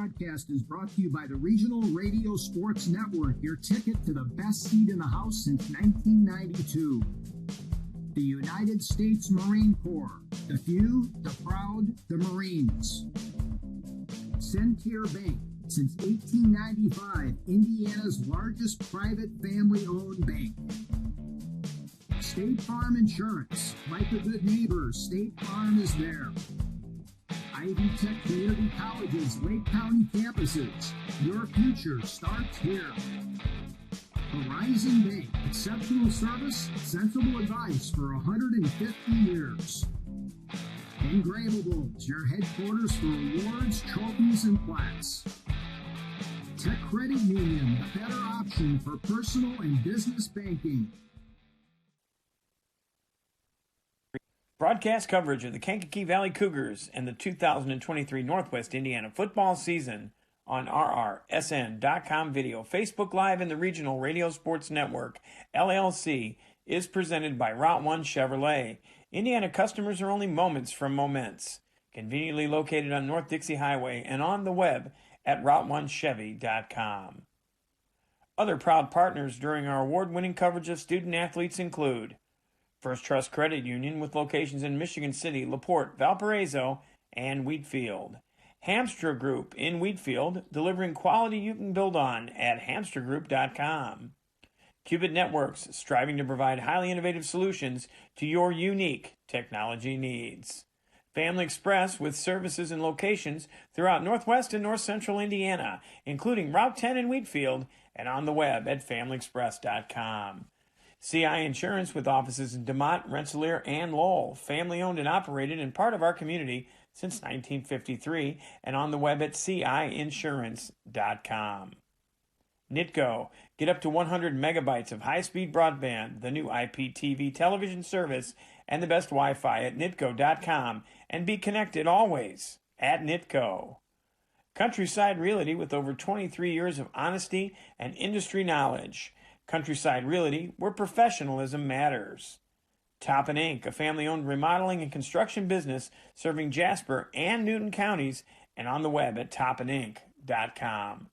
broadcast is brought to you by the Regional Radio Sports Network, your ticket to the best seat in the house since 1992. The United States Marine Corps, the few, the proud, the Marines. Centier Bank, since 1895, Indiana's largest private family-owned bank. State Farm Insurance, like a good neighbor, State Farm is there. Ivy Tech Community College's Lake County campuses. Your future starts here. Horizon Bank, exceptional service, sensible advice for 150 years. Engravables, your headquarters for awards, trophies, and plaques. Tech Credit Union, the better option for personal and business banking. Broadcast coverage of the Kankakee Valley Cougars and the 2023 Northwest Indiana football season on RRSN.com video, Facebook Live, and the Regional Radio Sports Network, LLC, is presented by Route 1 Chevrolet. Indiana customers are only moments from Moments. Conveniently located on North Dixie Highway and on the web at route1chevy.com. Other proud partners during our award-winning coverage of student athletes include First Trust Credit Union with locations in Michigan City, LaPorte, Valparaiso, and Wheatfield. Hamstra Group in Wheatfield, delivering quality you can build on at hamstragroup.com. Qubit Networks, striving to provide highly innovative solutions to your unique technology needs. Family Express with services and locations throughout Northwest and North Central Indiana, including Route 10 in Wheatfield and on the web at familyexpress.com. CI Insurance with offices in DeMott, Rensselaer, and Lowell, family-owned and operated and part of our community since 1953, and on the web at ciinsurance.com. Nitco, get up to 100 megabytes of high-speed broadband, the new IPTV television service, and the best Wi-Fi at nitco.com, and be connected always at Nitco. Countryside Realty with over 23 years of honesty and industry knowledge. Countryside Realty, where professionalism matters. Toppin Inc., a family-owned remodeling and construction business serving Jasper and Newton counties, and on the web at toppininc.com.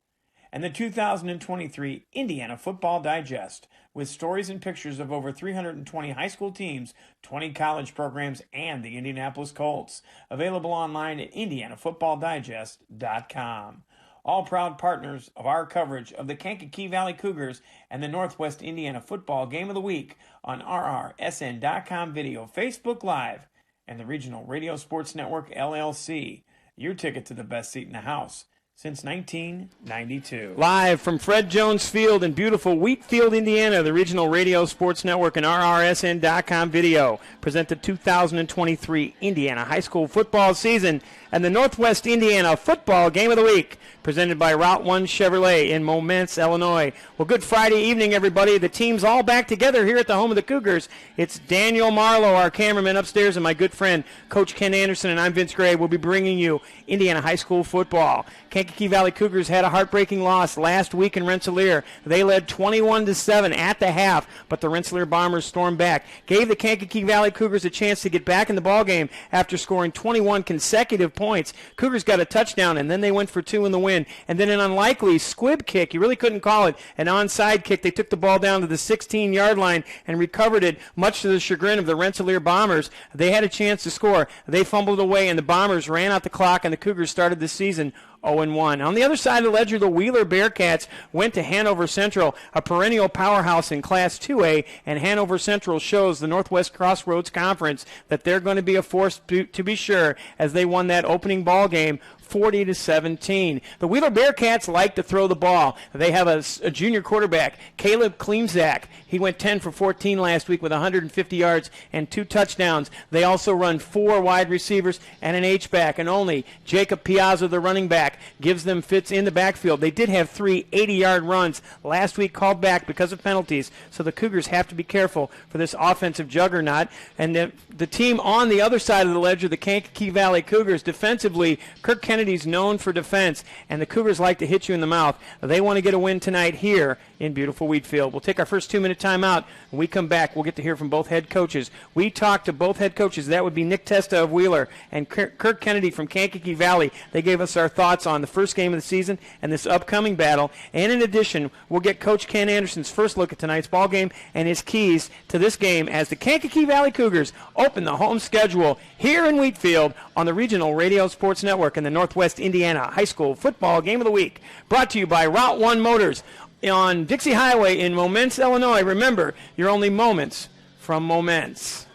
And the 2023 Indiana Football Digest, with stories and pictures of over 320 high school teams, 20 college programs, and the Indianapolis Colts. Available online at indianafootballdigest.com. All proud partners of our coverage of the Kankakee Valley Cougars and the Northwest Indiana Football Game of the Week on RRSN.com video, Facebook Live, and the Regional Radio Sports Network, LLC. Your ticket to the best seat in the house since 1992. Live from Fred Jones Field in beautiful Wheatfield, Indiana, the Regional Radio Sports Network and RRSN.com video present the 2023 Indiana High School football season and the Northwest Indiana Football Game of the Week, presented by Route 1 Chevrolet in Momence, Illinois. Well, good Friday evening, everybody. The team's all back together here at the home of the Cougars. It's Daniel Marlowe, our cameraman upstairs, and my good friend, Coach Ken Anderson, and I'm Vince Gray. We'll be bringing you Indiana High School football. Kankakee Valley Cougars had a heartbreaking loss last week in Rensselaer. They led 21-7 at the half, but the Rensselaer Bombers stormed back, gave the Kankakee Valley Cougars a chance to get back in the ballgame after scoring 21 consecutive points. Cougars got a touchdown, and then they went for two in the win. And then an unlikely squib kick, you really couldn't call it, an onside kick. They took the ball down to the 16-yard line and recovered it, much to the chagrin of the Rensselaer Bombers. They had a chance to score. They fumbled away, and the Bombers ran out the clock, and the Cougars started the season 0-1. On the other side of the ledger, the Wheeler Bearcats went to Hanover Central, a perennial powerhouse in Class 2A, and Hanover Central shows the Northwest Crossroads Conference that they're going to be a force to be sure as they won that opening ball game 40-17. The Wheeler Bearcats like to throw the ball. They have a junior quarterback, Caleb Klimzak. He went 10 for 14 last week with 150 yards and 2 touchdowns. They also run 4 wide receivers and an H-back, and only Jacob Piazza, the running back, gives them fits in the backfield. They did have 3 80-yard runs last week called back because of penalties, so the Cougars have to be careful for this offensive juggernaut. And the team on the other side of the ledger, the Kankakee Valley Cougars, defensively, Kirk Kennedy's known for defense, and the Cougars like to hit you in the mouth. They want to get a win tonight here in beautiful Wheatfield. We'll take our first 2-minute timeout. When we come back, we'll get to hear from both head coaches. We talked to both head coaches. That would be Nick Testa of Wheeler and Kirk Kennedy from Kankakee Valley. They gave us our thoughts thoughts on the first game of the season and this upcoming battle. And in addition, we'll get Coach Ken Anderson's first look at tonight's ball game and his keys to this game as the Kankakee Valley Cougars open the home schedule here in Wheatfield on the Regional Radio Sports Network in the Northwest Indiana High School Football Game of the Week. Brought to you by Route 1 Motors on Dixie Highway in Momence, Illinois. Remember, you're only moments from Momence.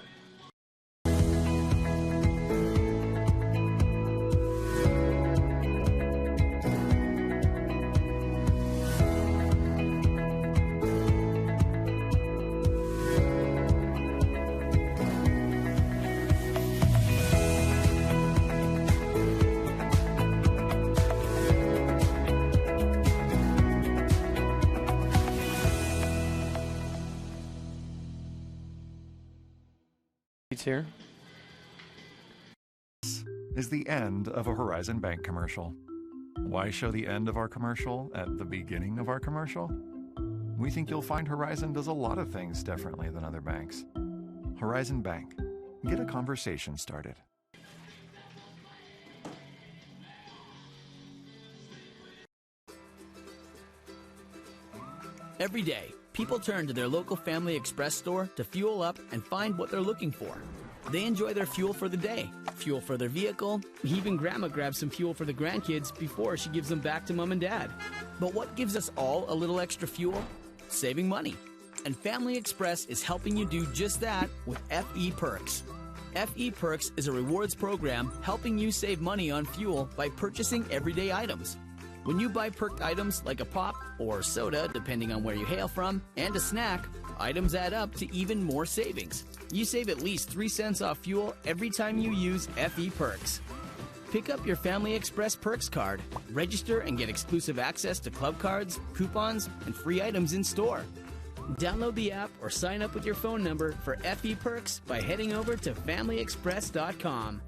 Here is the end of a Horizon Bank commercial. Why show the end of our commercial at the beginning of our commercial? We think you'll find Horizon does a lot of things differently than other banks. Horizon Bank. Get a conversation started. Every day, people turn to their local Family Express store to fuel up and find what they're looking for. They enjoy their fuel for the day, fuel for their vehicle, even Grandma grabs some fuel for the grandkids before she gives them back to Mom and Dad. But what gives us all a little extra fuel? Saving money. And Family Express is helping you do just that with FE Perks. FE Perks is a rewards program helping you save money on fuel by purchasing everyday items. When you buy perked items like a pop or soda, depending on where you hail from, and a snack, items add up to even more savings. You save at least 3 cents off fuel every time you use FE Perks. Pick up your Family Express Perks card, register and get exclusive access to club cards, coupons, and free items in store. Download the app or sign up with your phone number for FE Perks by heading over to FamilyExpress.com.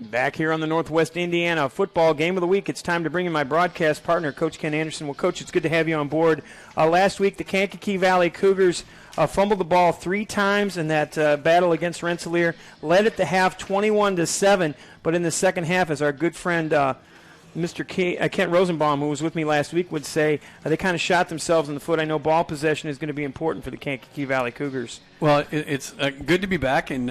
Back here on the Northwest Indiana Football Game of the Week, it's time to bring in my broadcast partner, Coach Ken Anderson. Well, Coach, it's good to have you on board. Last week, the Kankakee Valley Cougars fumbled the ball 3 times in that battle against Rensselaer, led at the half 21-7, but in the second half, as our good friend Mr. Kent Rosenbaum, who was with me last week, would say they kind of shot themselves in the foot. I know ball possession is going to be important for the Kankakee Valley Cougars. Well, it's good to be back and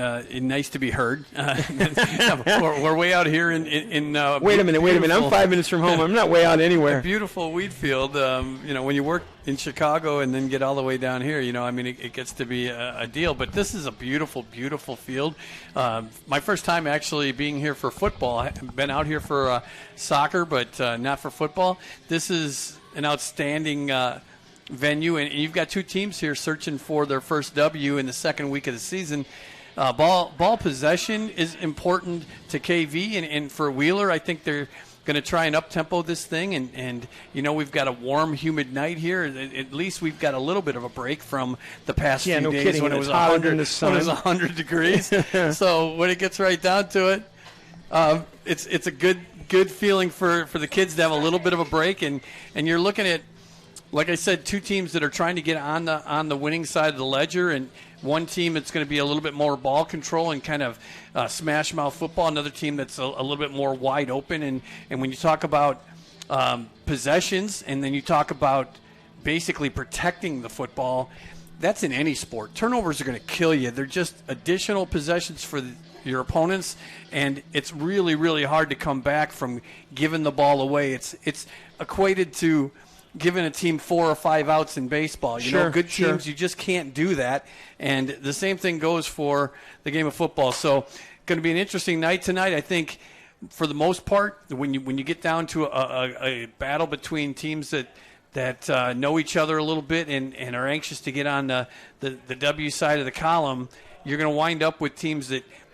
nice to be heard. We're way out here in Wait a minute. I'm 5 minutes from home. I'm not way out anywhere. Beautiful Wheatfield. When you work in Chicago and then get all the way down here, it gets to be a deal. But this is a beautiful, beautiful field. My first time actually being here for football. I've been out here for soccer, but not for football. This is an outstanding venue, and you've got 2 teams here searching for their first W in the second week of the season. Ball possession is important to KV, and for Wheeler, I think they're going to try and up-tempo this thing, and we've got a warm, humid night here. At least we've got a little bit of a break from the past few days kidding. when it was 100 degrees. So when it gets right down to it, it's a good feeling for the kids to have a little bit of a break, and you're looking at, like I said, 2 teams that are trying to get on the winning side of the ledger, and one team that's going to be a little bit more ball control and kind of smash mouth football, another team that's a little bit more wide open. And when you talk about possessions and then you talk about basically protecting the football, that's in any sport. Turnovers are going to kill you. They're just additional possessions for your opponents, and it's really, really hard to come back from giving the ball away. It's equated to giving a team 4 or 5 outs in baseball. Good teams, you just can't do that. And the same thing goes for the game of football. So going to be an interesting night tonight. I think for the most part, when you get down to a battle between teams that know each other a little bit and are anxious to get on the W side of the column, you're going to wind up with teams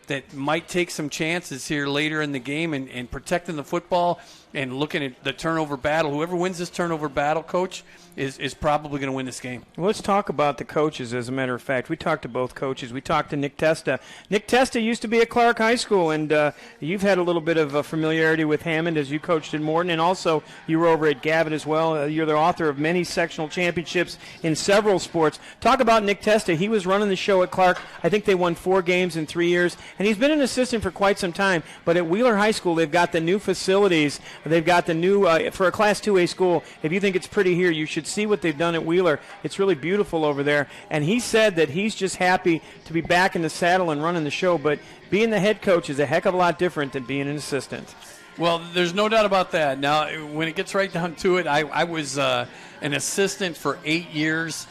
that might take some chances here later in the game and protecting the football and looking at the turnover battle, whoever wins this turnover battle, Coach, is probably going to win this game. Well, let's talk about the coaches, as a matter of fact. We talked to both coaches. We talked to Nick Testa. Nick Testa used to be at Clark High School, and you've had a little bit of familiarity with Hammond as you coached at Morton, and also you were over at Gavitt as well. You're the author of many sectional championships in several sports. Talk about Nick Testa. He was running the show at Clark. I think they won 4 games in 3 years, and he's been an assistant for quite some time. But at Wheeler High School, they've got the new facilities. They've got the new, for a Class 2A school, if you think it's pretty here, you should see what they've done at Wheeler. It's really beautiful over there. And he said that he's just happy to be back in the saddle and running the show. But being the head coach is a heck of a lot different than being an assistant. Well, there's no doubt about that. Now, when it gets right down to it, I was an assistant for 8 years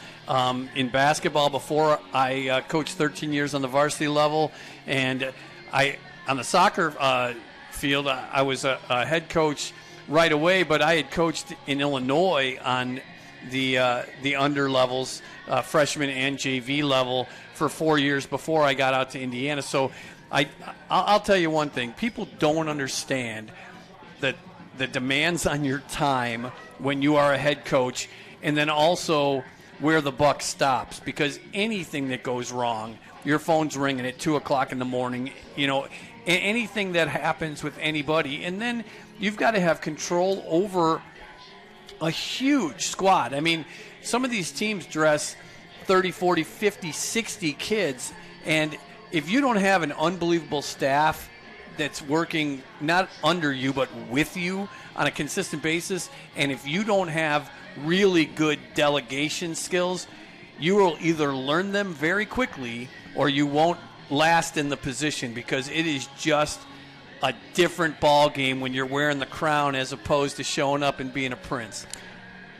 in basketball before I coached 13 years on the varsity level. And on the soccer field, I was a head coach right away, but I had coached in Illinois on the under levels, freshman and JV level, for 4 years before I got out to Indiana. So I'll tell you one thing. People don't understand that the demands on your time when you are a head coach, and then also where the buck stops, because anything that goes wrong, your phone's ringing at 2 o'clock in the morning, anything that happens with anybody, and then you've got to have control over a huge squad. I mean, some of these teams dress 30, 40, 50, 60 kids, and if you don't have an unbelievable staff that's working not under you but with you on a consistent basis, and if you don't have really good delegation skills, you will either learn them very quickly or you won't last in the position, because it is just a different ball game when you're wearing the crown as opposed to showing up and being a prince.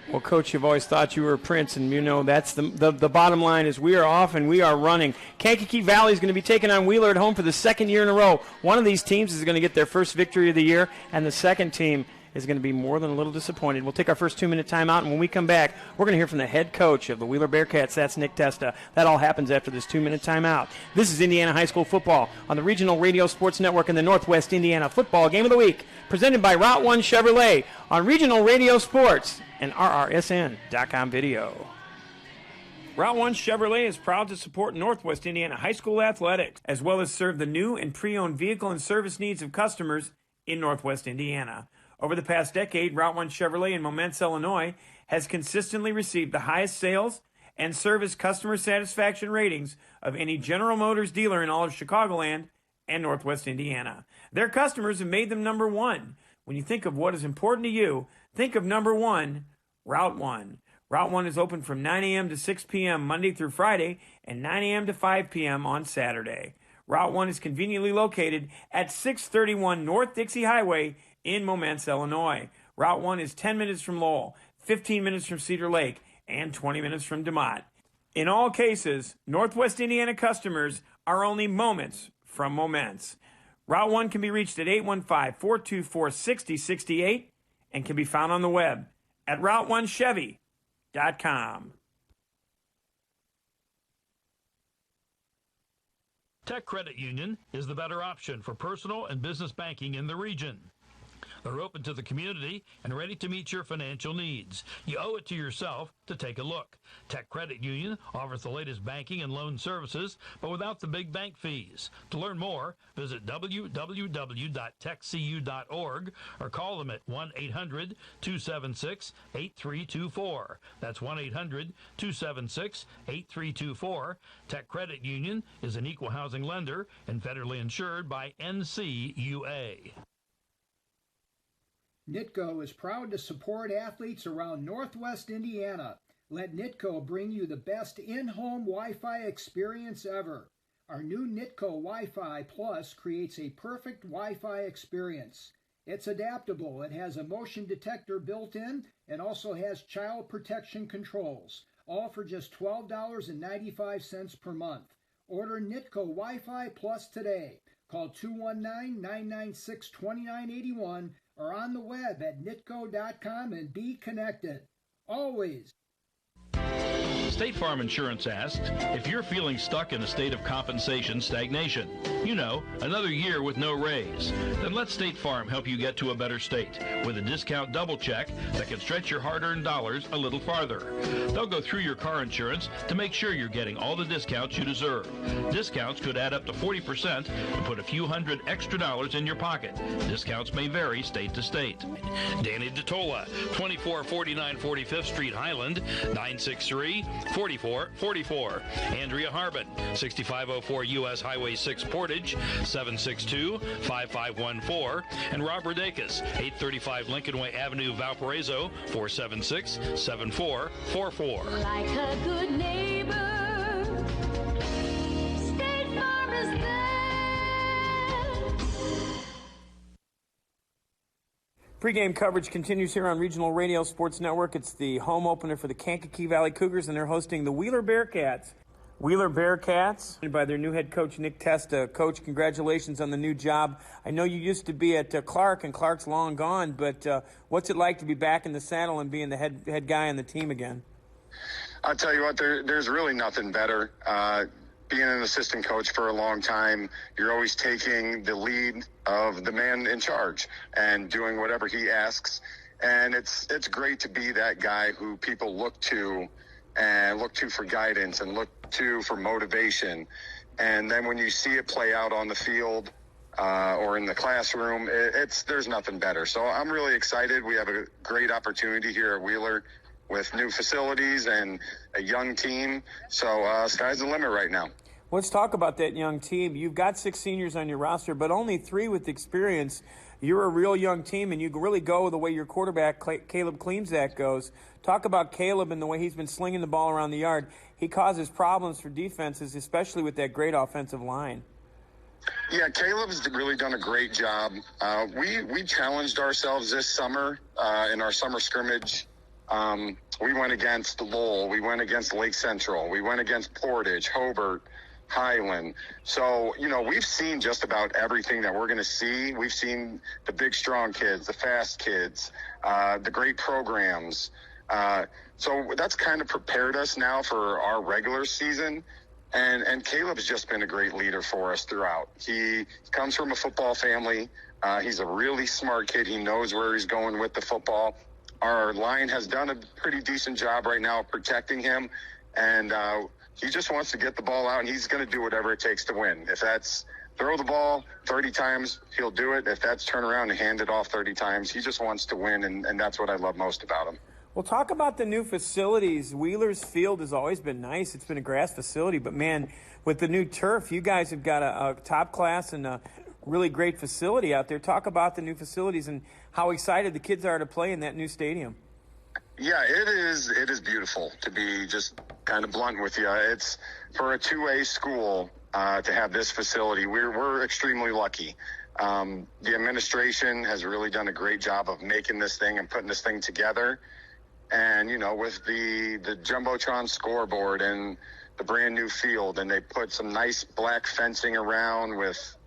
Well, Coach, you've always thought you were a prince, and that's the bottom line is we are off and we are running. Kankakee Valley is going to be taking on Wheeler at home for the second year in a row. One of these teams is going to get their first victory of the year, and the second team is going to be more than a little disappointed. We'll take our first 2-minute timeout, and when we come back, we're going to hear from the head coach of the Wheeler Bearcats. That's Nick Testa. That all happens after this 2-minute timeout. This is Indiana High School football on the Regional Radio Sports Network in the Northwest Indiana Football Game of the Week, presented by Route 1 Chevrolet on Regional Radio Sports and RRSN.com video. Route 1 Chevrolet is proud to support Northwest Indiana High School athletics, as well as serve the new and pre-owned vehicle and service needs of customers in Northwest Indiana. Over the past decade, Route 1 Chevrolet in Momence, Illinois, has consistently received the highest sales and service customer satisfaction ratings of any General Motors dealer in all of Chicagoland and Northwest Indiana. Their customers have made them number one. When you think of what is important to you, think of number one, Route 1. Route 1 is open from 9 a.m. to 6 p.m. Monday through Friday and 9 a.m. to 5 p.m. on Saturday. Route 1 is conveniently located at 631 North Dixie Highway in Momence, Illinois. Route 1 is 10 minutes from Lowell, 15 minutes from Cedar Lake, and 20 minutes from DeMotte. In all cases, Northwest Indiana customers are only moments from Momence. Route 1 can be reached at 815-424-6068 and can be found on the web at route1chevy.com. Tech Credit Union is the better option for personal and business banking in the region. They're open to the community and ready to meet your financial needs. You owe it to yourself to take a look. Tech Credit Union offers the latest banking and loan services, but without the big bank fees. To learn more, visit www.techcu.org or call them at 1-800-276-8324. That's 1-800-276-8324. Tech Credit Union is an equal housing lender and federally insured by NCUA. NITCO is proud to support athletes around Northwest Indiana. Let NITCO bring you the best in-home Wi-Fi experience ever. Our new NITCO Wi-Fi Plus creates a perfect Wi-Fi experience. It's adaptable. It has a motion detector built in and also has child protection controls, all for just $12.95 per month. Order NITCO Wi-Fi Plus today. Call 219-996-2981 or on the web at nitco.com and be connected. Always. State Farm Insurance asked, if you're feeling stuck in a state of compensation stagnation, another year with no raise, then let State Farm help you get to a better state with a discount double check that can stretch your hard-earned dollars a little farther. They'll go through your car insurance to make sure you're getting all the discounts you deserve. Discounts could add up to 40% and put a few hundred extra dollars in your pocket. Discounts may vary state to state. Danny DeTola, 2449 45th Street, Highland, 963-4444. Andrea Harbin, 6504 U.S. Highway 6 Portage, 762-5514. And Rob Rodakis, 835 Lincoln Way Avenue, Valparaiso, 476-7444. Like a good neighbor, State Farm is there. Pre-game coverage continues here on Regional Radio Sports Network. It's the home opener for the Kankakee Valley Cougars, and they're hosting the Wheeler Bearcats. Wheeler Bearcats, by their new head coach, Nick Testa. Coach, congratulations on the new job. I know you used to be at Clark, and Clark's long gone, but what's it like to be back in the saddle and being the head guy on the team again? I'll tell you what, there's really nothing better. Being an assistant coach for a long time, you're always taking the lead of the man in charge and doing whatever he asks. And it's great to be that guy who people look to for guidance and look to for motivation. And then when you see it play out on the field or in the classroom, there's nothing better. So I'm really excited. We have a great opportunity here at Wheeler with new facilities and a young team. So sky's the limit right now. Let's talk about that young team. You've got 6 seniors on your roster, but only 3 with experience. You're a real young team, and you really go the way your quarterback, Caleb Kleemzak, goes. Talk about Caleb and the way he's been slinging the ball around the yard. He causes problems for defenses, especially with that great offensive line. Yeah, Caleb's really done a great job. We challenged ourselves this summer in our summer scrimmage. We went against Lowell. We went against Lake Central. We went against Portage, Hobart, Highland. So, we've seen just about everything that we're going to see. We've seen the big, strong kids, the fast kids, the great programs. So that's kind of prepared us now for our regular season. And Caleb's just been a great leader for us throughout. He comes from a football family. He's a really smart kid. He knows where he's going with the football. Our line has done a pretty decent job right now of protecting him. And he just wants to get the ball out, and he's going to do whatever it takes to win. If that's throw the ball 30 times, he'll do it. If that's turn around and hand it off 30 times, he just wants to win, and that's what I love most about him. Well, talk about the new facilities. Wheeler's field has always been nice. It's been a grass facility, but, man, with the new turf, you guys have got a top class and a really great facility out there. Talk about the new facilities and how excited the kids are to play in that new stadium. Yeah, it is beautiful, to be just kind of blunt with you. It's for a 2A school to have this facility. We're extremely lucky. The administration has really done a great job of making this thing and putting this thing together. And, with the Jumbotron scoreboard and the brand new field, and they put some nice black fencing around with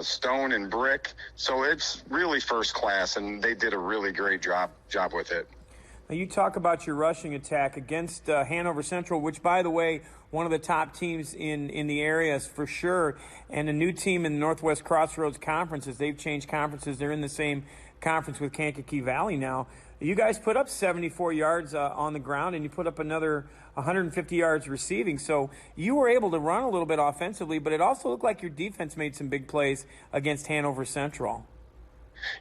stone and brick. So it's really first class, and they did a really great job with it. Now, you talk about your rushing attack against Hanover Central, which, by the way, one of the top teams in the area for sure, and a new team in the Northwest Crossroads Conferences. They've changed conferences. They're in the same conference with Kankakee Valley now. You guys put up 74 yards on the ground, and you put up another 150 yards receiving. So you were able to run a little bit offensively, but it also looked like your defense made some big plays against Hanover Central.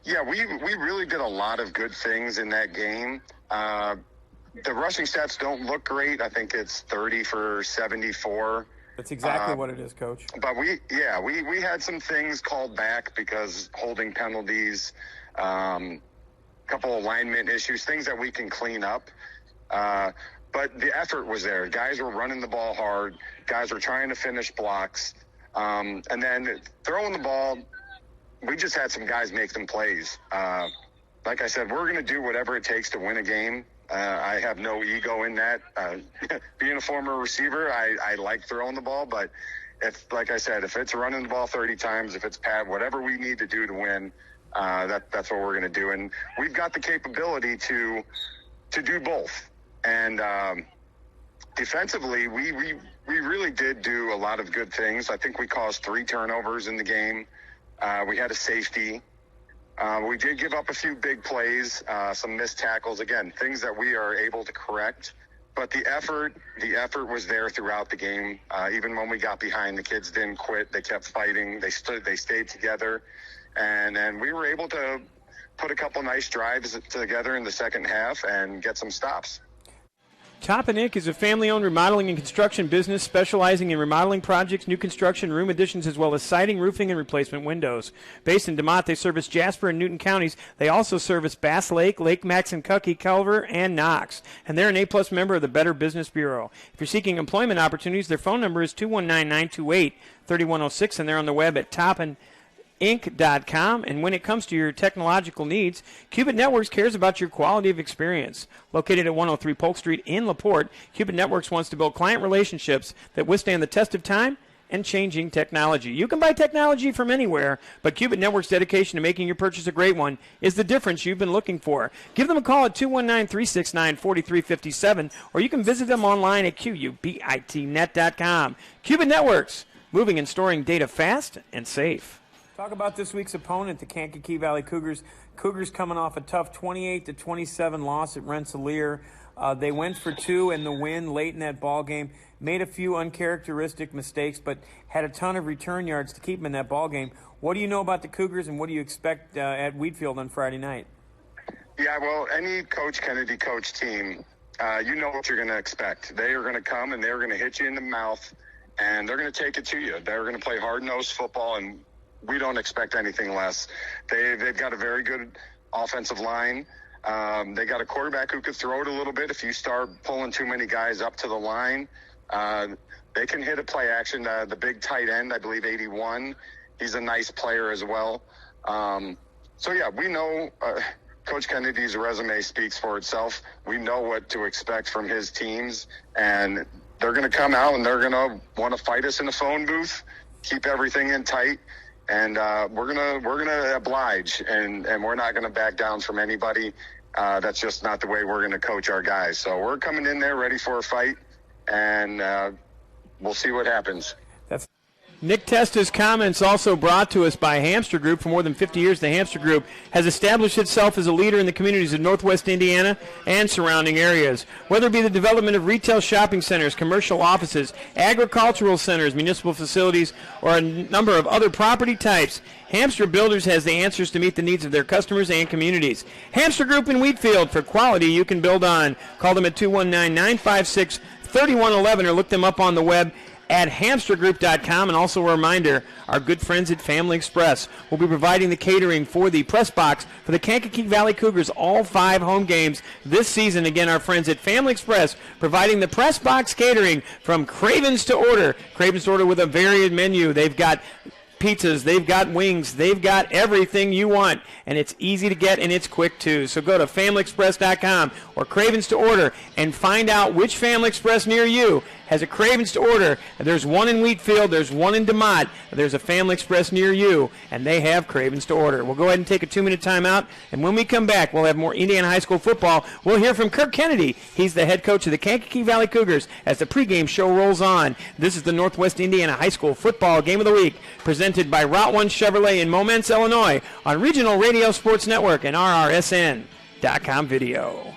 Yeah, we really did a lot of good things in that game. The rushing stats don't look great. I think it's 30 for 74. That's exactly what it is, Coach. But we had some things called back because holding penalties, couple alignment issues, things that we can clean up. But the effort was there. Guys were running the ball hard. Guys were trying to finish blocks. And then throwing the ball, we just had some guys make some plays. Like I said, we're going to do whatever it takes to win a game. I have no ego in that. Being a former receiver, I like throwing the ball. But like I said, if it's running the ball 30 times, if it's pad, whatever we need to do to win, that's what we're going to do. And we've got the capability to do both. And defensively, we really did do a lot of good things. I think we caused 3 turnovers in the game. We had a safety. We did give up a few big plays, some missed tackles. Again, things that we are able to correct. But the effort was there throughout the game. Even when we got behind, the kids didn't quit. They kept fighting. They stayed together. And we were able to put a couple nice drives together in the second half and get some stops. Toppin Inc. is a family-owned remodeling and construction business specializing in remodeling projects, new construction, room additions, as well as siding, roofing, and replacement windows. Based in DeMont, they service Jasper and Newton counties. They also service Bass Lake, Lake Maxine-Cuckee, Culver, and Knox. And they're an A-plus member of the Better Business Bureau. If you're seeking employment opportunities, their phone number is 219-928-3106, and they're on the web at toppin.inc.com. And when it comes to your technological needs, Cubit Networks cares about your quality of experience. Located at 103 Polk Street in LaPorte, Cubit Networks wants to build client relationships that withstand the test of time and changing technology. You can buy technology from anywhere, but Cubit Networks' dedication to making your purchase a great one is the difference you've been looking for. Give them a call at 219-369-4357, or you can visit them online at qubitnet.com. Cubit Networks, moving and storing data fast and safe. Talk about this week's opponent, the Kankakee Valley Cougars. Cougars coming off a tough 28-27 loss at Rensselaer. They went for 2 in the win late in that ball game. Made a few uncharacteristic mistakes, but had a ton of return yards to keep them in that ball game. What do you know about the Cougars, and what do you expect at Wheatfield on Friday night? Yeah, well, any Coach Kennedy coach team, you know what you're going to expect. They are going to come and they're going to hit you in the mouth, and they're going to take it to you. They're going to play hard-nosed football, and we don't expect anything less. They've got a very good offensive line. They got a quarterback who could throw it a little bit. If you start pulling too many guys up to the line, they can hit a play action. The big tight end, I believe 81, he's a nice player as well. So, yeah, we know Coach Kennedy's resume speaks for itself. We know what to expect from his teams, and they're going to come out and they're going to want to fight us in the phone booth, keep everything in tight. And we're gonna oblige, and we're not gonna back down from anybody. That's just not the way we're gonna coach our guys. So we're coming in there ready for a fight, and we'll see what happens. That's Nick Testa's comments also brought to us by Hamster Group. For more than 50 years, the Hamster Group has established itself as a leader in the communities of Northwest Indiana and surrounding areas. Whether it be the development of retail shopping centers, commercial offices, agricultural centers, municipal facilities, or a number of other property types, Hamster Builders has the answers to meet the needs of their customers and communities. Hamster Group in Wheatfield, for quality you can build on. Call them at 219-956-3111 or look them up on the web at hamstergroup.com. And also a reminder, our good friends at Family Express will be providing the catering for the press box for the Kankakee Valley Cougars all 5 home games this season. Again, our friends at Family Express providing the press box catering from Cravens to Order. Cravens to Order with a varied menu. They've got pizzas, they've got wings, they've got everything you want, and it's easy to get and it's quick too. So go to familyexpress.com or Cravens to Order and find out which Family Express near you has a Cravens to Order. There's one in Wheatfield, there's one in DeMont, there's a Family Express near you, and they have Cravens to Order. We'll go ahead and take a 2-minute timeout, and when we come back, we'll have more Indiana High School football. We'll hear from Kirk Kennedy. He's the head coach of the Kankakee Valley Cougars as the pregame show rolls on. This is the Northwest Indiana High School football game of the week, presented by Route 1 Chevrolet in Momence, Illinois, on Regional Radio Sports Network and RRSN.com video.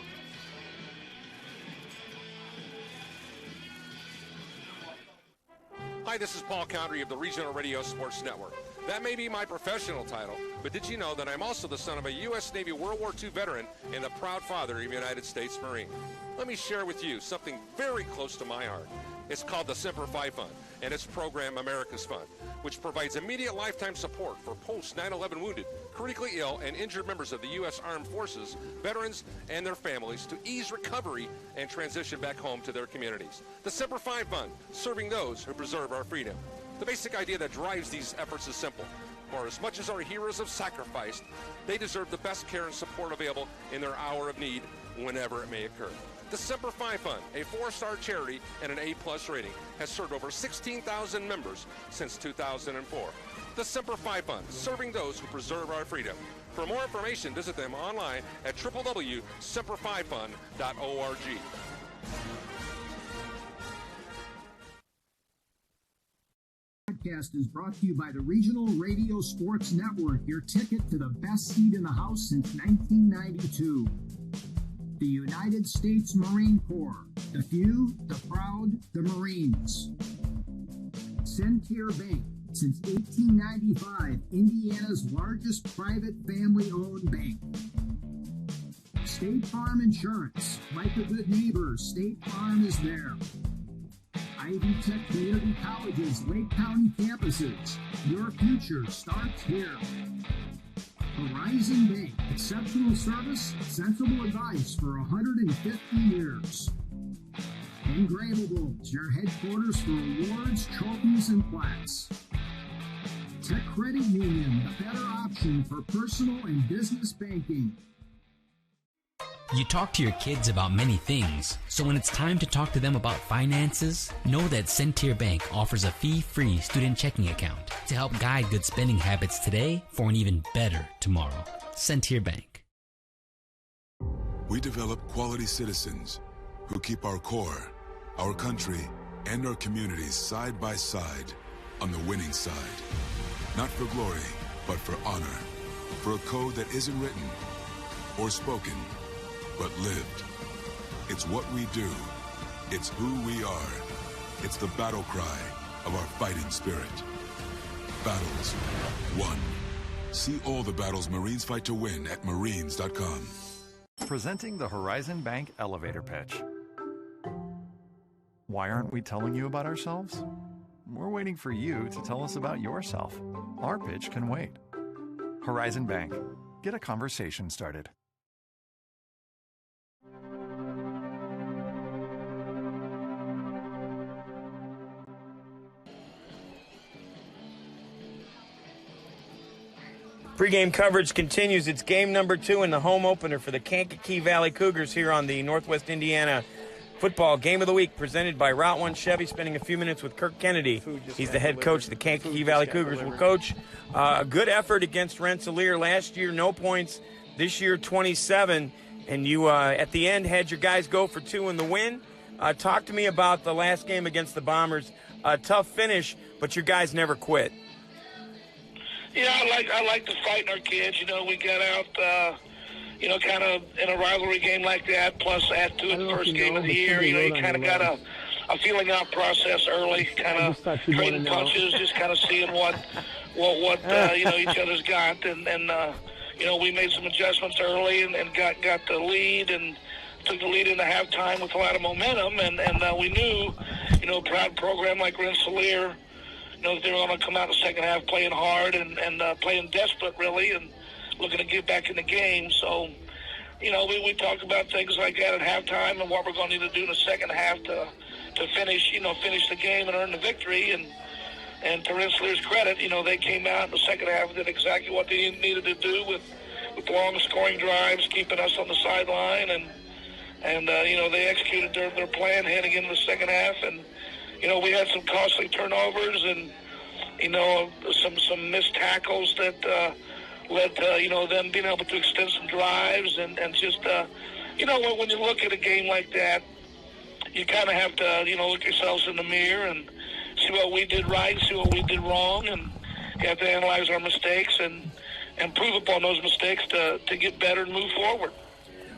Hi, this is Paul Condry of the Regional Radio Sports Network. That may be my professional title, but did you know that I'm also the son of a U.S. Navy World War II veteran and the proud father of a United States Marine? Let me share with you something very close to my heart. It's called the Semper Fi Fund and its program America's Fund, which provides immediate lifetime support for post-9/11 wounded, critically ill, and injured members of the U.S. Armed Forces, veterans, and their families to ease recovery and transition back home to their communities. The Semper Fi Fund, serving those who preserve our freedom. The basic idea that drives these efforts is simple. For as much as our heroes have sacrificed, they deserve the best care and support available in their hour of need, whenever it may occur. The Semper Fi Fund, a 4-star charity and an A+ rating, has served over 16,000 members since 2004. The Semper Fi Fund, serving those who preserve our freedom. For more information, visit them online at www.semperfifund.org. broadcast is brought to you by the Regional Radio Sports Network, your ticket to the best seat in the house since 1992. The United States Marine Corps, the few, the proud, the Marines. Centier Bank, since 1895, Indiana's largest private family-owned bank. State Farm Insurance, like a good neighbor, State Farm is there. Ivy Tech Community College's Lake County campuses. Your future starts here. Horizon Bank, exceptional service, sensible advice for 150 years. Engravables, your headquarters for awards, trophies, and plaques. Tech Credit Union, the better option for personal and business banking. You talk to your kids about many things, so when it's time to talk to them about finances, know that Centier Bank offers a fee-free student checking account to help guide good spending habits today for an even better tomorrow. Centier Bank. We develop quality citizens who keep our core, our country, and our communities side by side on the winning side. Not for glory, but for honor. For a code that isn't written or spoken, but lived. It's what we do. It's who we are. It's the battle cry of our fighting spirit. Battles won. See all the battles Marines fight to win at marines.com. Presenting the Horizon Bank elevator pitch. Why aren't we telling you about ourselves? We're waiting for you to tell us about yourself. Our pitch can wait. Horizon Bank. Get a conversation started. Pre-game coverage continues. It's game number 2 in the home opener for the Kankakee Valley Cougars here on the Northwest Indiana Football Game of the Week, presented by Route 1 Chevy. Spending a few minutes with Kirk Kennedy. He's the head coach of the Kankakee Valley Cougars. Well, Coach, a good effort against Rensselaer last year, no points. This year, 27. And you, at the end, had your guys go for 2 in the win. Talk to me about the last game against the Bombers. Tough finish, but your guys never quit. Yeah, I like to fight in our kids. You know, we got out, kind of in a rivalry game like that, plus add to it the first game of the year. You know, you kind of got a feeling out process early, kind of trading punches, just kind of seeing what each other's got. And we made some adjustments early and got the lead and took the lead into halftime with a lot of momentum. And we knew, a proud program like Rensselaer, they were going to come out in the second half playing hard and playing desperate, really, and looking to get back in the game. So, we talked about things like that at halftime and what we're going to need to do in the second half to finish the game and earn the victory. And to Rensselaer's credit, they came out in the second half and did exactly what they needed to do with long scoring drives, keeping us on the sideline. And they executed their plan heading into the second half. And, we had some costly turnovers and, some missed tackles that led to, them being able to extend some drives. And just, when you look at a game like that, you kind of have to, look yourselves in the mirror and see what we did right, see what we did wrong, and you have to analyze our mistakes and improve upon those mistakes to get better and move forward.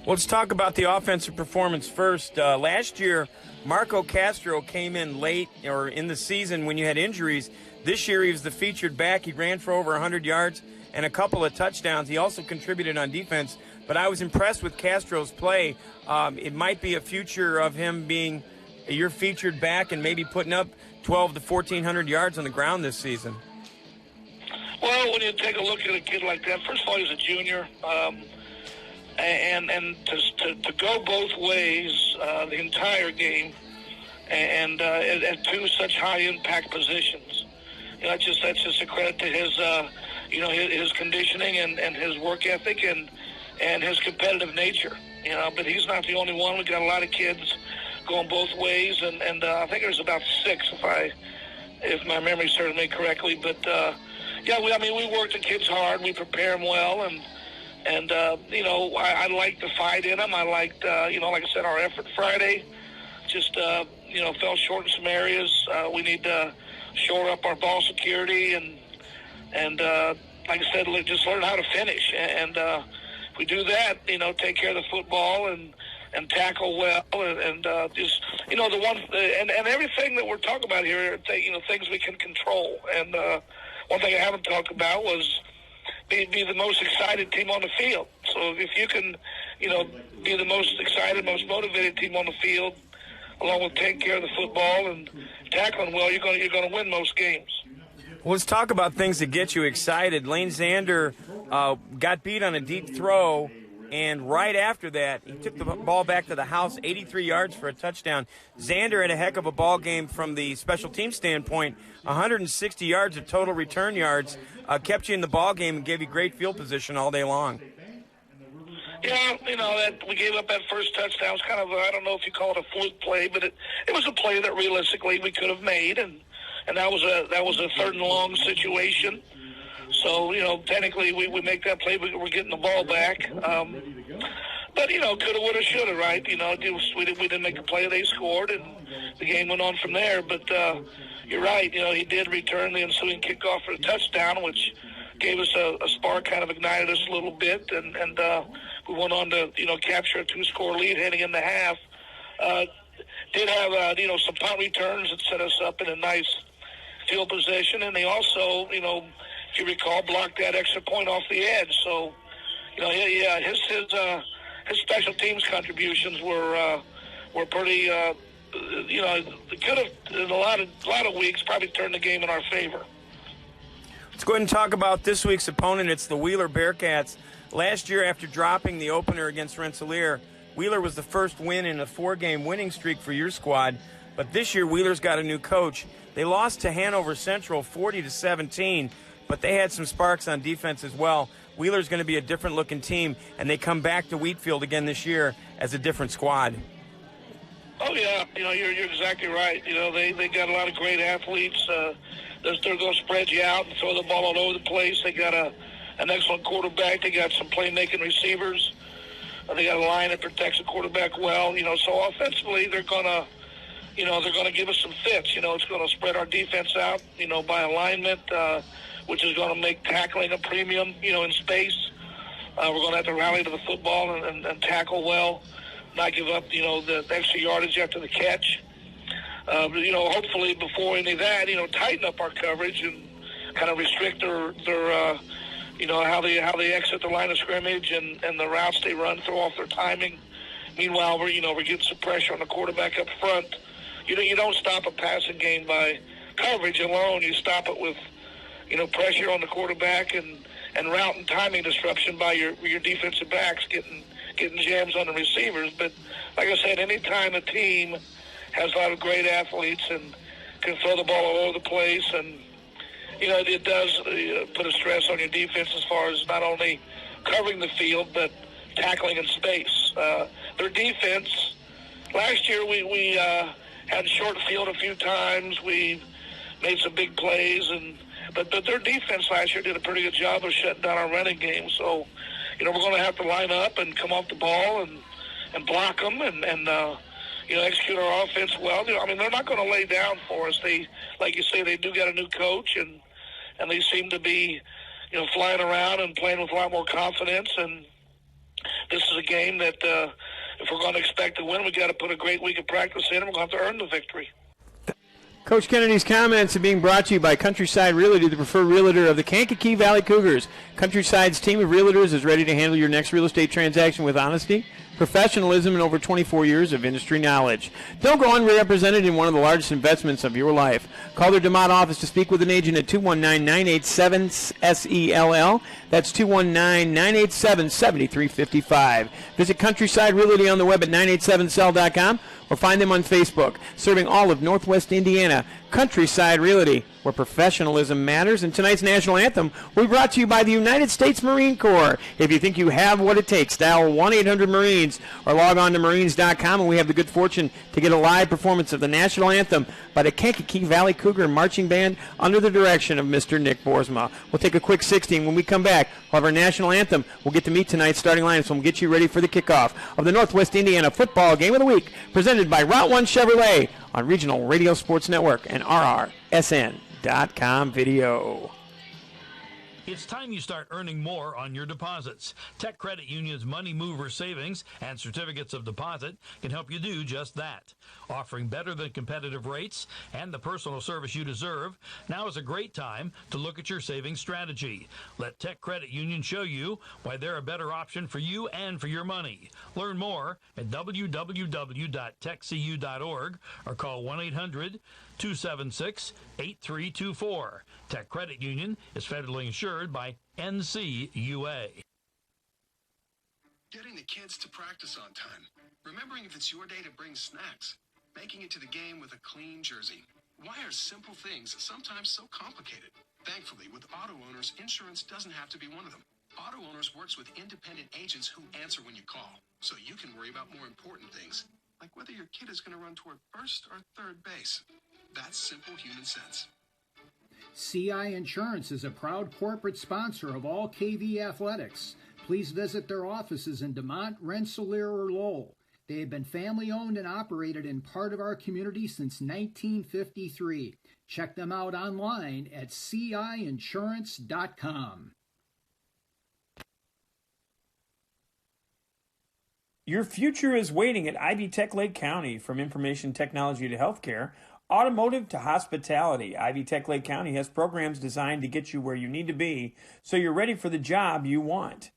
Well, let's talk about the offensive performance first. Last year, Marco Castro came in late or in the season when you had injuries. This year, he was the featured back. He ran for over 100 yards and a couple of touchdowns. He also contributed on defense, but I was impressed with Castro's play. It might be a future of him being your featured back and maybe putting up 12 to 1,400 yards on the ground this season. Well, when you take a look at a kid like that, first of all, he's a junior. And to go both ways the entire game and at 2 such high impact positions, that's just a credit to his his conditioning and his work ethic and his competitive nature. But he's not the only one. We got a lot of kids going both ways, and I think there's about 6 if my memory serves me correctly. But we work the kids hard. We prepare them well, and I like the fight in them. I liked, like I said, our effort Friday just, fell short in some areas. We need to shore up our ball security, and like I said, just learn how to finish. And if we do that, take care of the football and tackle well, and just the one and everything that we're talking about here are things we can control. And one thing I haven't talked about was be the most excited team on the field. So if you can, be the most excited, most motivated team on the field, along with taking care of the football and tackling well, you're going to win most games. Well, let's talk about things that get you excited. Lane Zander got beat on a deep throw, and right after that, he took the ball back to the house, 83 yards for a touchdown. Zander had a heck of a ball game from the special team standpoint, 160 yards of total return yards, kept you in the ball game and gave you great field position all day long. Yeah, that we gave up that first touchdown. It was kind of, I don't know if you call it a fluke play, but it was a play that realistically we could have made, and that was a third and long situation. So, technically we make that play, but we're getting the ball back. But, coulda, woulda, shoulda, right? We didn't make the play, they scored, and the game went on from there. But you're right, he did return the ensuing kickoff for a touchdown, which gave us a spark, kind of ignited us a little bit, and we went on to, capture a 2-score lead heading in the half. Did have, some punt returns that set us up in a nice field position, and they also, if you recall, blocked that extra point off the edge. So, his special teams contributions were pretty, could have in a lot of weeks probably turned the game in our favor. Let's go ahead and talk about this week's opponent. It's the Wheeler Bearcats. Last year, after dropping the opener against Rensselaer, Wheeler was the first win in a 4-game winning streak for your squad. But this year, Wheeler's got a new coach. They lost to Hanover Central 40-17, but they had some sparks on defense as well. Wheeler's going to be a different-looking team, and they come back to Wheatfield again this year as a different squad. Oh, yeah. You're exactly right. They got a lot of great athletes. They're going to spread you out and throw the ball all over the place. They got an excellent quarterback. They got some playmaking receivers. They got a line that protects the quarterback well. So offensively, they're going to give us some fits. It's going to spread our defense out, by alignment, which is going to make tackling a premium, in space. We're going to have to rally to the football and tackle well, not give up, the extra yardage after the catch. Hopefully before any of that, tighten up our coverage and kind of restrict their how they exit the line of scrimmage and the routes they run, throw off their timing. Meanwhile, we're getting some pressure on the quarterback up front. You don't stop a passing game by coverage alone. You stop it with, pressure on the quarterback and route and timing disruption by your defensive backs getting jams on the receivers. But like I said, anytime a team has a lot of great athletes and can throw the ball all over the place, and it does put a stress on your defense as far as not only covering the field but tackling in space. Their defense last year we had short field a few times. We made some big plays, but their defense last year did a pretty good job of shutting down our running game. So, we're going to have to line up and come off the ball and block them and execute our offense well. They're not going to lay down for us. They, like you say, they do got a new coach, and they seem to be, flying around and playing with a lot more confidence. And this is a game that if we're going to expect to win, we got to put a great week of practice in, and we're going to have to earn the victory. Coach Kennedy's comments are being brought to you by Countryside Realty, the preferred realtor of the Kankakee Valley Cougars. Countryside's team of realtors is ready to handle your next real estate transaction with honesty, professionalism, and over 24 years of industry knowledge. Don't go unrepresented in one of the largest investments of your life. Call their DeMott office to speak with an agent at 219-987-SELL. That's 219-987-7355. Visit Countryside Realty on the web at 987sell.com or find them on Facebook. Serving all of Northwest Indiana, Countryside Realty, where professionalism matters. And tonight's national anthem will be brought to you by the United States Marine Corps. If you think you have what it takes, dial 1-800-MARINES or log on to marines.com, and we have the good fortune to get a live performance of the national anthem by the Kankakee Valley Cougar Marching Band under the direction of Mr. Nick Boersma. We'll take a quick 60, and when we come back, we'll have our national anthem. We'll get to meet tonight's starting line, so we'll get you ready for the kickoff of the Northwest Indiana Football Game of the Week, presented by Route 1 Chevrolet on Regional Radio Sports Network and RRSN. TechCreditUnion.com video. It's time you start earning more on your deposits. Tech Credit Union's Money Mover Savings and Certificates of Deposit can help you do just that. Offering better than competitive rates and the personal service you deserve, now is a great time to look at your savings strategy. Let Tech Credit Union show you why they're a better option for you and for your money. Learn more at www.techcu.org or call 1-800-276-8324. Tech Credit Union is federally insured by NCUA. Getting the kids to practice on time. Remembering if it's your day to bring snacks. Making it to the game with a clean jersey. Why are simple things sometimes so complicated? Thankfully, with Auto Owners, insurance doesn't have to be one of them. Auto Owners works with independent agents who answer when you call, so you can worry about more important things, like whether your kid is going to run toward first or third base. That's simple human sense. CI Insurance is a proud corporate sponsor of all KV athletics. Please visit their offices in DeMont, Rensselaer, or Lowell. They have been family-owned and operated in part of our community since 1953. Check them out online at ciinsurance.com. Your future is waiting at Ivy Tech Lake County. From information technology to healthcare, automotive to hospitality, Ivy Tech Lake County has programs designed to get you where you need to be so you're ready for the job you want.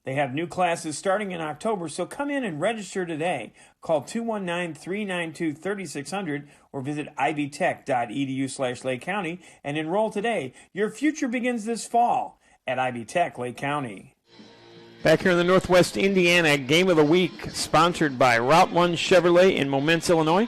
They have new classes starting in October, so come in and register today. Call 219-392-3600 or visit ivytech.edu/Lake County and enroll today. Your future begins this fall at Ivy Tech Lake County. Back here in the Northwest Indiana Game of the Week, sponsored by Route 1 Chevrolet in Momence, Illinois.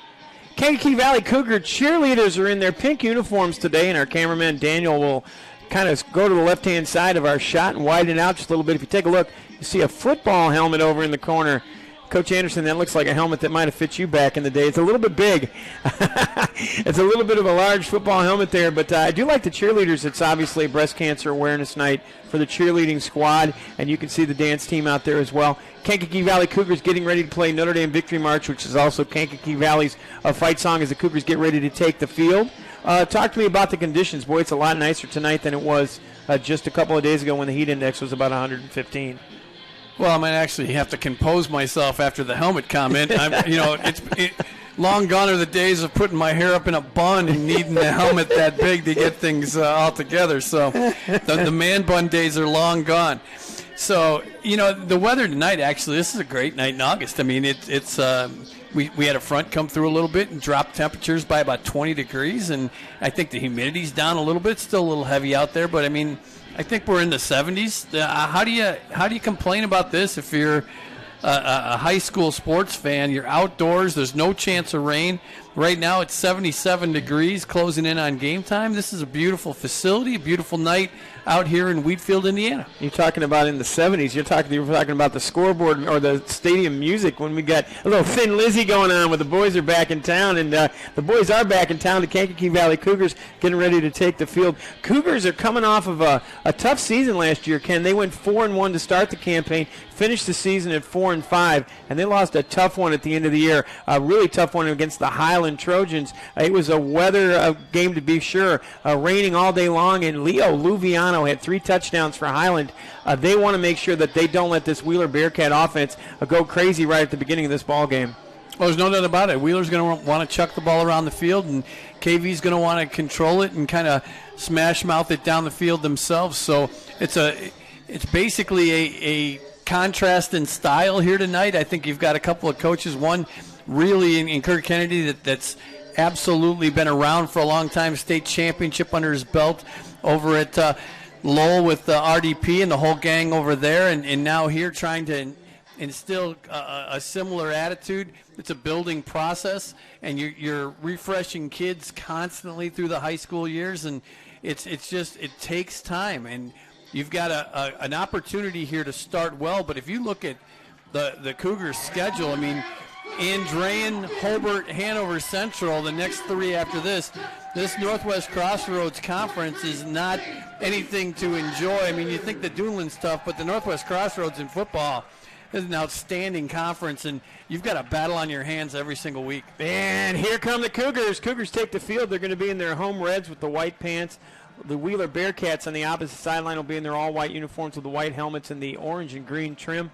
Kankakee Valley Cougar cheerleaders are in their pink uniforms today, and our cameraman Daniel will kind of go to the left-hand side of our shot and widen it out just a little bit. If you take a look, you see a football helmet over in the corner. Coach Anderson, that looks like a helmet that might have fit you back in the day. It's a little bit big. It's a little bit of a large football helmet there, but I do like the cheerleaders. It's obviously Breast Cancer Awareness Night for the cheerleading squad, and you can see the dance team out there as well. Kankakee Valley Cougars getting ready to play Notre Dame Victory March, which is also Kankakee Valley's fight song as the Cougars get ready to take the field. Talk to me about the conditions. Boy, it's a lot nicer tonight than it was just a couple of days ago when the heat index was about 115. Well, I might actually have to compose myself after the helmet comment. Long gone are the days of putting my hair up in a bun and needing the helmet that big to get things all together. So the man bun days are long gone. So, the weather tonight, actually, this is a great night in August. I mean, we had a front come through a little bit and drop temperatures by about 20 degrees, and I think the humidity's down a little bit. It's still a little heavy out there, but, I mean, I think we're in the 70s. How do you complain about this if you're a high school sports fan? You're outdoors. There's no chance of rain. Right now it's 77 degrees, closing in on game time. This is a beautiful facility, a beautiful night out here in Wheatfield, Indiana. You're talking about in the 70s. You're talking about the scoreboard or the stadium music when we got a little Thin Lizzy going on when the boys are back in town. And the boys are back in town. The Kankakee Valley Cougars getting ready to take the field. Cougars are coming off of a tough season last year, Ken. They went 4-1 to start the campaign, finished the season at 4-5, and they lost a tough one at the end of the year, a really tough one against the Highland Trojans. It was a weather game to be sure, raining all day long, and Leo Luviano had 3 touchdowns for Highland. They want to make sure that they don't let this Wheeler Bearcat offense go crazy right at the beginning of this ball game. Well, there's no doubt about it. Wheeler's going to want to chuck the ball around the field, and KV's going to want to control it and kind of smash mouth it down the field themselves. So it's basically a contrast in style here tonight. I think you've got a couple of coaches, one really in Kirk Kennedy that's absolutely been around for a long time, state championship under his belt over at Lowell with RDP and the whole gang over there, and now here trying to instill a similar attitude. It's a building process, and you're refreshing kids constantly through the high school years, and it takes time, and you've got an opportunity here to start well. But if you look at the Cougars' schedule, I mean, Andrean, Hobart, Hanover Central, the next 3 after this Northwest Crossroads Conference is not anything to enjoy. I mean, you think the Duneland's tough, but the Northwest Crossroads in football, is an outstanding conference, and you've got a battle on your hands every single week. And here come the Cougars. Cougars take the field. They're going to be in their home reds with the white pants. The Wheeler Bearcats on the opposite sideline will be in their all-white uniforms with the white helmets and the orange and green trim.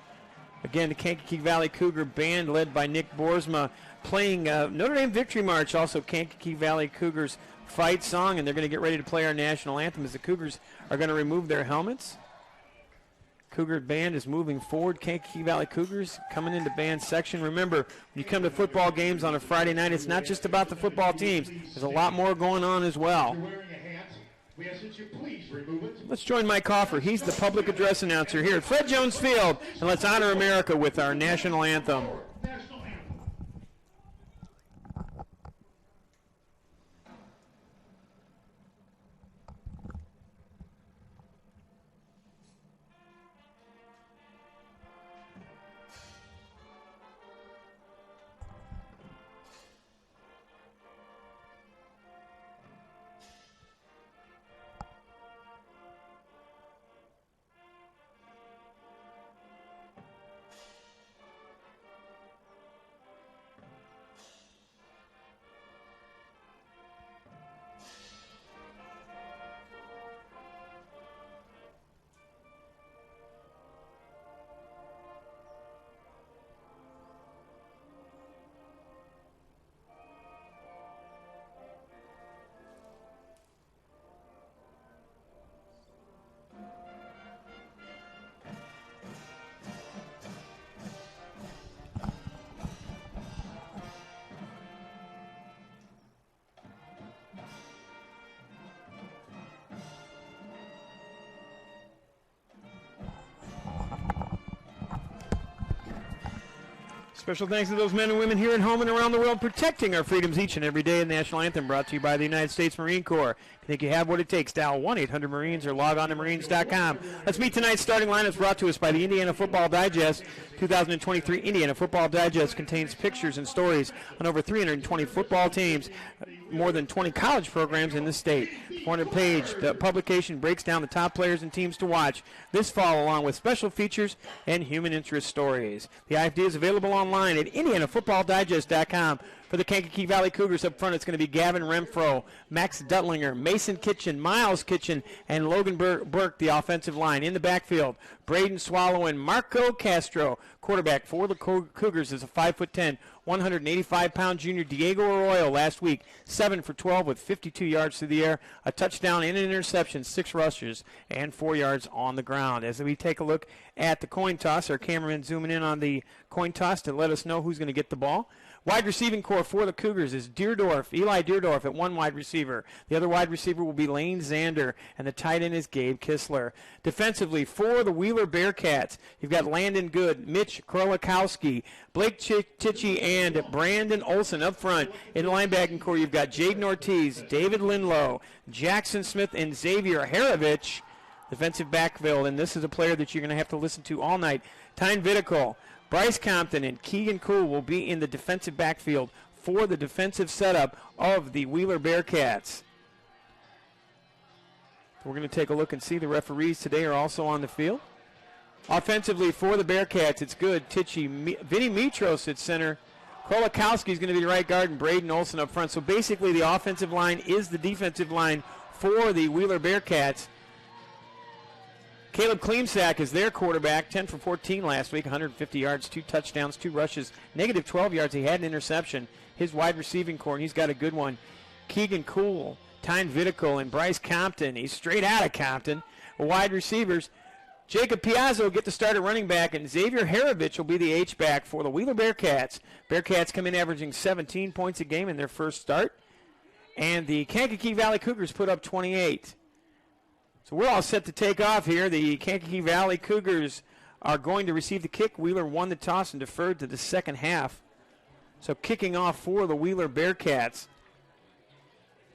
Again, the Kankakee Valley Cougar Band led by Nick Boersma playing Notre Dame Victory March, also Kankakee Valley Cougars fight song, and they're going to get ready to play our national anthem as the Cougars are going to remove their helmets. Cougar Band is moving forward. Kankakee Valley Cougars coming into band section. Remember, when you come to football games on a Friday night, it's not just about the football teams. There's a lot more going on as well. Let's join Mike Hoffer. He's the public address announcer here at Fred Jones Field, and let's honor America with our national anthem. Special thanks to those men and women here at home and around the world protecting our freedoms each and every day. The National Anthem brought to you by the United States Marine Corps. I think you have what it takes. Dial 1-800-MARINES or log on to marines.com. Let's meet tonight's starting lineups brought to us by the Indiana Football Digest. 2023 Indiana Football Digest contains pictures and stories on over 320 football teams, more than 20 college programs in the state. 400-page, the publication breaks down the top players and teams to watch this fall, along with special features and human interest stories. The IFD is available online at IndianaFootballDigest.com. For the Kankakee Valley Cougars up front, it's going to be Gavin Renfro, Max Duttlinger, Mason Kitchen, Miles Kitchen, and Logan Burke, the offensive line. In the backfield, Braden Swallow and Marco Castro. Quarterback for the Cougars is a 5'10", 185-pound junior Diego Arroyo last week, 7 for 12 with 52 yards through the air, a touchdown and an interception, 6 rushes, and 4 yards on the ground. As we take a look at the coin toss, our cameraman zooming in on the coin toss to let us know who's going to get the ball. Wide receiving core for the Cougars is Eli Deerdorf at one wide receiver. The other wide receiver will be Lane Zander, and the tight end is Gabe Kistler. Defensively for the Wheeler Bearcats, you've got Landon Good, Mitch Krolikowski, Blake Tichy, and Brandon Olson up front. In the linebacking core, you've got Jaden Ortiz, David Lindlow, Jackson Smith, and Xavier Harovich. Defensive backfield, and this is a player that you're going to have to listen to all night. Tyne Vidical, Bryce Compton, and Keegan Cool will be in the defensive backfield for the defensive setup of the Wheeler Bearcats. We're going to take a look and see the referees today are also on the field. Offensively for the Bearcats, it's Good, Tichy, Vinny Mitros at center. Krolikowski is going to be right guard, and Braden Olson up front. So basically the offensive line is the defensive line for the Wheeler Bearcats. Caleb Kleemsack is their quarterback, 10 for 14 last week, 150 yards, 2 touchdowns, 2 rushes, negative 12 yards. He had an interception. His wide receiving core, and he's got a good one. Keegan Cool, Tyne Vidical, and Bryce Compton. He's straight out of Compton. Wide receivers, Jacob Piazzo will get the start at running back, and Xavier Harovich will be the H-back for the Wheeler Bearcats. Bearcats come in averaging 17 points a game in their first start, and the Kankakee Valley Cougars put up 28. So we're all set to take off here. The Kankakee Valley Cougars are going to receive the kick. Wheeler won the toss and deferred to the second half. So kicking off for the Wheeler Bearcats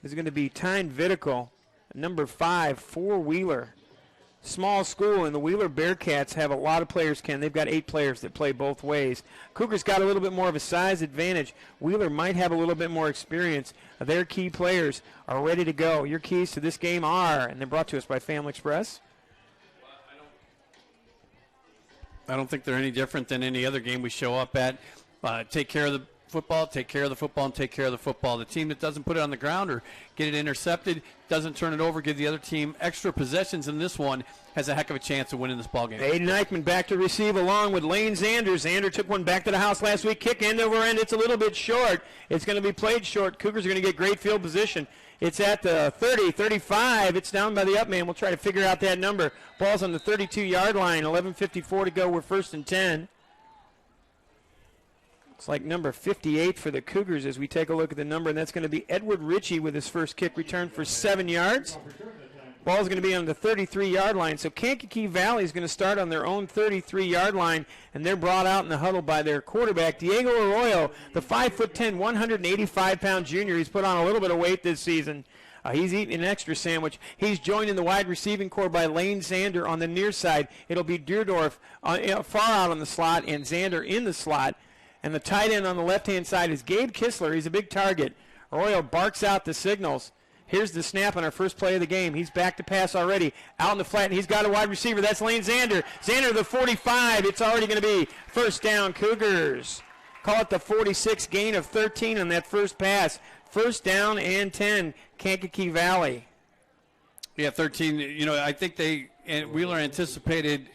is going to be Tyne Vidical, number 5 for Wheeler. Small school, and the Wheeler Bearcats have a lot of players, Ken. They've got 8 players that play both ways. Cougars got a little bit more of a size advantage. Wheeler might have a little bit more experience. Their key players are ready to go. Your keys to this game are, and they're brought to us by Family Express. I don't think they're any different than any other game we show up at. Take care of the football, take care of the football, and take care of the football. The team that doesn't put it on the ground or get it intercepted, doesn't turn it over, give the other team extra possessions in this one, has a heck of a chance of winning this ball game. Aiden Eichmann back to receive along with Lane Zander. Zander took one back to the house last week. Kick end over end. It's a little bit short. It's going to be played short. Cougars are going to get great field position. It's at the 30, 35. It's down by the up man. We'll try to figure out that number. Ball's on the 32-yard line. 11:54 to go. We're 1st and 10. It's like number 58 for the Cougars as we take a look at the number, and that's going to be Edward Ritchie with his first kick return for 7 yards. Ball's going to be on the 33-yard line. So Kankakee Valley is going to start on their own 33-yard line, and they're brought out in the huddle by their quarterback, Diego Arroyo, the 5'10", 185-pound junior. He's put on a little bit of weight this season. He's eating an extra sandwich. He's joined in the wide receiving corps by Lane Zander on the near side. It'll be Deerdorf far out on the slot and Zander in the slot. And the tight end on the left-hand side is Gabe Kistler. He's a big target. Arroyo barks out the signals. Here's the snap on our first play of the game. He's back to pass already. Out in the flat, and he's got a wide receiver. That's Lane Zander. Zander to the 45. It's already going to be first down Cougars. Call it the 46, gain of 13 on that first pass. First down and 10, Kankakee Valley. Yeah, 13. You know, I think Wheeler anticipated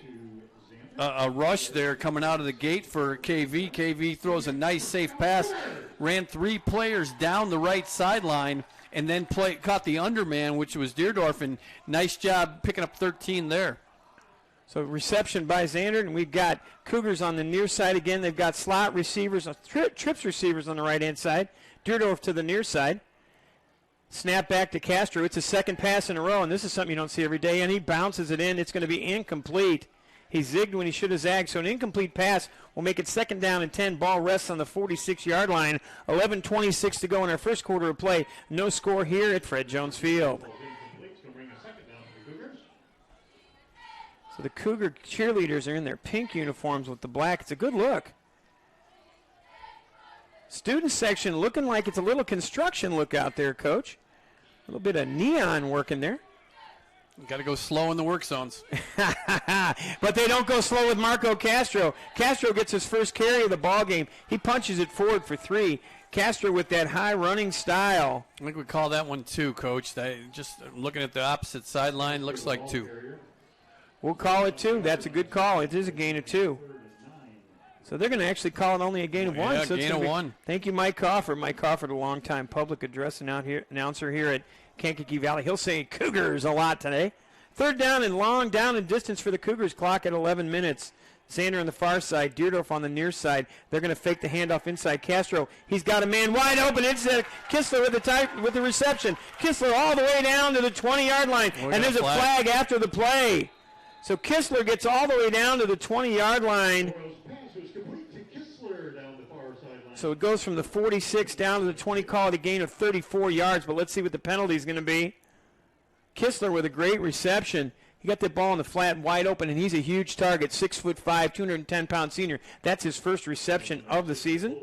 a rush there coming out of the gate for KV. KV throws a nice, safe pass, ran 3 players down the right sideline, and then caught the underman, which was Deerdorf, and nice job picking up 13 there. So reception by Zander, and we've got Cougars on the near side again. They've got slot receivers, trips receivers on the right-hand side. Deerdorf to the near side. Snap back to Castro. It's a second pass in a row, and this is something you don't see every day, and he bounces it in. It's going to be incomplete. He zigged when he should have zagged, so an incomplete pass will make it second down and 10. Ball rests on the 46-yard line. 11:26 to go in our first quarter of play. No score here at Fred Jones Field. So the Cougar cheerleaders are in their pink uniforms with the black. It's a good look. Student section looking like it's a little construction look out there, Coach. A little bit of neon work in there. You got to go slow in the work zones. But they don't go slow with Marco Castro. Castro gets his first carry of the ball game. He punches it forward for 3. Castro with that high running style. I think we call that one 2, Coach. Just looking at the opposite sideline, looks like 2. We'll call it 2. That's a good call. It is a gain of 2. So they're going to actually call it only a gain of 1. Yeah, so gain of 1. Thank you, Mike Crawford. Mike Crawford, a longtime public address announcer here at Kankakee Valley. He'll say Cougars a lot today. Third down and long, down and distance for the Cougars. Clock at 11 minutes. Zander on the far side, Deerdorf on the near side. They're going to fake the handoff inside Castro. He's got a man wide open. It's Kistler with the reception. Kistler all the way down to the 20-yard line. And there's a flag after the play. So Kistler gets all the way down to the 20-yard line. So it goes from the 46 down to the 20, call it a gain of 34 yards, but let's see what the penalty is going to be. Kistler with a great reception. He got that ball in the flat wide open, and he's a huge target, 6'5", 210-pound senior. That's his first reception of the season.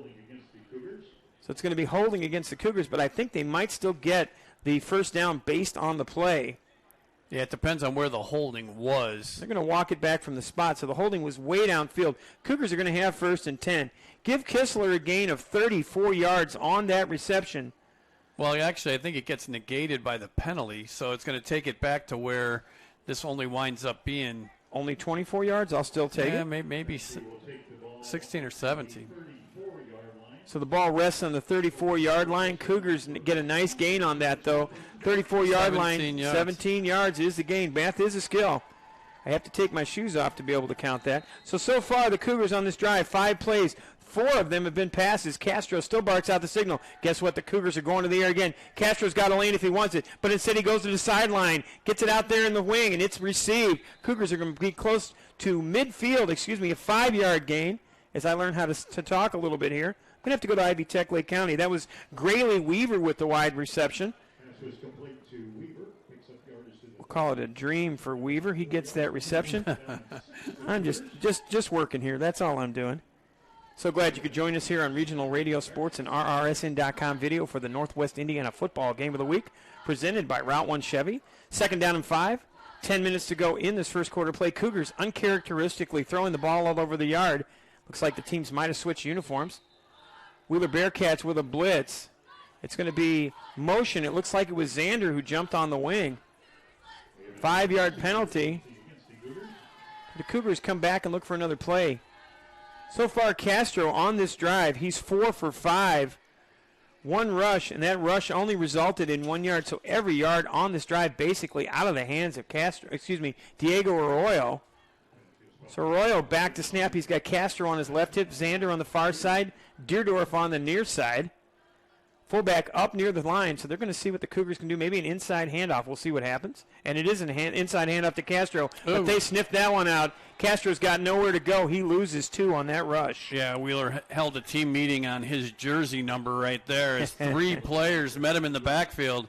So it's going to be holding against the Cougars, but I think they might still get the first down based on the play. Yeah, it depends on where the holding was. They're going to walk it back from the spot, so the holding was way downfield. Cougars are going to have first and 10. Give Kistler a gain of 34 yards on that reception. Well, actually, I think it gets negated by the penalty, so it's going to take it back to where this only winds up being. Only 24 yards? I'll still take it. Maybe 16 or 17. So the ball rests on the 34-yard line. Cougars get a nice gain on that, though. 34-yard line, 17 yards is the gain. Math is a skill. I have to take my shoes off to be able to count that. So far, the Cougars on this drive, 5 plays. 4 of them have been passes. Castro still barks out the signal. Guess what? The Cougars are going to the air again. Castro's got a lane if he wants it, but instead he goes to the sideline, gets it out there in the wing, and it's received. Cougars are going to be close to midfield, a 5-yard gain, as I learn how to talk a little bit here. I'm going to have to go to Ivy Tech Lake County. That was Grayley Weaver with the wide reception. We'll call it a dream for Weaver. He gets that reception. I'm just working here. That's all I'm doing. So glad you could join us here on Regional Radio Sports and RRSN.com video for the Northwest Indiana Football Game of the Week, presented by Route 1 Chevy. Second down and 5. 10 minutes to go in this first quarter play. Cougars uncharacteristically throwing the ball all over the yard. Looks like the teams might have switched uniforms. Wheeler Bearcats with a blitz. It's going to be motion. It looks like it was Xander who jumped on the wing. 5-yard penalty. The Cougars come back and look for another play. So far, Castro on this drive, he's 4 for 5. One rush, and that rush only resulted in 1 yard. So every yard on this drive basically out of the hands of Diego Arroyo. So Arroyo back to snap. He's got Castro on his left hip, Xander on the far side, Deerdorf on the near side. Fullback up near the line, so they're going to see what the Cougars can do. Maybe an inside handoff. We'll see what happens. And it is an inside handoff to Castro, but they sniffed that one out. Castro's got nowhere to go. He loses 2 on that rush. Yeah, Wheeler held a team meeting on his jersey number right there as 3 players met him in the backfield.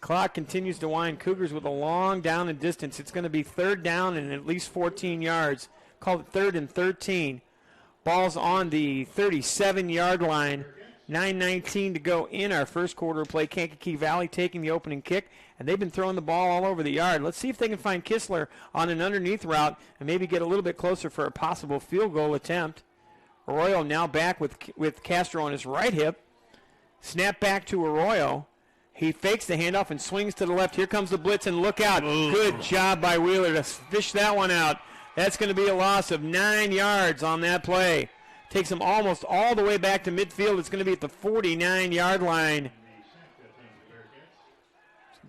Clock continues to wind. Cougars with a long down and distance. It's going to be 3rd down and at least 14 yards. Called it 3rd and 13. Ball's on the 37-yard line. 9:19 to go in our first quarter play. Kankakee Valley taking the opening kick, and they've been throwing the ball all over the yard. Let's see if they can find Kistler on an underneath route and maybe get a little bit closer for a possible field goal attempt. Arroyo now back with Castro on his right hip. Snap back to Arroyo. He fakes the handoff and swings to the left. Here comes the blitz, and look out. Ooh. Good job by Wheeler to fish that one out. That's going to be a loss of 9 yards on that play. Takes him almost all the way back to midfield. It's going to be at the 49-yard line.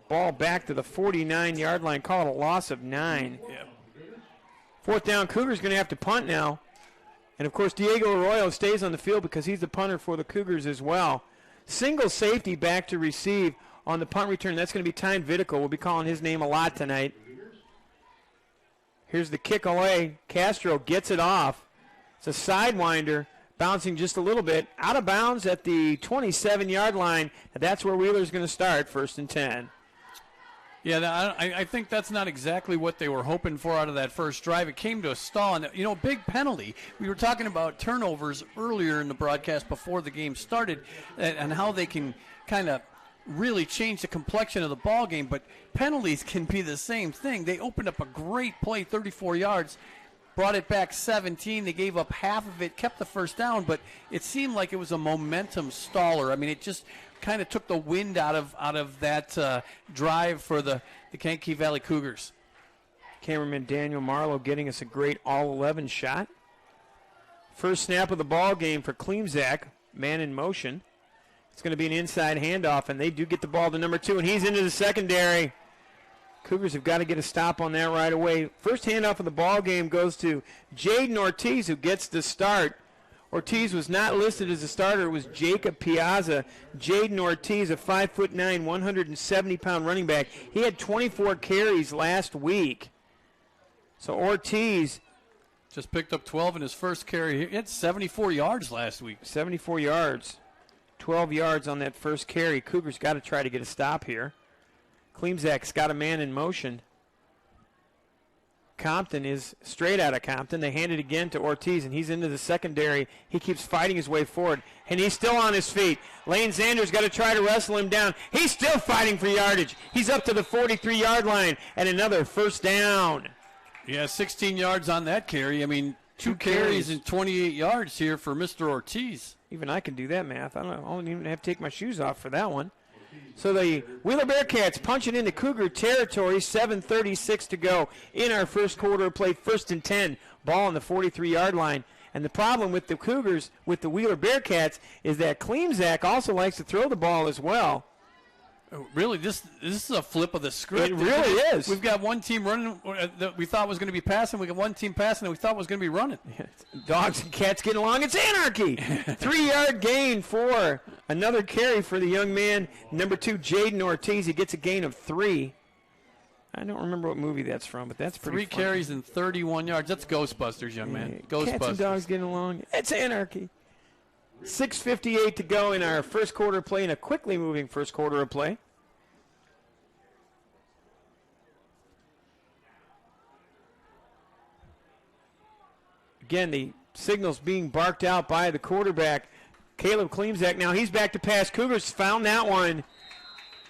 Ball back to the 49-yard line. Call it a loss of 9. Yeah. 4th down, Cougars going to have to punt now. And, of course, Diego Arroyo stays on the field because he's the punter for the Cougars as well. Single safety back to receive on the punt return. That's going to be Tyne Vidical. We'll be calling his name a lot tonight. Here's the kick away. Castro gets it off. It's a sidewinder, bouncing just a little bit. Out of bounds at the 27-yard line. And that's where Wheeler's going to start, 1st and 10. Yeah, I think that's not exactly what they were hoping for out of that first drive. It came to a stall, and, big penalty. We were talking about turnovers earlier in the broadcast before the game started and how they can kind of really change the complexion of the ball game, but penalties can be the same thing. They opened up a great play, 34 yards, brought it back 17. They gave up half of it, kept the first down, but it seemed like it was a momentum staller. I mean, it just kind of took the wind out of that drive for the Kankakee Valley Cougars. Cameraman Daniel Marlowe getting us a great all-11 shot. First snap of the ball game for Klimzak, man in motion. It's going to be an inside handoff, and they do get the ball to number 2, and he's into the secondary. Cougars have got to get a stop on that right away. First handoff of the ball game goes to Jaden Ortiz, who gets the start. Ortiz was not listed as a starter. It was Jacob Piazza. Jaden Ortiz, a 5'9", 170-pound running back. He had 24 carries last week. So Ortiz just picked up 12 in his first carry. He had 74 yards last week. 74 yards. 12 yards on that first carry. Cougars got to try to get a stop here. Klimzak's got a man in motion. Compton is straight out of Compton. They hand it again to Ortiz, and he's into the secondary. He keeps fighting his way forward, and he's still on his feet. Lane Sanders got to try to wrestle him down. He's still fighting for yardage. He's up to the 43-yard line, and another first down. Yeah, 16 yards on that carry. I mean, two carries and 28 yards here for Mr. Ortiz. Even I can do that math. I don't even have to take my shoes off for that one. So the Wheeler Bearcats punch it into Cougar territory, 7:36 to go in our first quarter play, 1st and 10, ball on the 43-yard line. And the problem with the Cougars, with the Wheeler Bearcats, is that Klimzak also likes to throw the ball as well. Really, this is a flip of the script. It really is. We've got one team running that we thought was going to be passing. We got one team passing that we thought was going to be running. Dogs and cats getting along. It's anarchy. 3-yard gain for another carry for the young man, number 2, Jaden Ortiz. He gets a gain of 3. I don't remember what movie that's from, but that's pretty 3 carries and 31 yards. That's Ghostbusters, young man. Ghostbusters. Cats and dogs getting along. It's anarchy. 6:58 to go in our first quarter play, in a quickly moving first quarter of play. Again, the signal's being barked out by the quarterback, Caleb Klimzak. Now he's back to pass. Cougars found that one.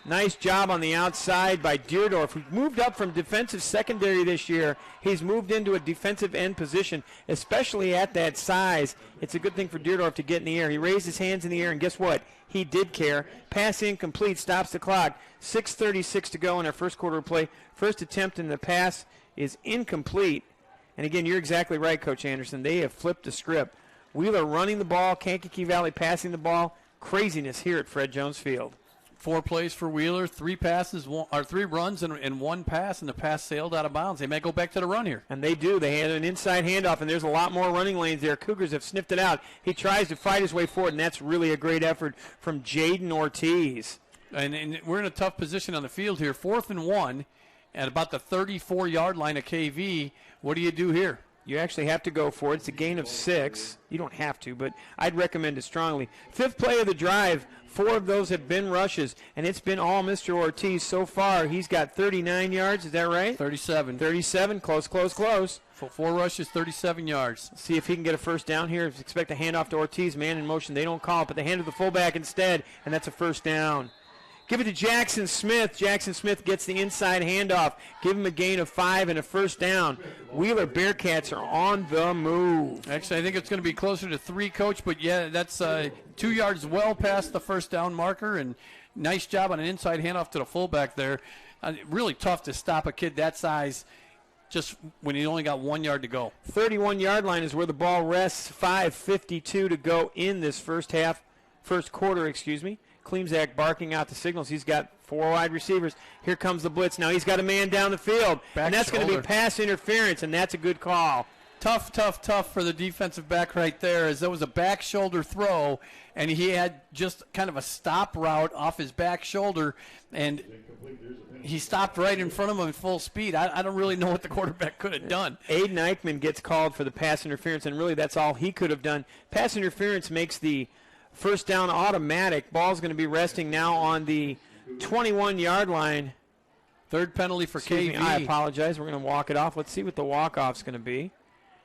Nice job on the outside by Deerdorf, who moved up from defensive secondary this year. He's moved into a defensive end position, especially at that size. It's a good thing for Deerdorf to get in the air. He raised his hands in the air, and guess what? He did care. Pass incomplete, stops the clock. 6:36 to go in our first quarter of play. First attempt in the pass is incomplete. And again, you're exactly right, Coach Anderson. They have flipped the script. Wheeler running the ball, Kankakee Valley passing the ball. Craziness here at Fred Jones Field. 4 plays for Wheeler, 3 runs and 1 pass, and the pass sailed out of bounds. They may go back to the run here. And they do. They had an inside handoff, and there's a lot more running lanes there. Cougars have sniffed it out. He tries to fight his way forward, and that's really a great effort from Jaden Ortiz. And we're in a tough position on the field here. 4th and 1 at about the 34-yard line of KV. What do you do here? You actually have to go for it. It's a gain of 6. You don't have to, but I'd recommend it strongly. 5th play of the drive, 4 of those have been rushes, and it's been all Mr. Ortiz so far. He's got 39 yards. Is that right? 37. 37. Close. 4 rushes, 37 yards. See if he can get a first down here. Expect a handoff to Ortiz. Man in motion. They don't call it, but they hand it to the fullback instead, and that's a first down. Give it to Jackson Smith. Jackson Smith gets the inside handoff. Give him a gain of 5 and a first down. Wheeler Bearcats are on the move. Actually, I think it's going to be closer to 3, Coach, but yeah, that's 2 yards well past the first down marker, and nice job on an inside handoff to the fullback there. Really tough to stop a kid that size just when he only got 1 yard to go. 31-yard line is where the ball rests. 5:52 to go in this first quarter. Klimzak barking out the signals. He's got 4 wide receivers. Here comes the blitz. Now he's got a man down the field, and that's going to be pass interference, and that's a good call. Tough for the defensive back right there, as there was a back shoulder throw, and he had just kind of a stop route off his back shoulder, and he stopped right in front of him at full speed. I don't really know what the quarterback could have done. Aiden Eichmann gets called for the pass interference, and really that's all he could have done. Pass interference makes the first down automatic. Ball's going to be resting now on the 21-yard line. 3rd penalty for KV. I apologize. We're going to walk it off. Let's see what the walk-off's going to be.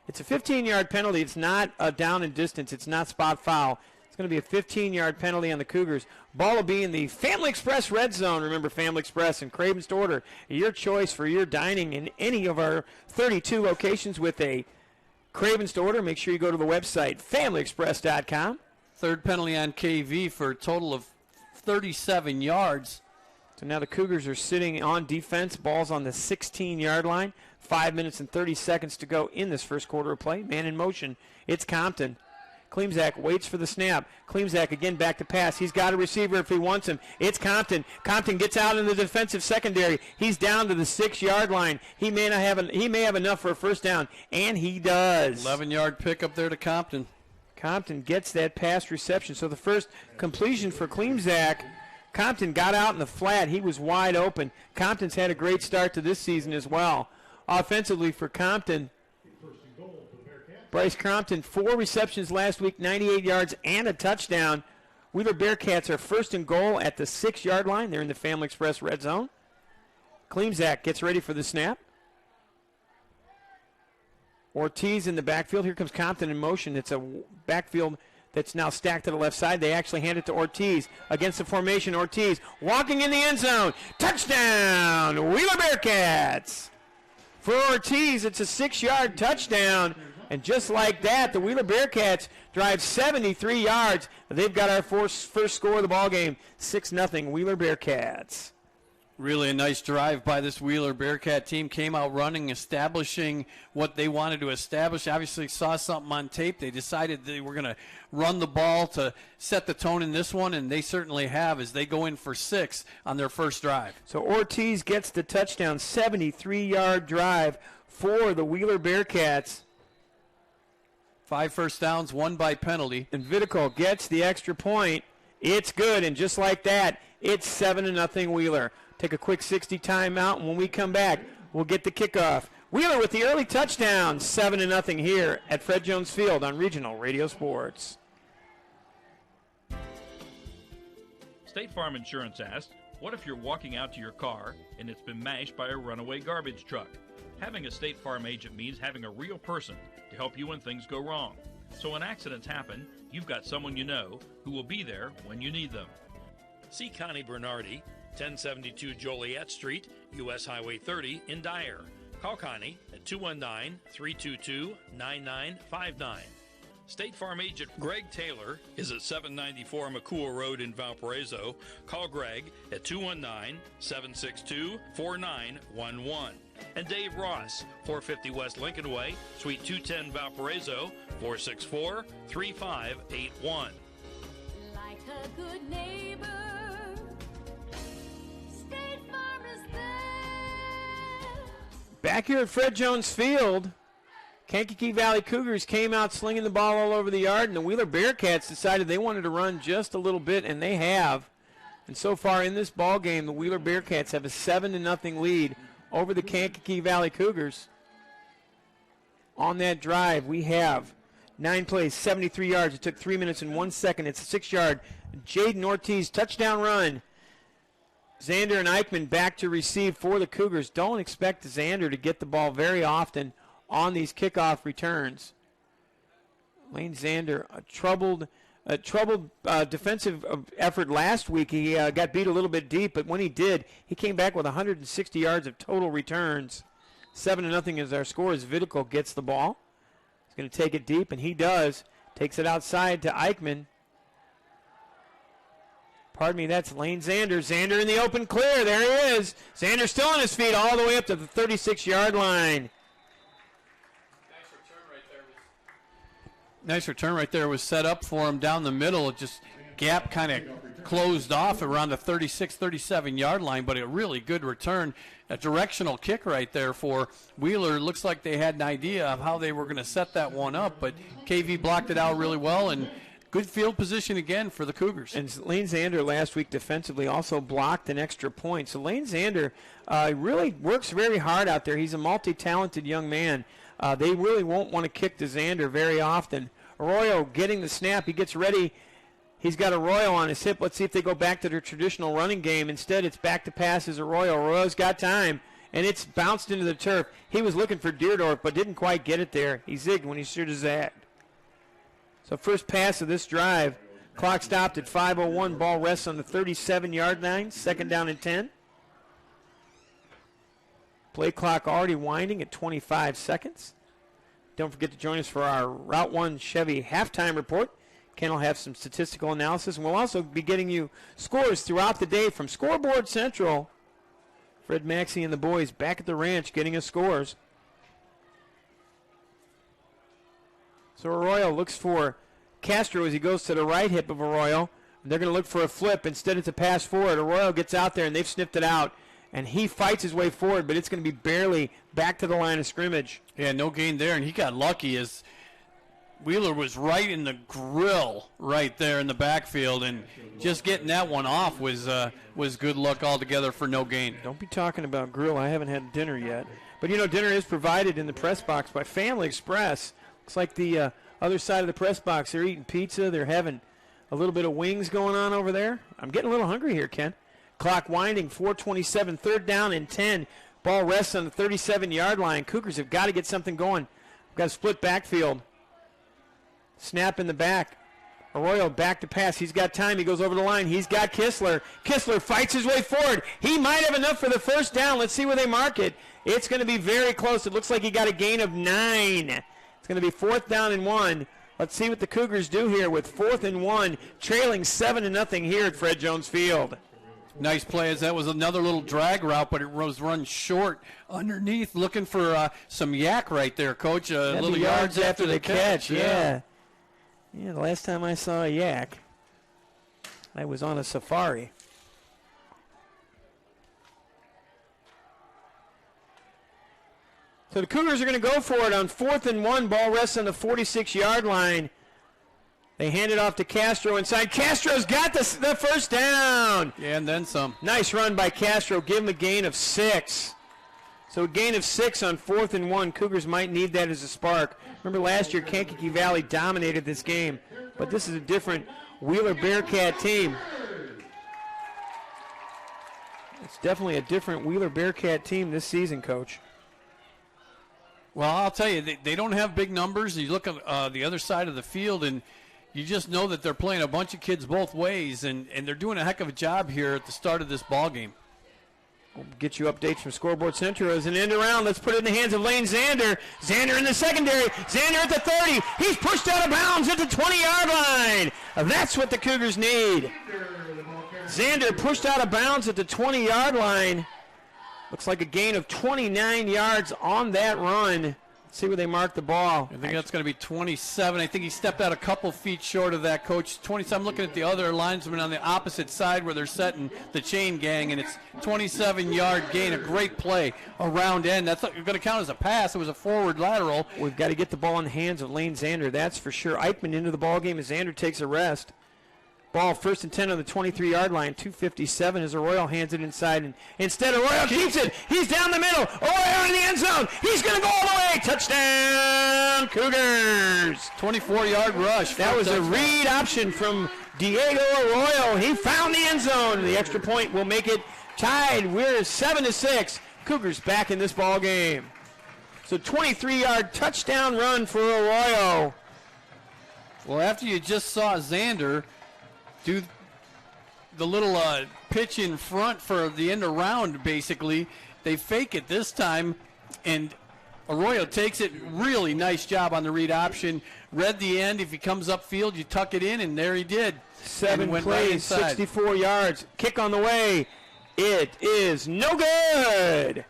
It's a 15-yard penalty. It's not a down and distance. It's not spot foul. It's going to be a 15-yard penalty on the Cougars. Ball will be in the Family Express red zone. Remember, Family Express and Craven's to Order, your choice for your dining in any of our 32 locations with a Craven's to Order. Make sure you go to the website, familyexpress.com. 3rd penalty on KV for a total of 37 yards. So now the Cougars are sitting on defense. Ball's on the 16-yard line. 5 minutes and 30 seconds to go in this first quarter of play. Man in motion. It's Compton. Klimzak waits for the snap. Klimzak again back to pass. He's got a receiver if he wants him. It's Compton. Compton gets out in the defensive secondary. He's down to the 6-yard line. He may have enough for a first down, and he does. 11-yard pickup there to Compton. Compton gets that pass reception. So the first completion for Klimzak, Compton got out in the flat. He was wide open. Compton's had a great start to this season as well. Offensively for Compton, Bryce Compton, 4 receptions last week, 98 yards and a touchdown. Wheeler Bearcats are first and goal at the 6-yard line. They're in the Family Express red zone. Klimzak gets ready for the snap. Ortiz in the backfield. Here comes Compton in motion. It's a backfield that's now stacked to the left side. They actually hand it to Ortiz against the formation. Ortiz walking in the end zone. Touchdown, Wheeler Bearcats. For Ortiz, it's a 6-yard touchdown. And just like that, the Wheeler Bearcats drive 73 yards. They've got our first score of the ballgame, 6-0 Wheeler Bearcats. Really a nice drive by this Wheeler Bearcat team. Came out running, establishing what they wanted to establish. Obviously saw something on tape. They decided they were going to run the ball to set the tone in this one, and they certainly have as they go in for 6 on their first drive. So Ortiz gets the touchdown, 73-yard drive for the Wheeler Bearcats. 5 first downs, 1 by penalty. And Vitico gets the extra point. It's good, and just like that, it's 7-0 Wheeler. Take a quick 60 timeout, and when we come back, we'll get the kickoff. Wheeler with the early touchdown, 7-0 here at Fred Jones Field on Regional Radio Sports. State Farm Insurance asked, what if you're walking out to your car and it's been mashed by a runaway garbage truck? Having a State Farm agent means having a real person to help you when things go wrong. So when accidents happen, you've got someone you know who will be there when you need them. See Connie Bernardi, 1072 Joliet Street, U.S. Highway 30 in Dyer. Call Connie at 219-322-9959. State Farm agent Greg Taylor is at 794 McCool Road in Valparaiso. Call Greg at 219-762-4911. And Dave Ross, 450 West Lincoln Way, Suite 210 Valparaiso, 464-3581. Like a good neighbor, State Farm is there. Back here at Fred Jones Field, Kankakee Valley Cougars came out slinging the ball all over the yard, and the Wheeler Bearcats decided they wanted to run just a little bit, and they have. And so far in this ball game, the Wheeler Bearcats have a 7-0 lead over the Kankakee Valley Cougars. On that drive, we have 9 plays, 73 yards. It took 3 minutes and 1 second. It's a 6-yard Jaden Ortiz touchdown run. Xander and Eichmann back to receive for the Cougars. Don't expect Xander to get the ball very often on these kickoff returns. Lane Xander, a troubled defensive effort last week. He got beat a little bit deep, but when he did, he came back with 160 yards of total returns. 7-0 is our score as Vidical gets the ball. He's going to take it deep, and he does. Takes it outside to Eichmann. Pardon me, that's Lane Xander. Xander in the open clear. There he is. Xander still on his feet all the way up to the 36-yard line. Nice return right there was set up for him down the middle. It just gap kind of closed off around the 36, 37-yard line, but a really good return. A directional kick right there for Wheeler. Looks like they had an idea of how they were going to set that one up, but KV blocked it out really well, and good field position again for the Cougars. And Lane Xander last week defensively also blocked an extra point. So Lane Xander really works very hard out there. He's a multi-talented young man. They really won't want to kick to Xander very often. Arroyo getting the snap. He gets ready. He's got Arroyo on his hip. Let's see if they go back to their traditional running game. Instead, it's back to passes Arroyo. Arroyo's got time, and it's bounced into the turf. He was looking for Deerdorf, but didn't quite get it there. He zigged when he should have zagged. So first pass of this drive. Clock stopped at 5:01. Ball rests on the 37-yard line. 2nd down and 10. Play clock already winding at 25 seconds. Don't forget to join us for our Route 1 Chevy halftime report. Ken will have some statistical analysis, and we'll also be getting you scores throughout the day from Scoreboard Central. Fred Maxey and the boys back at the ranch getting us scores. So Arroyo looks for Castro as he goes to the right hip of Arroyo. They're going to look for a flip. Instead, it's a pass forward. Arroyo gets out there, and they've sniffed it out. And he fights his way forward, but it's going to be barely back to the line of scrimmage. Yeah, no gain there, and he got lucky as Wheeler was right in the grill right there in the backfield, and just getting that one off was good luck altogether for no gain. Don't be talking about grill. I haven't had dinner yet. But, you know, dinner is provided in the press box by Family Express. Looks like the other side of the press box, they're eating pizza. They're having a little bit of wings going on over there. I'm getting a little hungry here, Ken. Clock winding, 4:27, 3rd down and 10. Ball rests on the 37-yard line. Cougars have got to get something going. We've got a split backfield. Snap in the back. Arroyo back to pass. He's got time. He goes over the line. He's got Kistler. Kistler fights his way forward. He might have enough for the 1st down. Let's see where they mark it. It's going to be very close. It looks like he got a gain of 9. It's going to be 4th down and 1. Let's see what the Cougars do here with 4th and 1, trailing 7-0 here at Fred Jones Field. Nice play as that was another little drag route, but it was run short underneath, looking for some yak right there, Coach. Little yards after the catch. Yeah, the last time I saw a yak, I was on a safari. So the Cougars are going to go for it on 4th and 1. Ball rests on the 46-yard line. They hand it off to Castro inside. Castro's got the 1st down. Yeah, and then some. Nice run by Castro. Give him a gain of 6. So a gain of 6 on 4th and 1. Cougars might need that as a spark. Remember last year, Kankakee Valley dominated this game. But this is a different Wheeler Bearcat team. It's definitely a different Wheeler Bearcat team this season, Coach. Well, I'll tell you, they don't have big numbers. You look at the other side of the field, and you just know that they're playing a bunch of kids both ways, and they're doing a heck of a job here at the start of this ball game. We'll get you updates from Scoreboard Central as an end around. Let's put it in the hands of Lane Zander. Zander in the secondary. Zander at the 30. He's pushed out of bounds at the 20-yard line. That's what the Cougars need. Zander pushed out of bounds at the 20-yard line. Looks like a gain of 29 yards on that run. Let's see where they mark the ball. I think that's going to be 27. I think he stepped out a couple feet short of that, Coach. 27. I'm looking at the other linesman on the opposite side where they're setting the chain gang, and it's 27-yard gain. A great play around end. That's going to count as a pass. It was a forward lateral. We've got to get the ball in the hands of Lane Zander. That's for sure. Eichmann into the ball game as Zander takes a rest. Ball first and 10 on the 23-yard line. 2:57 as Arroyo hands it inside. And instead, Arroyo keeps it. He's down the middle. Arroyo in the end zone. He's going to go all the way. Touchdown, Cougars. 24-yard rush. That was a read option from Diego Arroyo. He found the end zone. The extra point will make it tied. We're 7-6. Cougars back in this ball game. So 23-yard touchdown run for Arroyo. Well, after you just saw Zander do the little pitch in front for the end around, basically, they fake it this time, and Arroyo takes it. Really nice job on the read option. Read the end. If he comes upfield, you tuck it in, and there he did. 7 plays, 64 yards. Kick on the way. It is no good.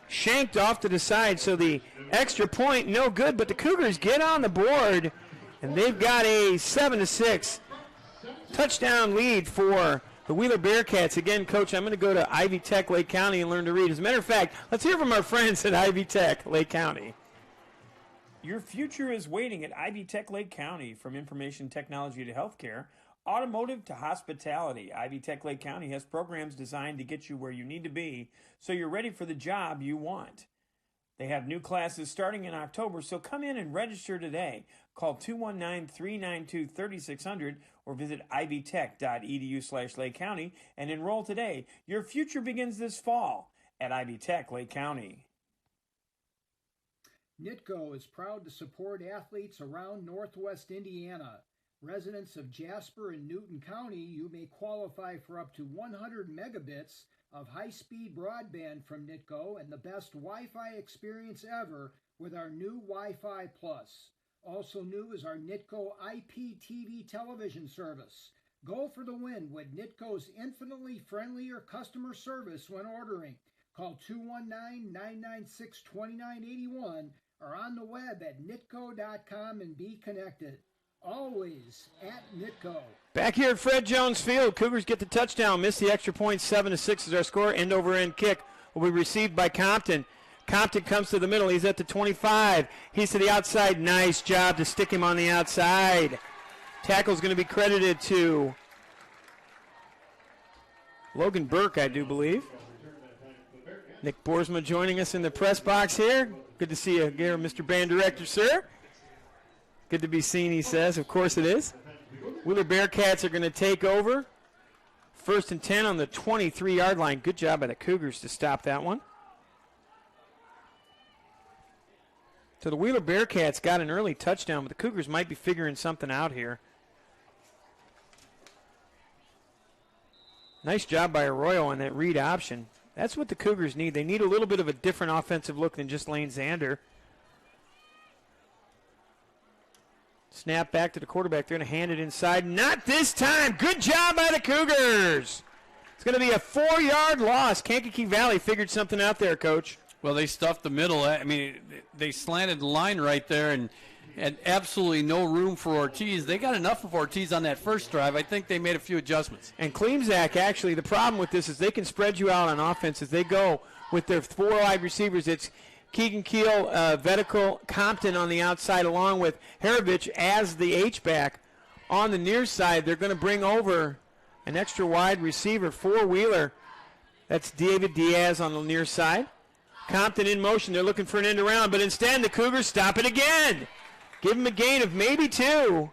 Shanked off to the side, so the extra point no good, but the Cougars get on the board, and they've got a 7-6 touchdown lead for the Wheeler Bearcats. Again, Coach, I'm going to go to Ivy Tech Lake County and learn to read. As a matter of fact, let's hear from our friends at Ivy Tech Lake County. Your future is waiting at Ivy Tech Lake County. From information technology to healthcare, automotive to hospitality, Ivy Tech Lake County has programs designed to get you where you need to be so you're ready for the job you want. They have new classes starting in October, so come in and register today. Call 219-392-3600 or visit ivytech.edu/Lake County and enroll today. Your future begins this fall at Ivy Tech Lake County. NITCO is proud to support athletes around Northwest Indiana. Residents of Jasper and Newton County, you may qualify for up to 100 megabits of high-speed broadband from NITCO and the best Wi-Fi experience ever with our new Wi-Fi Plus. Also new is our NITCO IPTV television service. Go for the win with NITCO's infinitely friendlier customer service when ordering. Call 219-996-2981 or on the web at nitco.com and be connected. Always at NITCO. Back here at Fred Jones Field, Cougars get the touchdown, miss the extra point. 7-6 is our score. End over end kick will be received by Compton. Compton comes to the middle. He's at the 25. He's to the outside. Nice job to stick him on the outside. Tackle's going to be credited to Logan Burke, I do believe. Nick Boersma joining us in the press box here. Good to see you here, Mr. Band Director, sir. Good to be seen, he says. Of course it is. Wheeler Bearcats are going to take over. First and 10 on the 23-yard line. Good job by the Cougars to stop that one. So the Wheeler Bearcats got an early touchdown, but the Cougars might be figuring something out here. Nice job by Arroyo on that read option. That's what the Cougars need. They need a little bit of a different offensive look than just Lane Zander. Snap back to the quarterback. They're going to hand it inside. Not this time. Good job by the Cougars. It's going to be a 4-yard loss. Kankakee Valley figured something out there, Coach. Well, they stuffed the middle. I mean, they slanted the line right there and had absolutely no room for Ortiz. They got enough of Ortiz on that first drive. I think they made a few adjustments. And Kleemzak, actually, the problem with this is they can spread you out on offense as they go with their 4 wide receivers. It's Keegan Keel, Vetical, Compton on the outside, along with Harovich as the H-back. On the near side, they're going to bring over an extra wide receiver for Wheeler. That's David Diaz on the near side. Compton in motion. They're looking for an end around, but instead the Cougars stop it again. Give him a gain of maybe 2. You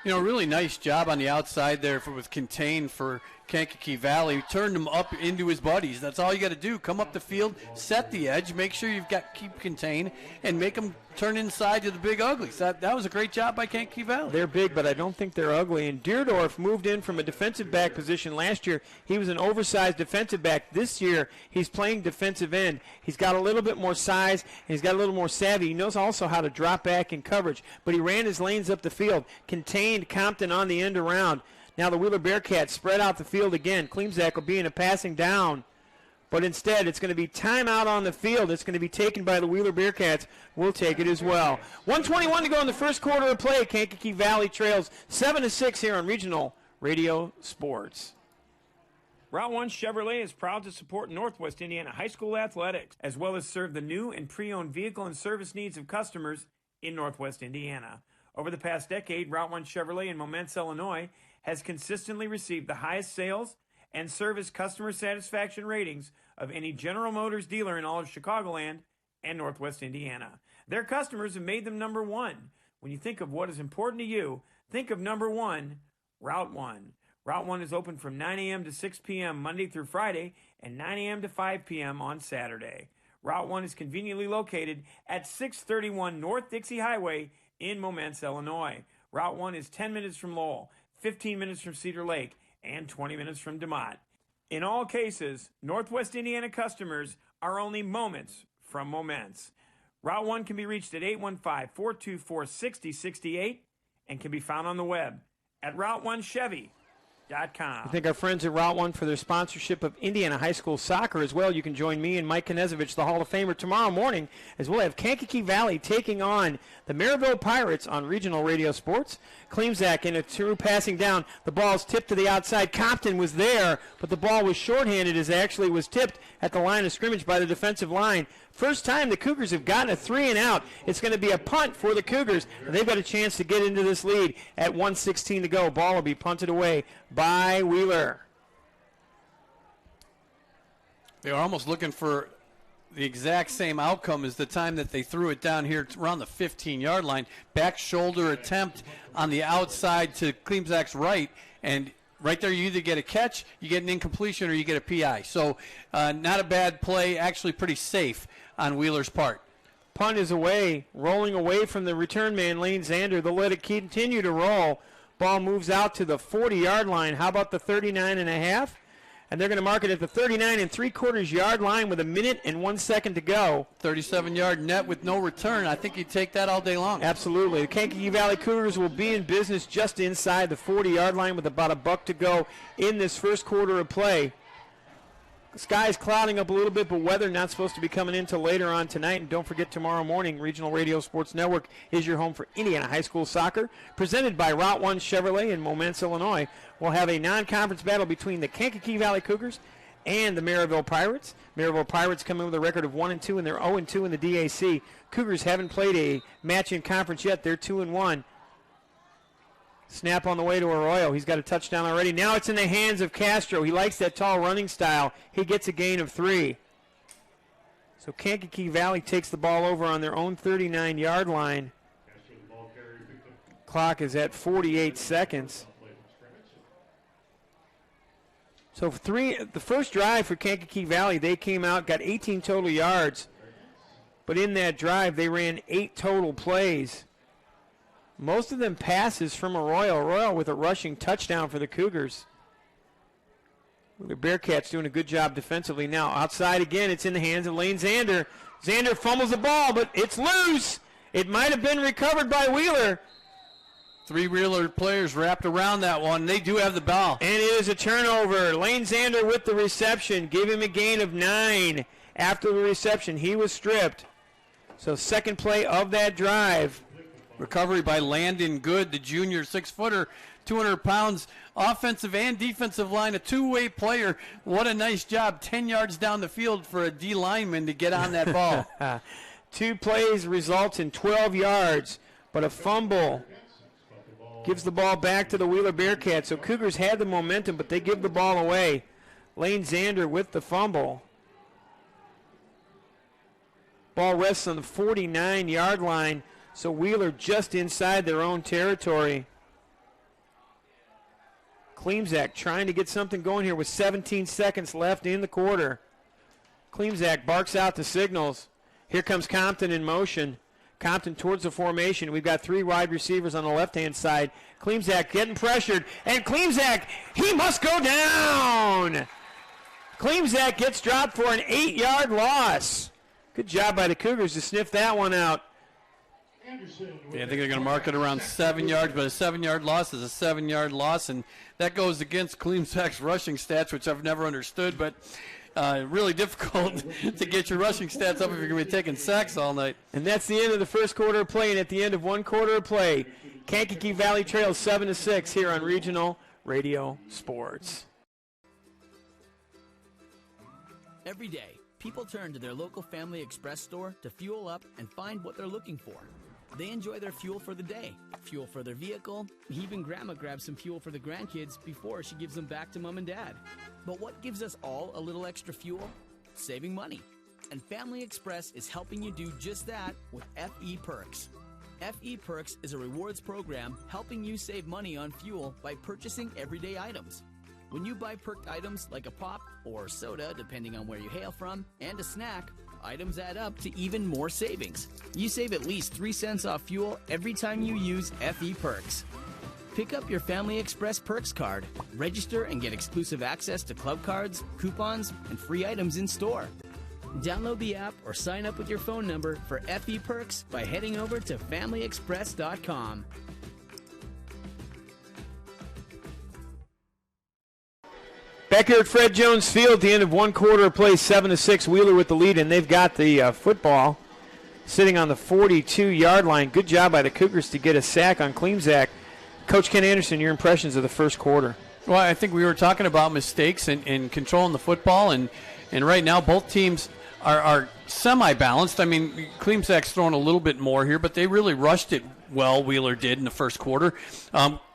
know, really nice job on the outside there with contained for Kankakee Valley. Turned him up into his buddies. That's all you got to do. Come up the field, set the edge, make sure keep contained, and make them turn inside to the big uglies. That was a great job by Kankakee Valley. They're big, but I don't think they're ugly. And Deerdorf moved in from a defensive back position last year. He was an oversized defensive back. This year, he's playing defensive end. He's got a little bit more size, and he's got a little more savvy. He knows also how to drop back in coverage. But he ran his lanes up the field, contained Compton on the end around. Now the Wheeler Bearcats spread out the field again. Klimzak will be in a passing down. But instead, it's going to be timeout on the field. It's going to be taken by the Wheeler Bearcats. We'll take it as well. 1:21 to go in the first quarter of play. Kankakee Valley trails 7-6 here on Regional Radio Sports. Route 1 Chevrolet is proud to support Northwest Indiana High School athletics, as well as serve the new and pre-owned vehicle and service needs of customers in Northwest Indiana. Over the past decade, Route 1 Chevrolet in Momence, Illinois, has consistently received the highest sales and service customer satisfaction ratings of any General Motors dealer in all of Chicagoland and Northwest Indiana. Their customers have made them number one. When you think of what is important to you, think of number one, Route 1. Route 1 is open from 9 a.m. to 6 p.m. Monday through Friday and 9 a.m. to 5 p.m. on Saturday. Route 1 is conveniently located at 631 North Dixie Highway in Momence, Illinois. Route 1 is 10 minutes from Lowell, 15 minutes from Cedar Lake, and 20 minutes from DeMott. In all cases, Northwest Indiana customers are only moments from Momence. Route 1 can be reached at 815-424-6068 and can be found on the web at Route1Chevy.com. I thank our friends at Route 1 for their sponsorship of Indiana High School soccer as well. You can join me and Mike Knezovich, the Hall of Famer, tomorrow morning as we'll have Kankakee Valley taking on the Maryville Pirates on Regional Radio Sports. Klimzak in a true passing down. The ball's tipped to the outside. Compton was there, but the ball was shorthanded as it actually was tipped at the line of scrimmage by the defensive line. First time the Cougars have gotten a 3-and-out. It's going to be a punt for the Cougars. They've got a chance to get into this lead at 1:16 to go. Ball will be punted away by Wheeler. They were almost looking for the exact same outcome as the time that they threw it down here around the 15-yard line. Back shoulder attempt on the outside to Klimzak's right, and right there you either get a catch, you get an incompletion, or you get a PI. So not a bad play, actually pretty safe on Wheeler's part. Punt is away, rolling away from the return man, Lane Zander. They'll let it continue to roll. Ball moves out to the 40-yard line. How about the 39.5? And they're going to mark it at the 39.75 yard line with 1 minute and 1 second to go. 37-yard net with no return. I think you'd take that all day long. Absolutely. The Kankakee Valley Cougars will be in business just inside the 40-yard line with about $1 to go in this first quarter of play. The sky's clouding up a little bit, but weather not supposed to be coming in until later on tonight. And don't forget, tomorrow morning, Regional Radio Sports Network is your home for Indiana High School soccer, presented by Route 1 Chevrolet in Momence, Illinois. We'll have a non-conference battle between the Kankakee Valley Cougars and the Maryville Pirates. Maryville Pirates come in with a record of 1-2, and they're 0-2 in the DAC. Cougars haven't played a match in conference yet. They're 2-1. Snap on the way to Arroyo. He's got a touchdown already. Now it's in the hands of Castro. He likes that tall running style. He gets a gain of 3. So Kankakee Valley takes the ball over on their own 39-yard line. Clock is at 48 seconds. So the first drive for Kankakee Valley, they came out, got 18 total yards. But in that drive, they ran 8 total plays. Most of them passes from Arroyo. Arroyo with a rushing touchdown for the Cougars. The Bearcats doing a good job defensively now. Outside again, it's in the hands of Lane Zander. Zander fumbles the ball, but it's loose. It might have been recovered by Wheeler. 3 Wheeler players wrapped around that one. They do have the ball. And it is a turnover. Lane Zander with the reception. Give him a gain of 9. After the reception, he was stripped. So second play of that drive. Recovery by Landon Good, the junior 6-footer, 200 pounds, offensive and defensive line, a two-way player. What a nice job, 10 yards down the field for a D lineman to get on that ball. 2 plays results in 12 yards, but a fumble gives the ball back to the Wheeler Bearcats. So Cougars had the momentum, but they give the ball away. Lane Zander with the fumble. Ball rests on the 49-yard line. So Wheeler just inside their own territory. Klimzak trying to get something going here with 17 seconds left in the quarter. Klimzak barks out the signals. Here comes Compton in motion. Compton towards the formation. We've got 3 wide receivers on the left-hand side. Klimzak getting pressured, and Klimzak, he must go down. Klimzak gets dropped for an 8-yard loss. Good job by the Cougars to sniff that one out. Yeah, I think they're going to mark it around 7 yards, but a 7-yard loss is a 7-yard loss, and that goes against Klimzak's rushing stats, which I've never understood, but really difficult to get your rushing stats up if you're going to be taking sacks all night. And that's the end of the first quarter of play, and at the end of one quarter of play, Kankakee Valley trails 7-6 here on Regional Radio Sports. Every day, people turn to their local Family Express store to fuel up and find what they're looking for. They enjoy their fuel for the day, fuel for their vehicle. Even Grandma grabs some fuel for the grandkids before she gives them back to Mom and Dad. But what gives us all a little extra fuel? Saving money. And Family Express is helping you do just that with FE Perks. FE Perks is a rewards program helping you save money on fuel by purchasing everyday items. When you buy perked items like a pop or soda, depending on where you hail from, and a snack, items add up to even more savings. You save at least 3 cents off fuel every time you use FE Perks. Pick up your Family Express Perks card, register and get exclusive access to club cards, coupons, and free items in store. Download the app or sign up with your phone number for FE Perks by heading over to FamilyExpress.com. Back here at Fred Jones Field, at the end of one quarter of play, 7-6, Wheeler with the lead, and they've got the football sitting on the 42-yard line. Good job by the Cougars to get a sack on Klimzak. Coach Ken Anderson, your impressions of the first quarter? Well, I think we were talking about mistakes and controlling the football, and right now both teams are semi-balanced. I mean, Klimzak's throwing a little bit more here, but they really rushed it well, Wheeler did in the first quarter.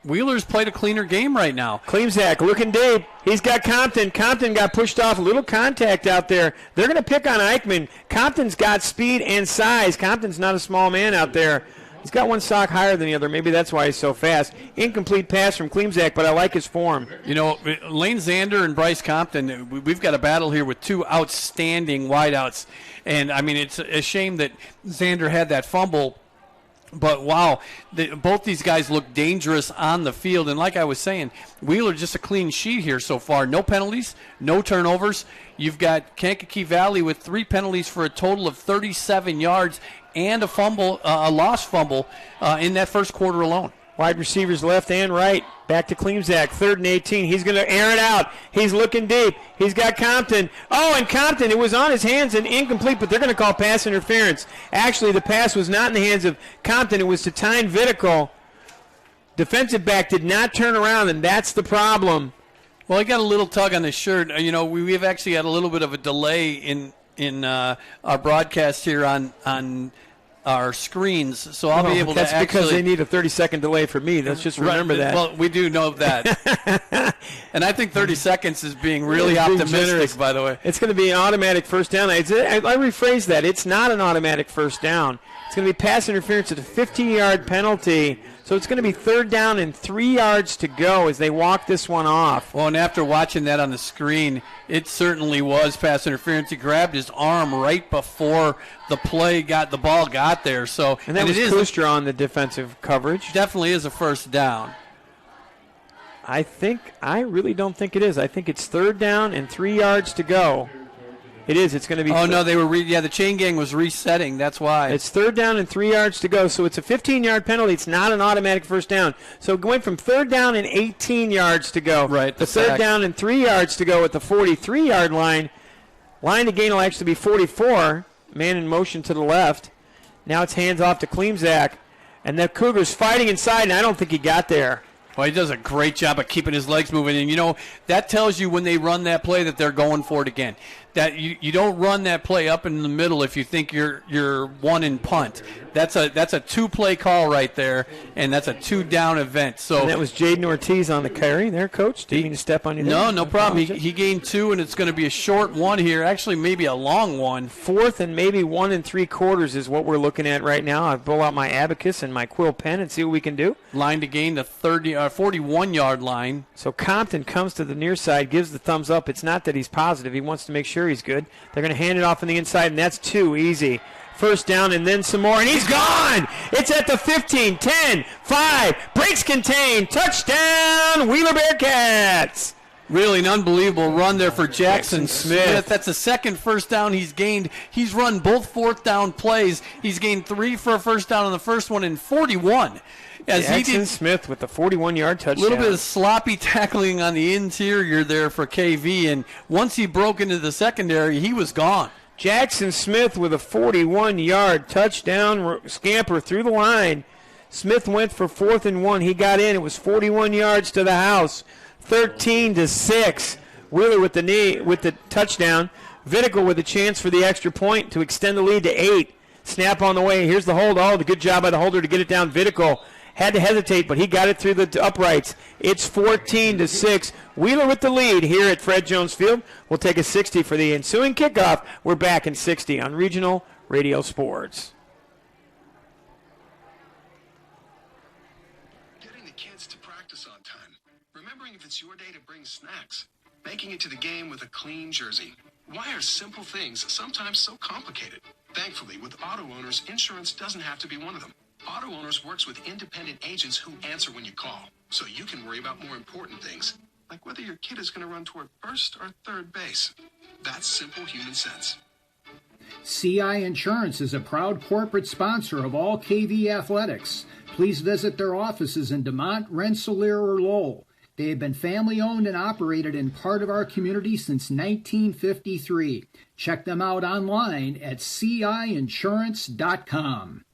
Wheeler's played a cleaner game right now. Klimzak looking deep. He's got Compton. Compton got pushed off. A little contact out there. They're going to pick on Eichmann. Compton's got speed and size. Compton's not a small man out there. He's got one sock higher than the other. Maybe that's why he's so fast. Incomplete pass from Klimzak, but I like his form. You know, Lane Zander and Bryce Compton, we've got a battle here with 2 outstanding wideouts. And, I mean, it's a shame that Zander had that fumble. But, wow, both these guys look dangerous on the field. And like I was saying, Wheeler just a clean sheet here so far. No penalties, no turnovers. You've got Kankakee Valley with 3 penalties for a total of 37 yards and a fumble, a lost fumble in that first quarter alone. Wide receivers left and right. Back to Klimzak, 3rd and 18. He's going to air it out. He's looking deep. He's got Compton. Oh, and Compton, it was on his hands and incomplete, but they're going to call pass interference. Actually, the pass was not in the hands of Compton. It was to Tyne Vittical. Defensive back did not turn around, and that's the problem. Well, he got a little tug on his shirt. You know, we've actually had a little bit of a delay in our broadcast here on our screens, so I'll be able to actually... That's because they need a 30-second delay for me. Let's just remember that. Well, we do know that. And I think 30 seconds is being really optimistic, by the way. It's going to be an automatic first down. I rephrase that. It's not an automatic first down. It's going to be pass interference at a 15-yard penalty. So it's going to be 3rd down and 3 yards to go as they walk this one off. Well, and after watching that on the screen, it certainly was pass interference. He grabbed his arm right before the ball got there. So, and that was Kuster on the defensive coverage. Definitely is a first down. I really don't think it is. I think it's 3rd down and 3 yards to go. It is. It's going to be. Oh, no, they were. The chain gang was resetting. That's why. It's 3rd down and 3 yards to go. So it's a 15-yard penalty. It's not an automatic first down. So going from 3rd down and 18 yards to go. Right. The 3rd down and 3 yards to go at the 43-yard line. Line to gain will actually be 44. Man in motion to the left. Now it's hands off to Klimzak. And the Cougars fighting inside, and I don't think he got there. Well, he does a great job of keeping his legs moving. And, you know, that tells you when they run that play that they're going for it again. That you don't run that play up in the middle if you think you're one and punt. That's a 2-play call right there, and that's a 2-down event. So and that was Jaden Ortiz on the carry there, Coach. Did you mean to step on you there? No problem. He gained 2, and it's going to be a short one here. Actually, maybe a long one. 4th and maybe 1 3/4 is what we're looking at right now. I pull out my abacus and my quill pen and see what we can do. Line to gain the 41-yard line. So Compton comes to the near side, gives the thumbs up. It's not that he's positive. He wants to make sure he's good. They're going to hand it off on the inside, and that's 2 easy. First down and then some more, and he's gone. It's at the 15, 10, 5, breaks contained, touchdown, Wheeler Bearcats. Really an unbelievable run there for Jackson Smith. That's the second first down he's gained. He's run both fourth down plays. He's gained 3 for a first down on the first one and 41. As Jackson Smith with the 41-yard touchdown. A little bit of sloppy tackling on the interior there for KV, and once he broke into the secondary, he was gone. Jackson Smith with a 41-yard touchdown scamper through the line. Smith went for 4th and 1. He got in. It was 41 yards to the house. 13-6. Wheeler with the touchdown. Vidical with a chance for the extra point to extend the lead to 8. Snap on the way. Here's the hold. Oh, the good job by the holder to get it down. Vidical had to hesitate, but he got it through the uprights. It's 14-6. Wheeler with the lead here at Fred Jones Field. We'll take a 60 for the ensuing kickoff. We're back in 60 on Regional Radio Sports. Getting the kids to practice on time. Remembering if it's your day to bring snacks. Making it to the game with a clean jersey. Why are simple things sometimes so complicated? Thankfully, with auto owners, insurance doesn't have to be one of them. Auto Owners works with independent agents who answer when you call, so you can worry about more important things, like whether your kid is going to run toward first or third base. That's simple human sense. CI Insurance is a proud corporate sponsor of all KV athletics. Please visit their offices in DeMont, Rensselaer, or Lowell. They have been family-owned and operated in part of our community since 1953. Check them out online at ciinsurance.com.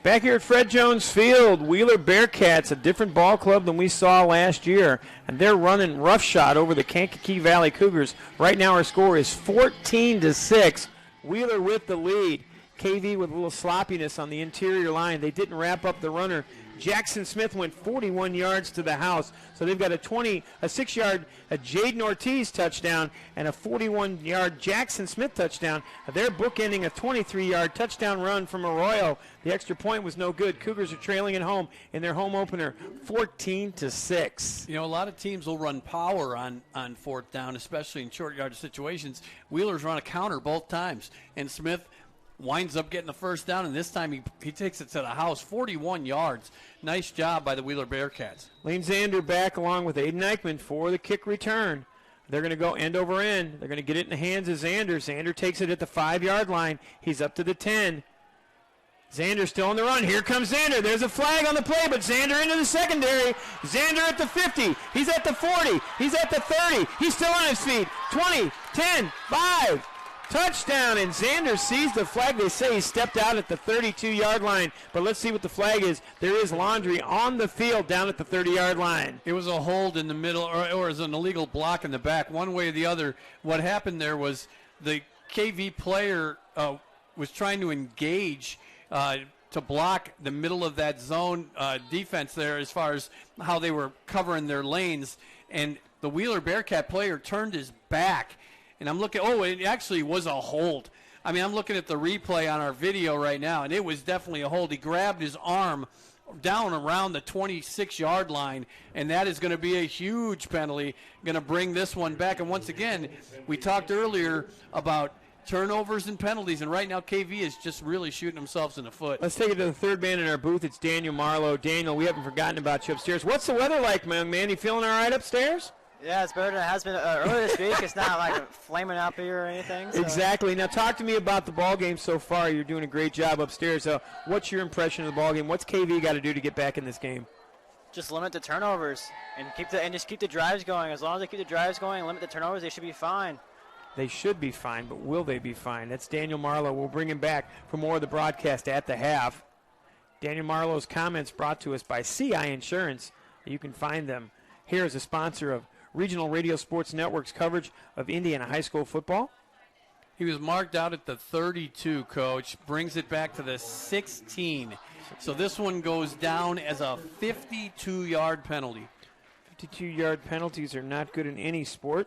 Back here at Fred Jones Field, Wheeler Bearcats, a different ball club than we saw last year, and they're running roughshod over the Kankakee Valley Cougars. Right now our score is 14-6. Wheeler with the lead. KV with a little sloppiness on the interior line. They didn't wrap up the runner. Jackson Smith went 41 yards to the house, so they've got a 6-yard Jaden Ortiz touchdown and a 41-yard Jackson Smith touchdown. They're bookending a 23-yard touchdown run from Arroyo. The extra point was no good. Cougars are trailing at home in their home opener, 14-6. You know, a lot of teams will run power on fourth down, especially in short yard situations. Wheeler's run a counter both times, and Smith winds up getting the first down, and this time he takes it to the house, 41 yards. Nice job by the Wheeler Bearcats. Lane Zander back along with Aiden Eichmann for the kick return. They're going to go end over end. They're going to get it in the hands of Zander. Zander takes it at the 5-yard line. He's up to the 10. Zander still on the run. Here comes Zander. There's a flag on the play, but Zander into the secondary. Zander at the 50. He's at the 40. He's at the 30. He's still on his feet. 20, 10, 5. Touchdown, and Zander sees the flag. They say he stepped out at the 32-yard line, but let's see what the flag is. There is Laundry on the field down at the 30-yard line. It was a hold in the middle, or it was an illegal block in the back, one way or the other. What happened there was the KV player was trying to engage to block the middle of that zone defense there as far as how they were covering their lanes, and the Wheeler Bearcat player turned his back. And I'm looking, it actually was a hold. I mean, I'm looking at the replay on our video right now, and it was definitely a hold. He grabbed his arm down around the 26-yard line, and that is going to be a huge penalty, going to bring this one back. And once again, we talked earlier about turnovers and penalties, and right now KV is just really shooting themselves in the foot. Let's take it to the third man in our booth. It's Daniel Marlowe. Daniel, we haven't forgotten about you upstairs. What's the weather like, man? You feeling all right upstairs? Yeah, it's better than it has been earlier this week. It's not like flaming up here or anything. So. Exactly. Now talk to me about the ball game so far. You're doing a great job upstairs. What's your impression of the ball game? What's KV got to do to get back in this game? Just limit the turnovers and just keep the drives going. As long as they keep the drives going and limit the turnovers, they should be fine. They should be fine, but will they be fine? That's Daniel Marlowe. We'll bring him back for more of the broadcast at the half. Daniel Marlowe's comments brought to us by CI Insurance. You can find them here as a sponsor of Regional Radio Sports Network's coverage of Indiana high school football. He was marked out at the 32, Coach. Brings it back to the 16. So this one goes down as a 52-yard penalty. 52-yard penalties are not good in any sport.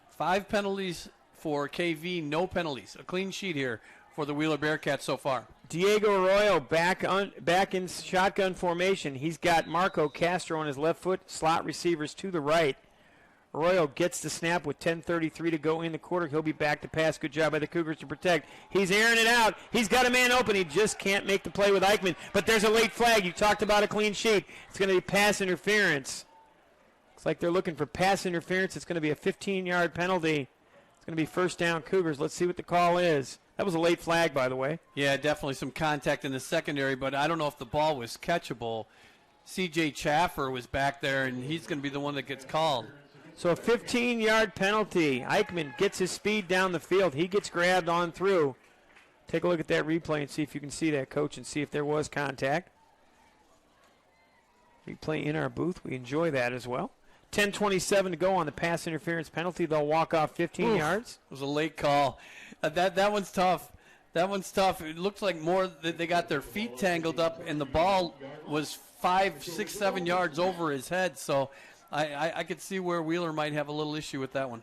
5 penalties for KV, no penalties. A clean sheet here for the Wheeler Bearcats so far. Diego Arroyo back in shotgun formation. He's got Marco Castro on his left foot, slot receivers to the right. Arroyo gets the snap with 10:33 to go in the quarter. He'll be back to pass. Good job by the Cougars to protect. He's airing it out. He's got a man open. He just can't make the play with Eichmann. But there's a late flag. You talked about a clean sheet. It's going to be pass interference. Looks like they're looking for pass interference. It's going to be a 15-yard penalty. It's going to be first down Cougars. Let's see what the call is. That was a late flag, by the way. Yeah, definitely some contact in the secondary, but I don't know if the ball was catchable. C.J. Chaffer was back there, and he's going to be the one that gets called. So a 15-yard penalty. Eichmann gets his speed down the field. He gets grabbed on through. Take a look at that replay and see if you can see that, Coach, and see if there was contact. Replay in our booth. We enjoy that as well. 10:27 to go on the pass interference penalty. They'll walk off 15 yards. It was a late call. That one's tough. That one's tough. It looks like more that they got their feet tangled up, and the ball was 5, 6, 7 yards over his head. So I could see where Wheeler might have a little issue with that one.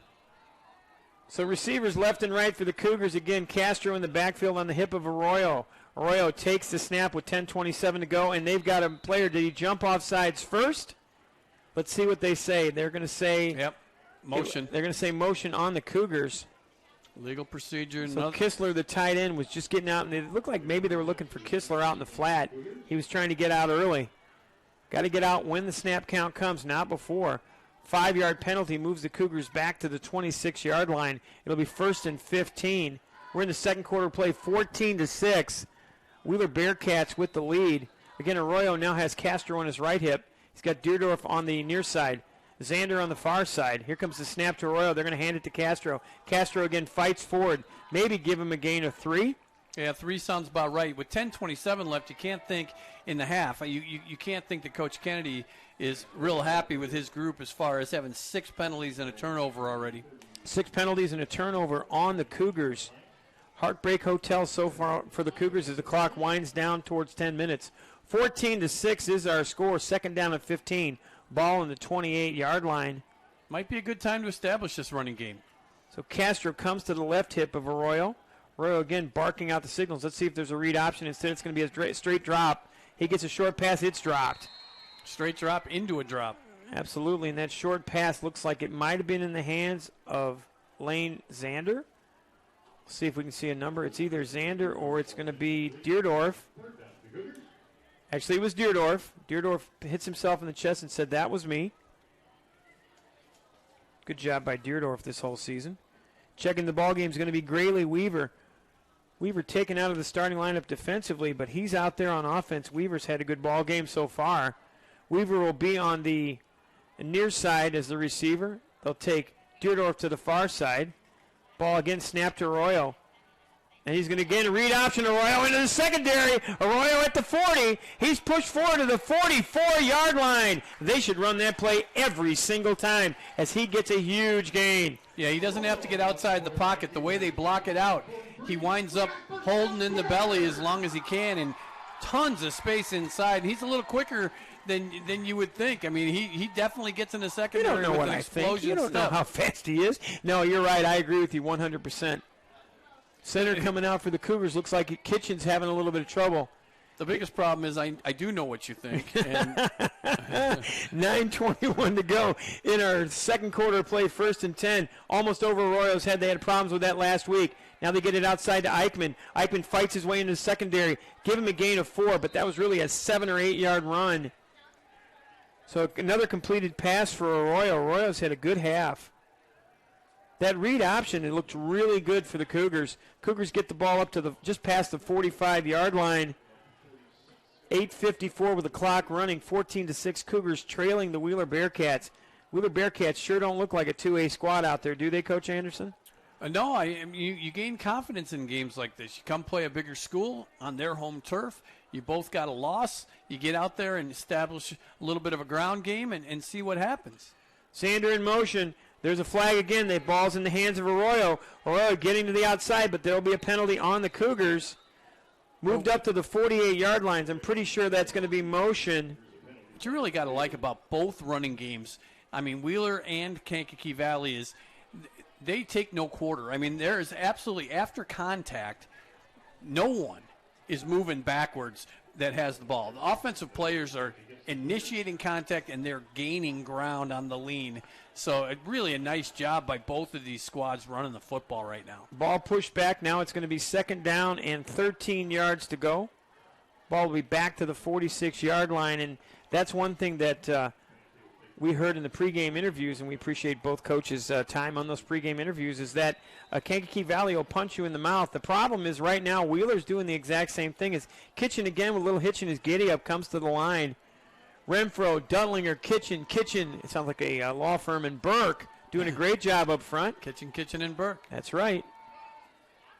So receivers left and right for the Cougars. Again, Castro in the backfield on the hip of Arroyo. Arroyo takes the snap with 10:27 to go, and they've got a player. Did he jump off sides first? Let's see what they say. They're going to say motion. They're going to say motion on the Cougars. Legal procedure. So Kistler, the tight end, was just getting out, and it looked like maybe they were looking for Kistler out in the flat. He was trying to get out early. Got to get out when the snap count comes, not before. 5-yard penalty moves the Cougars back to the 26-yard line. It'll be 1st and 15. We're in the second quarter play, 14-6. Wheeler Bearcats with the lead. Again, Arroyo now has Castro on his right hip. He's got Deerdorf on the near side. Zander on the far side. Here comes the snap to Arroyo. They're going to hand it to Castro. Castro again fights forward. Maybe give him a gain of 3. Yeah, 3 sounds about right. With 10:27 left, you can't think in the half. You can't think that Coach Kennedy is real happy with his group as far as having 6 penalties and a turnover already. 6 penalties and a turnover on the Cougars. Heartbreak Hotel so far for the Cougars as the clock winds down towards 10 minutes. 14-6 is our score. Second down at 15. Ball on the 28-yard line. Might be a good time to establish this running game. So Castro comes to the left hip of Arroyo. Arroyo again barking out the signals. Let's see if there's a read option. Instead, it's going to be a straight drop. He gets a short pass. It's dropped. Straight drop into a drop. Absolutely, and that short pass looks like it might have been in the hands of Lane Zander. Let's see if we can see a number. It's either Zander or it's going to be Deerdorf. Actually, it was Deerdorf. Deerdorf hits himself in the chest and said, "That was me." Good job by Deerdorf this whole season. Checking the ball game is going to be Grayley Weaver. Weaver taken out of the starting lineup defensively, but he's out there on offense. Weaver's had a good ball game so far. Weaver will be on the near side as the receiver. They'll take Deerdorf to the far side. Ball again snapped to Arroyo. And he's going to get a read option. Arroyo into the secondary. Arroyo at the 40. He's pushed forward to the 44-yard line. They should run that play every single time as he gets a huge gain. Yeah, he doesn't have to get outside the pocket. The way they block it out, he winds up holding in the belly as long as he can and tons of space inside. He's a little quicker than you would think. I mean, he definitely gets in the secondary. You don't know what I think. You don't know how fast he is. No, you're right. I agree with you 100%. Center coming out for the Cougars. Looks like Kitchen's having a little bit of trouble. The biggest problem is I do know what you think. And 9:21 to go in our second quarter play, 1st and 10. Almost over Arroyo's head. They had problems with that last week. Now they get it outside to Eichmann. Eichmann fights his way into the secondary. Give him a gain of 4, but that was really a 7 or 8 yard run. So another completed pass for Arroyo. Arroyo's had a good half. That read option, it looked really good for the Cougars. Cougars get the ball up to just past the 45-yard line. 8:54 with the clock running. 14-6. Cougars trailing the Wheeler Bearcats. Wheeler Bearcats sure don't look like a 2A squad out there, do they, Coach Anderson? No, you gain confidence in games like this. You come play a bigger school on their home turf. You both got a loss. You get out there and establish a little bit of a ground game and see what happens. Sander in motion. There's a flag again. The ball's in the hands of Arroyo. Arroyo getting to the outside, but there will be a penalty on the Cougars. Moved up to the 48-yard lines. I'm pretty sure that's going to be motion. What you really got to like about both running games, I mean, Wheeler and Kankakee Valley, is they take no quarter. I mean, there is absolutely, after contact, no one is moving backwards that has the ball. The offensive players are initiating contact and they're gaining ground on the lean. So really a nice job by both of these squads running the football right now. Ball pushed back. Now it's going to be 2nd down and 13 yards to go. Ball will be back to the 46-yard line, and that's one thing that we heard in the pregame interviews, and we appreciate both coaches' time on those pregame interviews, is that Kankakee Valley will punch you in the mouth. The problem is right now Wheeler's doing the exact same thing. As Kitchen again with a little hitch in his giddy-up comes to the line. Renfro, Dudlinger, Kitchen. It sounds like a law firm in Burke doing a great job up front. Kitchen, and Burke. That's right.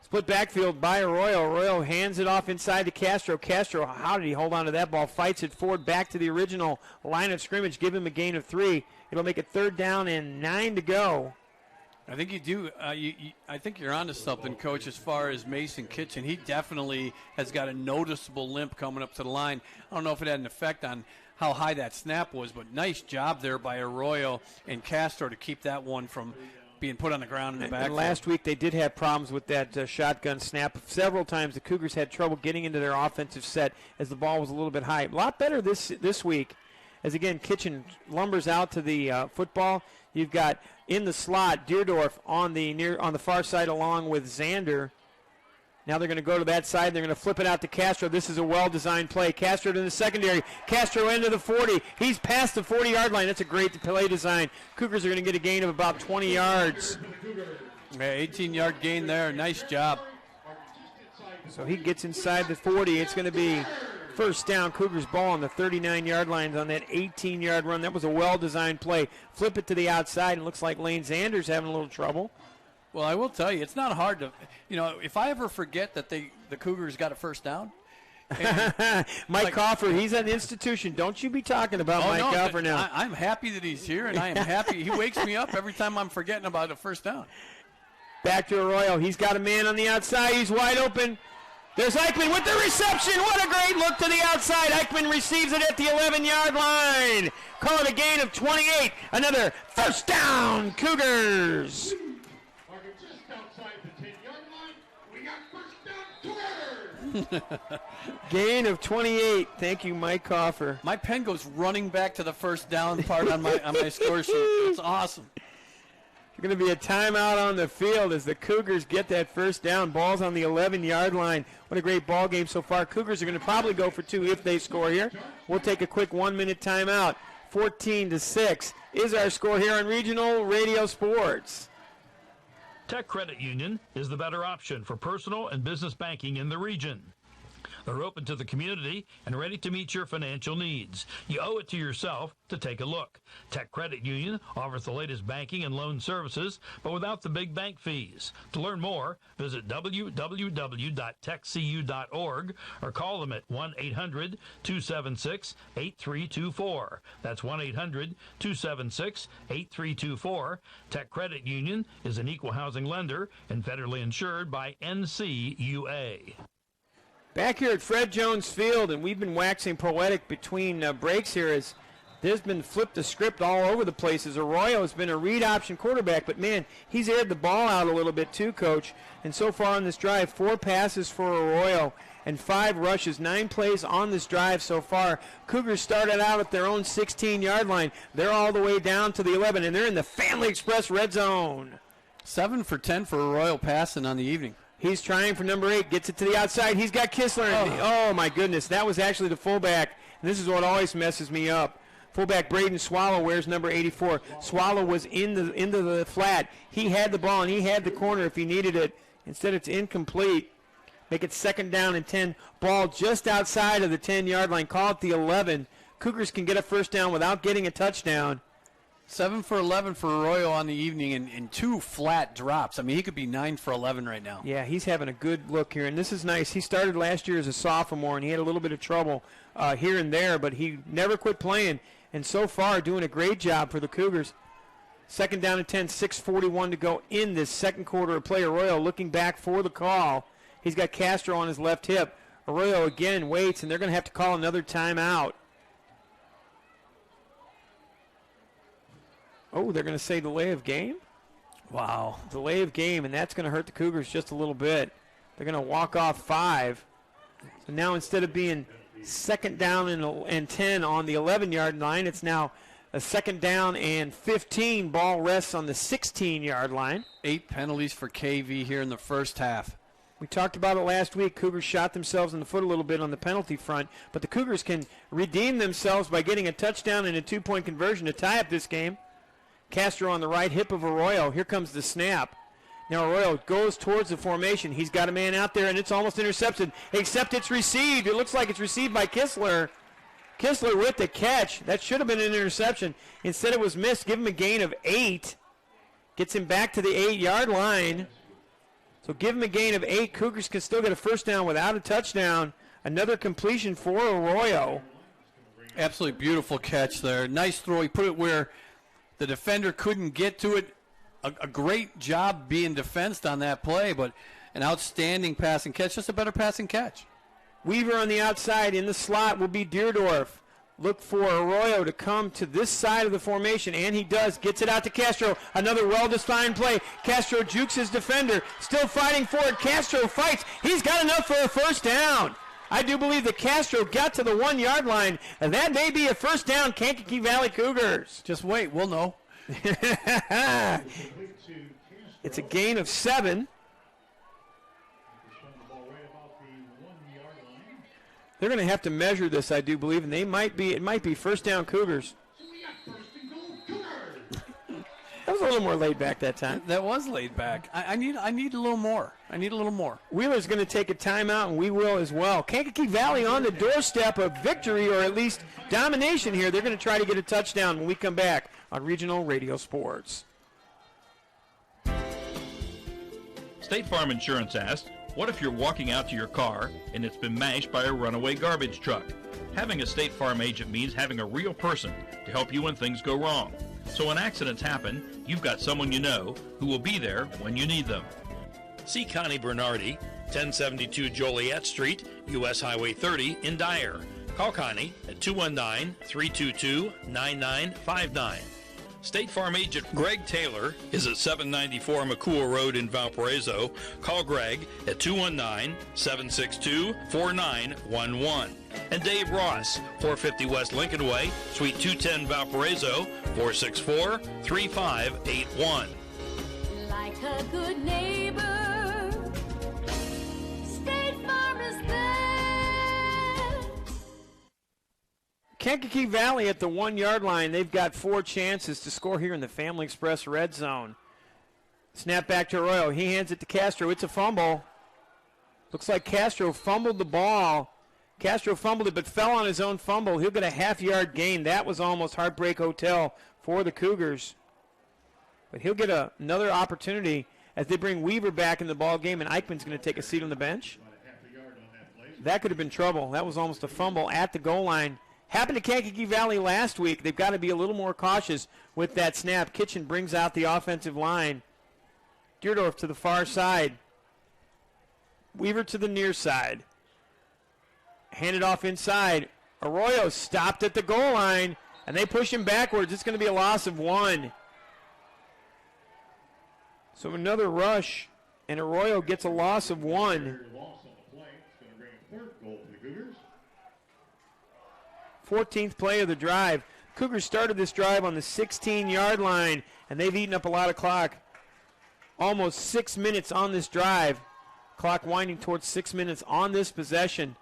Split backfield by Arroyo. Arroyo hands it off inside to Castro. Castro, how did he hold on to that ball? Fights it forward back to the original line of scrimmage. Give him a gain of 3. It'll make it 3rd down and 9 to go. I think you do. I think you're onto something, Coach, as far as Mason Kitchen. He definitely has got a noticeable limp coming up to the line. I don't know if it had an effect on how high that snap was, but nice job there by Arroyo and Castro to keep that one from being put on the ground in the back. And last week they did have problems with that shotgun snap. Several times the Cougars had trouble getting into their offensive set as the ball was a little bit high. A lot better this week as, again, Kitchen lumbers out to the football. You've got in the slot Deerdorf on the far side along with Zander. Now they're going to go to that side. They're going to flip it out to Castro. This is a well-designed play. Castro to the secondary. Castro into the 40. He's past the 40-yard line. That's a great play design. Cougars are going to get a gain of about 20 yards. Yeah, 18-yard gain there. Nice job. So he gets inside the 40. It's going to be 1st down. Cougars ball on the 39-yard line on that 18-yard run. That was a well-designed play. Flip it to the outside, and looks like Lane Zander's having a little trouble. Well, I will tell you, it's not hard to, if I ever forget that the Cougars got a 1st down. Mike Coffer, he's an institution. Don't you be talking about Mike Coffer now. I'm happy that he's here, and I am happy. He wakes me up every time I'm forgetting about a 1st down. Back to Arroyo. He's got a man on the outside. He's wide open. There's Eichmann with the reception. What a great look to the outside. Eichmann receives it at the 11-yard line. Call it a gain of 28. Another 1st down, Cougars. Gain of 28. Thank you, Mike Coffer. My pen goes running back to the 1st down part on my score sheet. It's awesome. There's going to be a timeout on the field as the Cougars get that 1st down. Ball's on the 11-yard line. What a great ball game so far. Cougars are going to probably go for 2 if they score here. We'll take a quick 1-minute timeout. 14-6 is our score here on Regional Radio Sports. Tech Credit Union is the better option for personal and business banking in the region. They're open to the community and ready to meet your financial needs. You owe it to yourself to take a look. Tech Credit Union offers the latest banking and loan services, but without the big bank fees. To learn more, visit www.techcu.org or call them at 1-800-276-8324. That's 1-800-276-8324. Tech Credit Union is an equal housing lender and federally insured by NCUA. Back here at Fred Jones Field, and we've been waxing poetic between breaks here as there's been flipped the script all over the place as Arroyo has been a read option quarterback, but man, he's aired the ball out a little bit too, Coach. And so far on this drive, 4 passes for Arroyo and 5 rushes, 9 plays on this drive so far. Cougars started out at their own 16-yard line. They're all the way down to the 11, and they're in the Family Express red zone. 7 for 10 for Arroyo passing on the evening. He's trying for number 8, gets it to the outside. He's got Kistler. Oh, my goodness. That was actually the fullback. And this is what always messes me up. Fullback Braden Swallow wears number 84. Swallow was into the flat. He had the ball, and he had the corner if he needed it. Instead, it's incomplete. Make it 2nd down and 10. Ball just outside of the 10-yard line. Call it the 11. Cougars can get a 1st down without getting a touchdown. 7 for 11 for Arroyo on the evening and 2 flat drops. I mean, he could be 9 for 11 right now. Yeah, he's having a good look here, and this is nice. He started last year as a sophomore, and he had a little bit of trouble here and there, but he never quit playing, and so far doing a great job for the Cougars. 2nd down and 10, 6:41 to go in this second quarter of play. Arroyo looking back for the call. He's got Castro on his left hip. Arroyo again waits, and they're going to have to call another timeout. Oh, they're going to say delay of game? Wow. Delay of game, and that's going to hurt the Cougars just a little bit. They're going to walk off 5. So now instead of being Second down and 10 on the 11-yard line. It's now a second down and 15. Ball rests on the 16-yard line. 8 penalties for KV here in the first half. We talked about it last week. Cougars shot themselves in the foot a little bit on the penalty front, but the Cougars can redeem themselves by getting a touchdown and a 2-point conversion to tie up this game. Castro on the right hip of Arroyo. Here comes the snap. Now Arroyo goes towards the formation. He's got a man out there, and it's almost intercepted, except it's received. It looks like it's received by Kistler. Kistler with the catch. That should have been an interception. Instead, it was missed. Give him a gain of 8. Gets him back to the 8-yard line. So give him a gain of 8. Cougars can still get a first down without a touchdown. Another completion for Arroyo. Absolutely beautiful catch there. Nice throw. He put it where the defender couldn't get to it. A great job being defensed on that play, but an outstanding passing catch. Just a better passing catch. Weaver on the outside. In the slot will be Deerdorf. Look for Arroyo to come to this side of the formation, and he does. Gets it out to Castro. Another well-defined play. Castro jukes his defender. Still fighting for it. Castro fights. He's got enough for a first down. I do believe that Castro got to the 1-yard line, and that may be a first down, Kankakee Valley Cougars. Just wait. We'll know. It's a gain of 7. They're going to have to measure this, I do believe, and it might be first down Cougars. That was a little more laid back that time. That was laid back. I need a little more. Wheeler's going to take a timeout, and we will as well. Kankakee Valley on the doorstep of victory, or at least domination here. They're going to try to get a touchdown when we come back on Regional Radio Sports. State Farm Insurance asked, what if you're walking out to your car and it's been mashed by a runaway garbage truck? Having a State Farm agent means having a real person to help you when things go wrong. So when accidents happen, you've got someone you know who will be there when you need them. See Connie Bernardi, 1072 Joliet Street, U.S. Highway 30 in Dyer. Call Connie at 219-322-9959. State Farm agent Greg Taylor is at 794 McCool Road in Valparaiso. Call Greg at 219-762-4911. And Dave Ross, 450 West Lincoln Way, Suite 210 Valparaiso, 464-3581. Like a good neighbor, State Farm is there. Kankakee Valley at the 1-yard line. They've got 4 chances to score here in the Family Express red zone. Snap back to Arroyo. He hands it to Castro. It's a fumble. Looks like Castro fumbled the ball. Castro fumbled it but fell on his own fumble. He'll get a half-yard gain. That was almost Heartbreak Hotel for the Cougars. But he'll get another opportunity as they bring Weaver back in the ball game, and Eichmann's going to take a seat on the bench. That could have been trouble. That was almost a fumble at the goal line. Happened to Kankakee Valley last week. They've got to be a little more cautious with that snap. Kitchen brings out the offensive line. Deerdorf to the far side. Weaver to the near side. Handed off inside. Arroyo stopped at the goal line, and they push him backwards. It's going to be a loss of 1. So another rush, and Arroyo gets a loss of 1. 14th play of the drive. Cougars started this drive on the 16-yard line, and they've eaten up a lot of clock. Almost 6 minutes on this drive. Clock winding towards 6 minutes on this possession.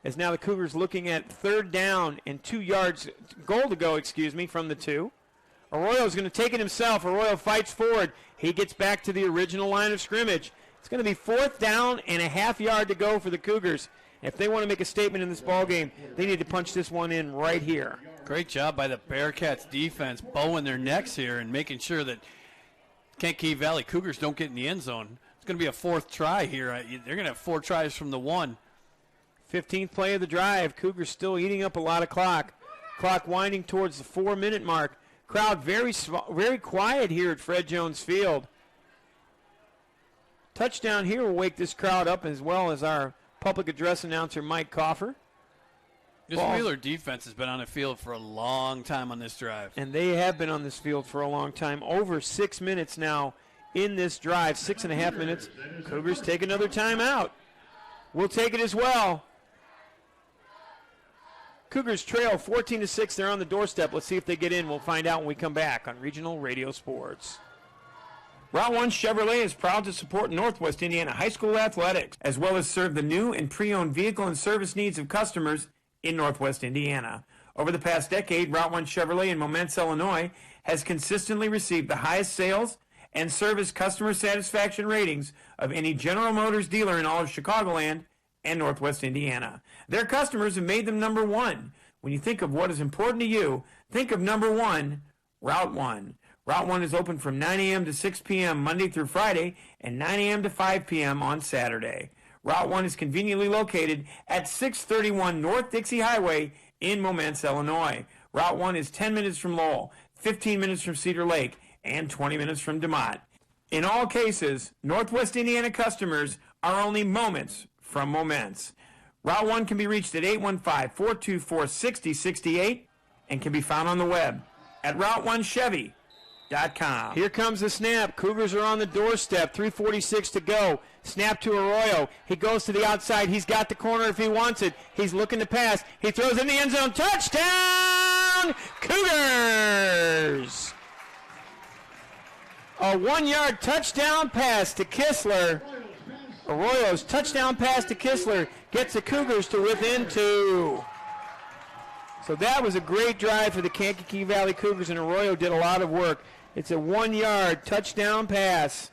As now the Cougars looking at 3rd down and 2 yards, goal to go, from the 2. Arroyo's going to take it himself. Arroyo fights forward. He gets back to the original line of scrimmage. It's going to be 4th down and a half-yard to go for the Cougars. If they want to make a statement in this ballgame, they need to punch this one in right here. Great job by the Bearcats defense, bowing their necks here and making sure that Kankakee Valley Cougars don't get in the end zone. It's going to be a 4th try here. They're going to have 4 tries from the 1. 15th play of the drive. Cougars still eating up a lot of clock. Clock winding towards the 4-minute mark. Crowd very quiet here at Fred Jones Field. Touchdown here will wake this crowd up, as well as our public address announcer Mike Coffer. This Wheeler defense has been on the field for a long time on this drive. And they have been on this field for a long time. Over 6 minutes now in this drive. 6.5 minutes. Cougars take another timeout. We'll take it as well. Cougars trail 14-6. They're on the doorstep. Let's see if they get in. We'll find out when we come back on Regional Radio Sports. Route 1 Chevrolet is proud to support Northwest Indiana high school athletics, as well as serve the new and pre-owned vehicle and service needs of customers in Northwest Indiana. Over the past decade, Route 1 Chevrolet in Momence, Illinois, has consistently received the highest sales and service customer satisfaction ratings of any General Motors dealer in all of Chicagoland and Northwest Indiana. Their customers have made them number one. When you think of what is important to you, think of number one, Route 1. Route 1 is open from 9 a.m. to 6 p.m. Monday through Friday and 9 a.m. to 5 p.m. on Saturday. Route 1 is conveniently located at 631 North Dixie Highway in Momence, Illinois. Route 1 is 10 minutes from Lowell, 15 minutes from Cedar Lake, and 20 minutes from DeMott. In all cases, Northwest Indiana customers are only moments from Momence. Route 1 can be reached at 815-424-6068 and can be found on the web at Route1Chevy.com. Here comes the snap. Cougars are on the doorstep. 3:46 to go. Snap to Arroyo. He goes to the outside. He's got the corner if he wants it. He's looking to pass. He throws in the end zone. Touchdown, Cougars! A 1-yard touchdown pass to Kistler. Arroyo's touchdown pass to Kistler gets the Cougars to within 2. So that was a great drive for the Kankakee Valley Cougars, and Arroyo did a lot of work. It's a 1-yard touchdown pass.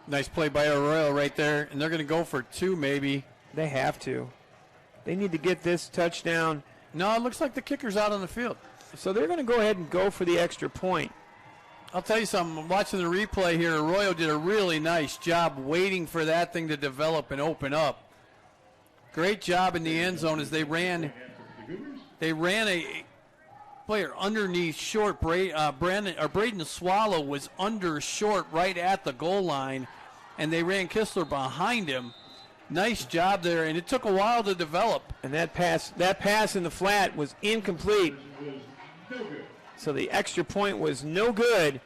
Nice play by Arroyo right there, and they're going to go for 2 maybe. They have to. They need to get this touchdown. No, it looks like the kicker's out on the field. So they're going to go ahead and go for the extra point. I'll tell you something. I'm watching the replay here. Arroyo did a really nice job waiting for that thing to develop and open up. Great job in the end zone as they ran a player underneath short. Braden Swallow was under short right at the goal line, and they ran Kistler behind him. Nice job there, and it took a while to develop. And that pass in the flat was incomplete. So the extra point was no good.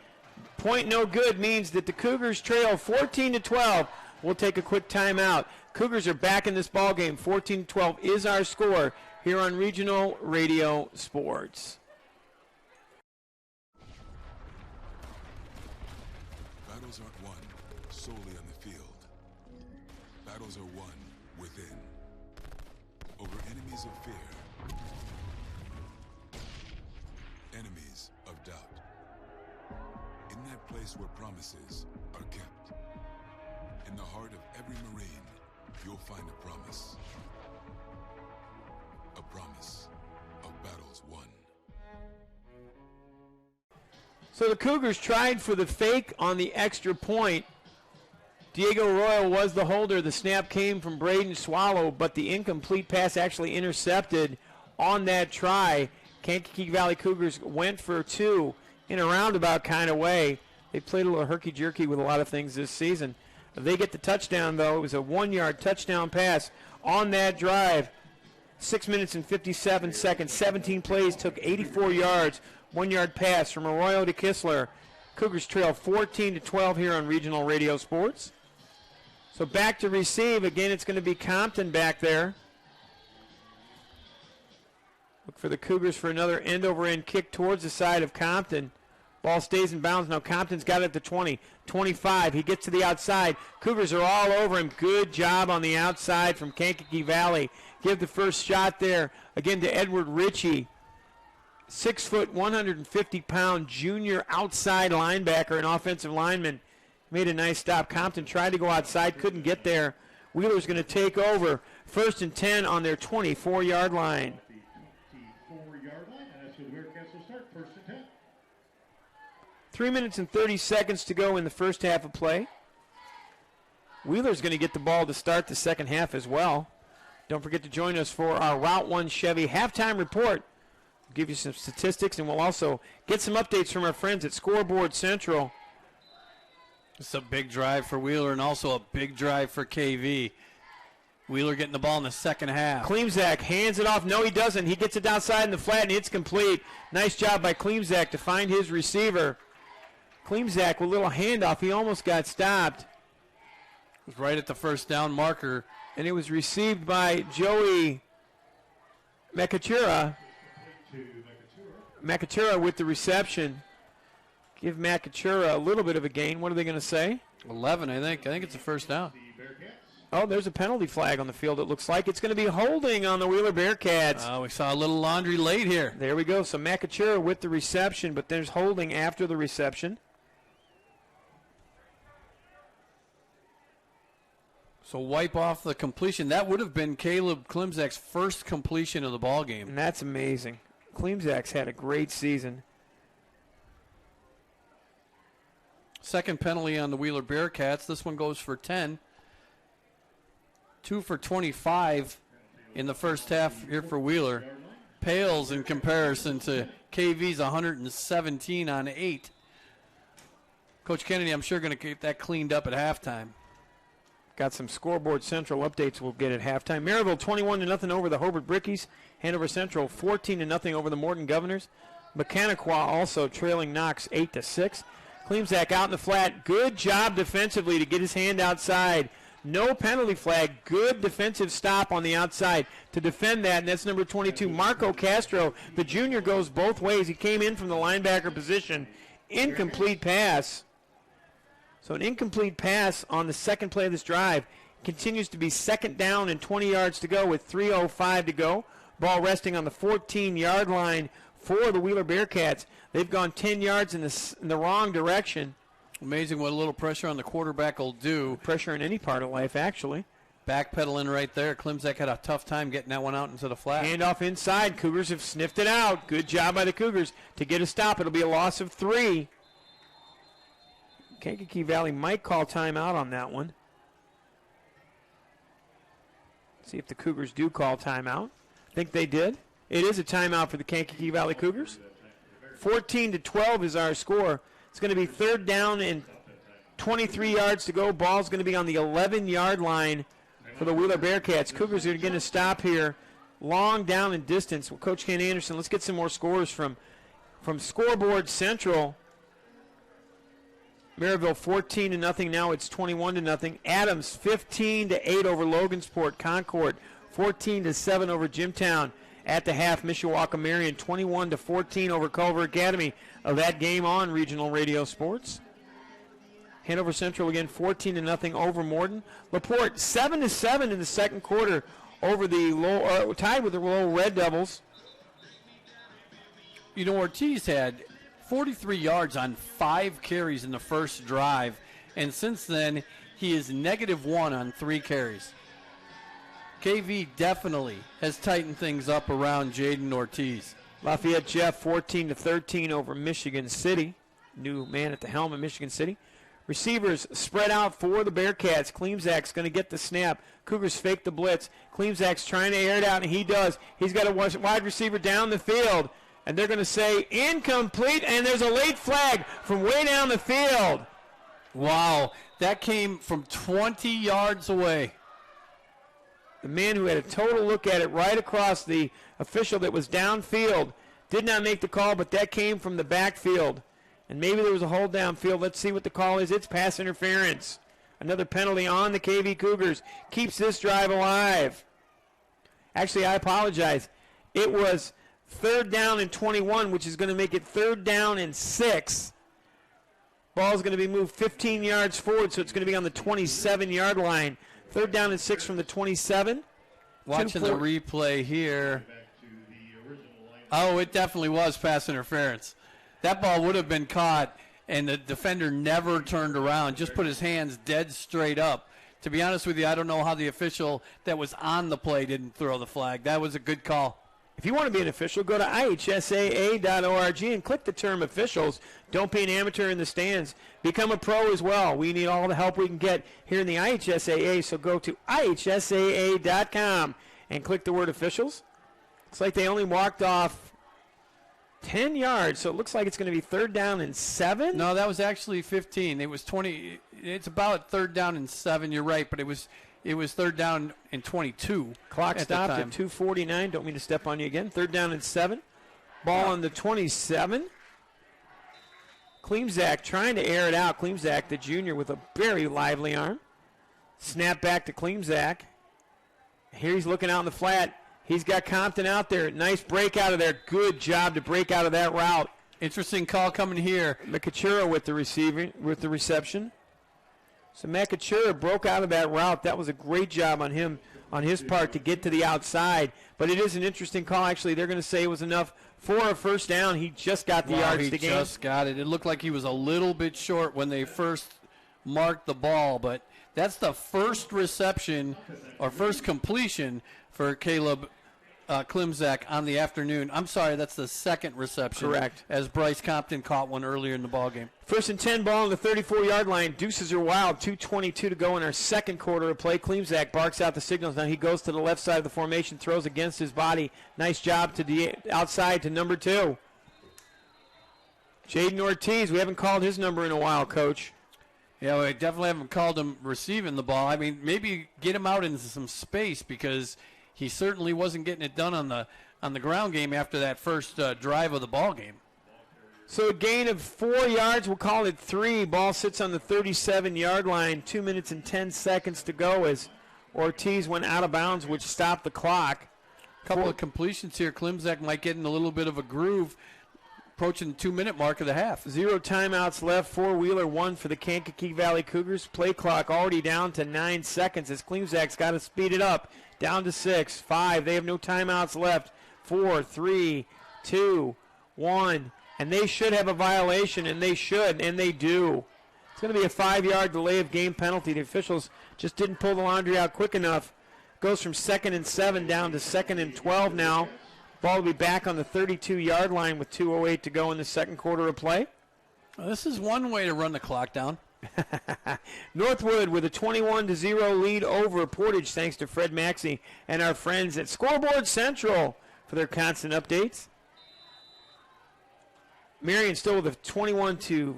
Point no good means that the Cougars trail 14-12. We'll take a quick timeout. Cougars are back in this ball game. 14-12 is our score here on Regional Radio Sports. Battles aren't won solely on the field. Battles are won within. Over enemies of fear. Enemies of doubt. In that place where promises are kept. In the heart of every Marine, you'll find a promise. A promise of battles won. So the Cougars tried for the fake on the extra point. Diego Arroyo was the holder. The snap came from Braden Swallow, but the incomplete pass actually intercepted on that try. Kankakee Valley Cougars went for 2 in a roundabout kind of way. They played a little herky-jerky with a lot of things this season. They get the touchdown, though. It was a 1-yard touchdown pass on that drive. 6 minutes and 57 seconds, 17 plays, took 84 yards. 1-yard pass from Arroyo to Kistler. Cougars trail 14-12 here on Regional Radio Sports. So back to receive. Again, it's going to be Compton back there. Look for the Cougars for another end-over-end kick towards the side of Compton. Ball stays in bounds. Now Compton's got it at the 20, 25. He gets to the outside. Cougars are all over him. Good job on the outside from Kankakee Valley. Give the first shot there again to Edward Ritchie. 6 foot, 150-pound junior outside linebacker and offensive lineman. Made a nice stop. Compton tried to go outside, couldn't get there. Wheeler's going to take over. 1st and 10 on their 24-yard line. 24-yard line, and that's where Bearcats will start. 1st and 10. 3 minutes and 30 seconds to go in the first half of play. Wheeler's going to get the ball to start the second half as well. Don't forget to join us for our Route 1 Chevy halftime report. We'll give you some statistics, and we'll also get some updates from our friends at Scoreboard Central. It's a big drive for Wheeler and also a big drive for KV. Wheeler getting the ball in the second half. Klimzak hands it off. No, he doesn't. He gets it outside in the flat, and it's complete. Nice job by Klimzak to find his receiver. Klimzak with a little handoff. He almost got stopped. It was right at the first down marker. And it was received by Joey Makachura with the reception. Give Makachura a little bit of a gain. What are they going to say? 11, I think. I think it's a first down. Oh, there's a penalty flag on the field, it looks like. It's going to be holding on the Wheeler Bearcats. We saw a little laundry late here. There we go. So Makachura with the reception, but there's holding after the reception. So wipe off the completion. That would have been Caleb Klimzak's first completion of the ball game. And that's amazing. Klimzak's had a great season. Second penalty on the Wheeler Bearcats. This one goes for 10. 2 for 25 in the first half here for Wheeler. Pales in comparison to KV's 117 on 8. Coach Kennedy, I'm sure, going to keep that cleaned up at halftime. Got some scoreboard central updates we'll get at halftime. Maryville 21-0 over the Hobart Brickies. Hanover Central 14-0 over the Morton Governors. Mechaniqua also trailing Knox 8-6. Klimzak out in the flat. Good job defensively to get his hand outside. No penalty flag. Good defensive stop on the outside to defend that, and that's number 22, Marco Castro. The junior goes both ways. He came in from the linebacker position. Incomplete pass. So an incomplete pass on the second play of this drive. Continues to be second down and 20 yards to go with 3:05 to go. Ball resting on the 14-yard line for the Wheeler Bearcats. They've gone 10 yards in the wrong direction. Amazing what a little pressure on the quarterback will do. Pressure in any part of life, actually. Backpedaling right there. Klimzak had a tough time getting that one out into the flat. Handoff inside. Cougars have sniffed it out. Good job by the Cougars to get a stop. It'll be a loss of 3. Kankakee Valley might call timeout on that one. See if the Cougars do call timeout. I think they did. It is a timeout for the Kankakee Valley Cougars. 14-12 is our score. It's going to be third down and 23 yards to go. Ball's going to be on the 11-yard line for the Wheeler Bearcats. Cougars are going to stop here. Long down and distance. Well, Coach Ken Anderson, let's get some more scores from Scoreboard Central. Maryville 14-0. Now it's 21-0. Adams 15-8 over Logansport. Concord 14-7 over Jimtown. At the half, Mishawaka Marion 21-14 over Culver Academy. Of that game on Regional Radio Sports. Hanover Central again 14-0 over Morton. LaPorte 7-7 in the second quarter over the tied with the low Red Devils. You know, Ortiz had 43 yards on 5 carries in the first drive, and since then he is -1 on 3 carries. KV definitely has tightened things up around Jaden Ortiz. Lafayette Jeff 14-13 over Michigan City. New man at the helm of Michigan City. Receivers spread out for the Bearcats. Klimzak's going to get the snap. Cougars fake the blitz. Klimzak's trying to air it out, and he does. He's got a wide receiver down the field, and they're going to say incomplete, and there's a late flag from way down the field. Wow, that came from 20 yards away. The man who had a total look at it right across the official that was downfield did not make the call, but that came from the backfield. And maybe there was a hold downfield. Let's see what the call is. It's pass interference. Another penalty on the KV Cougars. Keeps this drive alive. Actually, I apologize. It was third down and 21, which is going to make it third down and 6. Ball's going to be moved 15 yards forward, so it's going to be on the 27-yard line. Third down and 6 from the 27. Watching the replay here. Oh, it definitely was pass interference. That ball would have been caught, and the defender never turned around, just put his hands dead straight up. To be honest with you, I don't know how the official that was on the play didn't throw the flag. That was a good call. If you want to be an official, go to IHSAA.org and click the term officials. Don't be an amateur in the stands. Become a pro as well. We need all the help we can get here in the IHSAA, so go to IHSAA.com and click the word officials. It's like they only walked off 10 yards, so it looks like it's going to be third down and 7. No, that was actually 15. It was 20. It's about third down and 7. You're right, but it was third down and 22. Clock stopped at 2:49. Don't mean to step on you again. Third down and 7. Ball on the 27. Klimzak trying to air it out. Klimzak, the junior, with a very lively arm. Snap back to Klimzak. Here he's looking out in the flat. He's got Compton out there. Nice break out of there. Good job to break out of that route. Interesting call coming here. McAtura with the reception. So McAtura broke out of that route. That was a great job on him, on his part, to get to the outside. But it is an interesting call. Actually, they're going to say it was enough for a first down. He just got the yards to gain. He just got it. It looked like he was a little bit short when they first marked the ball, but that's the first reception or first completion for Caleb Klimzak on the afternoon. I'm sorry, that's the second reception. Correct. As Bryce Compton caught one earlier in the ballgame. 1st and 10 ball on the 34-yard line. Deuces are wild. 2:22 to go in our second quarter of play. Klimzak barks out the signals. Now he goes to the left side of the formation, throws against his body. Nice job to the outside to number 2. Jaden Ortiz, we haven't called his number in a while, Coach. Yeah, we definitely haven't called him receiving the ball. I mean, maybe get him out into some space because he certainly wasn't getting it done on the ground game after that first drive of the ball game. So a gain of 4 yards, we'll call it 3. Ball sits on the 37-yard line. 2 minutes and 10 seconds to go as Ortiz went out of bounds, which stopped the clock. A couple of completions here. Klimzak might get in a little bit of a groove, approaching the 2-minute mark of the half. 0 timeouts left. 4-wheeler, 1 for the Kankakee Valley Cougars. Play clock already down to 9 seconds as Klimzak's got to speed it up. Down to 6, 5. They have no timeouts left. 4, 3, 2, 1. And they should have a violation, and they should, and they do. It's going to be a 5-yard delay of game penalty. The officials just didn't pull the laundry out quick enough. Goes from 2nd and 7 down to 2nd and 12 now. Ball will be back on the 32-yard line with 2:08 to go in the second quarter of play. Well, this is one way to run the clock down. Northwood with a 21-0 lead over Portage, thanks to Fred Maxey and our friends at Scoreboard Central for their constant updates. Marion still with a 21-15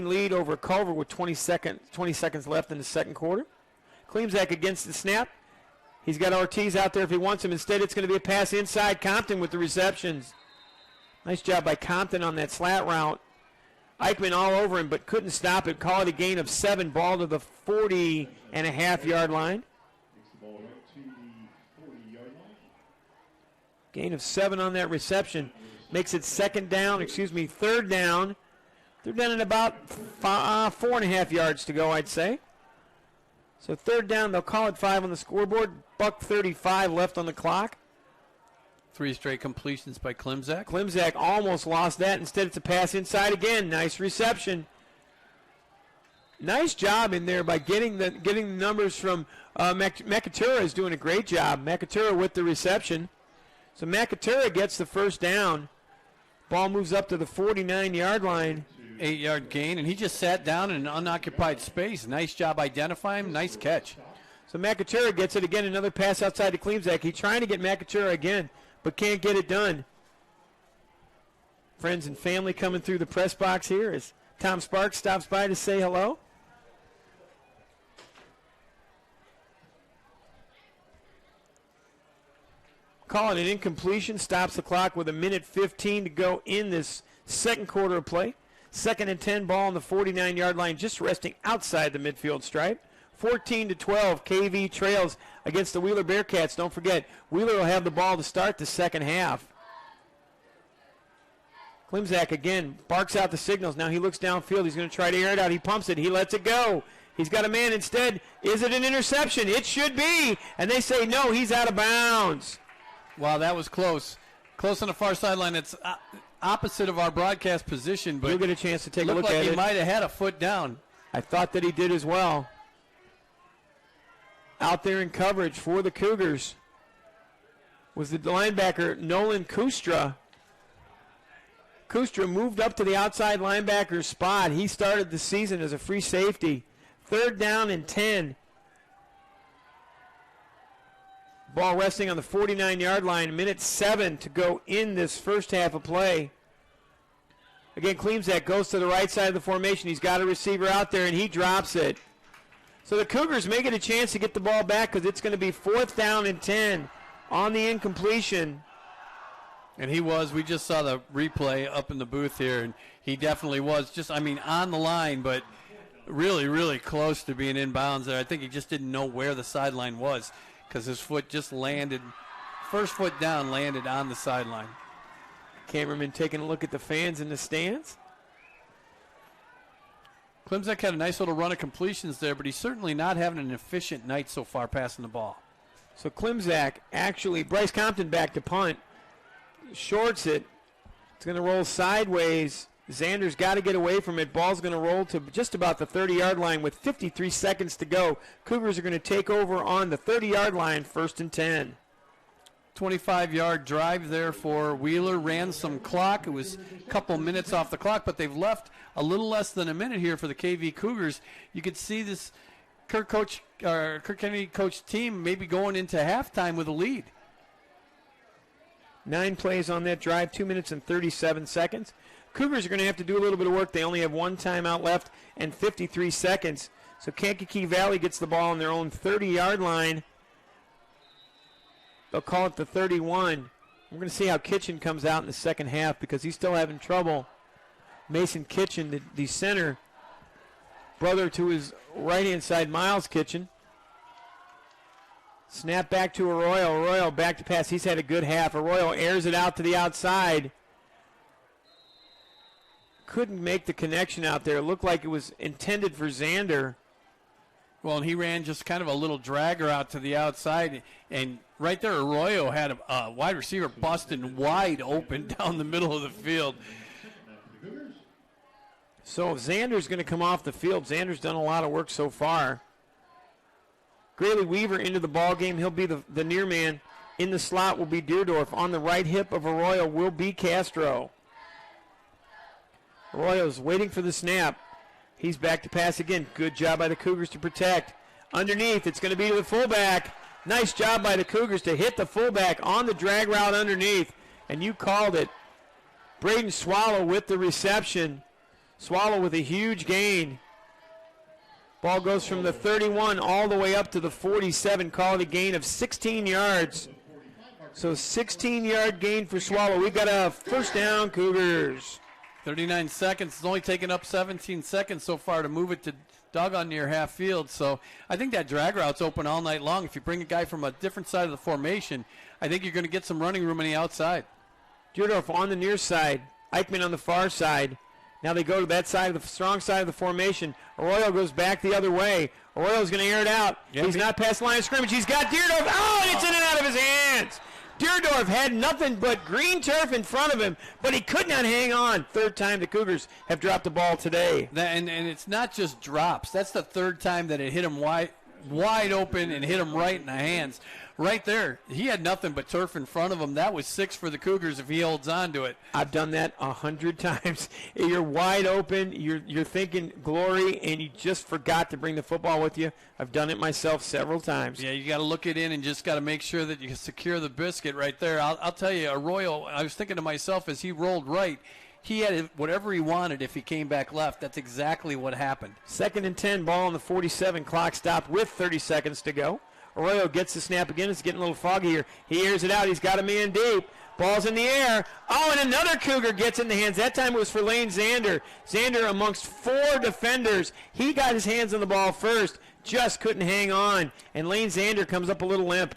lead over Culver with 20 seconds left in the second quarter. Klimzak against the snap. He's got Ortiz out there if he wants him. Instead, it's going to be a pass inside. Compton with the receptions. Nice job by Compton on that slat route. Eichmann all over him, but couldn't stop it. Call it a gain of 7. Ball to the 40.5-yard line. Gain of 7 on that reception. Makes it third down. Third down and about 4.5 yards to go, I'd say. So third down, they'll call it 5 on the scoreboard. $1:35 left on the clock. 3 straight completions by Klimzak. Klimzak almost lost that. Instead, it's a pass inside again. Nice reception. Nice job in there by getting the numbers from McAtura is doing a great job. McAtura with the reception. So McAtura gets the first down. Ball moves up to the 49-yard line. 8-yard gain, and he just sat down in an unoccupied space. Nice job identifying him. Nice catch. So McAtura gets it again. Another pass outside to Klimzak. He's trying to get McAtura again, but can't get it done. Friends and family coming through the press box here as Tom Sparks stops by to say hello. Calling an incompletion, stops the clock with 1:15 to go in this second quarter of play. 2nd and 10, ball on the 49-yard line, just resting outside the midfield stripe. 14-12, KV trails against the Wheeler Bearcats. Don't forget, Wheeler will have the ball to start the second half. Klimzak again barks out the signals. Now he looks downfield. He's going to try to air it out. He pumps it. He lets it go. He's got a man instead. Is it an interception? It should be. And they say no, he's out of bounds. Wow, that was close. Close on the far sideline. It's opposite of our broadcast position, but you'll get a chance to take a look looked at like it. He might have had a foot down. I thought that he did as well. Out there in coverage for the Cougars was the linebacker Nolan Kustra. Kustra moved up to the outside linebacker spot. He started the season as a free safety. 3rd down and 10. Ball resting on the 49-yard line. 1:07 to go in this first half of play. Again, Klimzak goes to the right side of the formation. He's got a receiver out there, and he drops it. So the Cougars may get a chance to get the ball back because it's going to be 4th down and 10 on the incompletion. And he was. We just saw the replay up in the booth here, and he definitely was. On the line, but really, really close to being in bounds there. I think he just didn't know where the sideline was because his foot just landed first foot down landed on the sideline. Cameraman taking a look at the fans in the stands. Klimczak had a nice little run of completions there, but he's certainly not having an efficient night so far passing the ball. So Klimczak actually, Bryce Compton back to punt, shorts it. It's going to roll sideways. Xander's got to get away from it. Ball's going to roll to just about the 30-yard line with 53 seconds to go. Cougars are going to take over on the 30-yard line, 1st and 10. 25-yard drive there for Wheeler. Ran some clock. It was a couple minutes off the clock, but they've left a little less than a minute here for the KV Cougars. You could see this Kirk Kennedy coach team maybe going into halftime with a lead. 9 plays on that drive, 2 minutes and 37 seconds. Cougars are going to have to do a little bit of work. They only have 1 timeout left and 53 seconds. So Kankakee Valley gets the ball on their own 30-yard line. They'll call it the 31. We're going to see how Kitchen comes out in the second half because he's still having trouble. Mason Kitchen, the center, brother to his right-hand side, Miles Kitchen. Snap back to Arroyo. Arroyo back to pass. He's had a good half. Arroyo airs it out to the outside. Couldn't make the connection out there. It looked like it was intended for Xander. Well, and he ran just kind of a little dragger out to the outside. And right there, Arroyo had a wide receiver busting wide open down the middle of the field. So Xander's going to come off the field. Xander's done a lot of work so far. Grayley Weaver into the ball game. He'll be the near man. In the slot will be Deerdorf. On the right hip of Arroyo will be Castro. Arroyo's waiting for the snap. He's back to pass again. Good job by the Cougars to protect. Underneath, it's going to be to the fullback. Nice job by the Cougars to hit the fullback on the drag route underneath. And you called it. Braden Swallow with the reception. Swallow with a huge gain. Ball goes from the 31 all the way up to the 47. Call it a gain of 16 yards. So 16-yard gain for Swallow. We got a first down, Cougars. 39 seconds. It's only taken up 17 seconds so far to move it to Doggone near half field. So I think that drag route's open all night long. If you bring a guy from a different side of the formation, I think you're going to get some running room on the outside. Deerdorf on the near side. Eichmann on the far side. Now they go to that side of the strong side of the formation. Arroyo goes back the other way. Arroyo's going to air it out. Yep. He's not past the line of scrimmage. He's got Deerdorf. Oh, and it's in and out of his hands. Deerdorf had nothing but green turf in front of him, but he could not hang on. Third time the Cougars have dropped the ball today. And it's not just drops. That's the third time that it hit him wide open and hit him right in the hands. Right there, he had nothing but turf in front of him. That was 6 for the Cougars if he holds on to it. I've done that 100 times. You're wide open, you're thinking glory, and you just forgot to bring the football with you. I've done it myself several times. Yeah, you got to look it in and just got to make sure that you secure the biscuit right there. I'll tell you, Arroyo, I was thinking to myself as he rolled right, he had whatever he wanted if he came back left. That's exactly what happened. 2nd and 10, ball on the 47, clock stopped with 30 seconds to go. Arroyo gets the snap again. It's getting a little foggy here. He airs it out. He's got a man deep. Ball's in the air. Oh, and another Cougar gets in the hands. That time it was for Lane Xander. Xander amongst 4 defenders. He got his hands on the ball first. Just couldn't hang on. And Lane Xander comes up a little limp.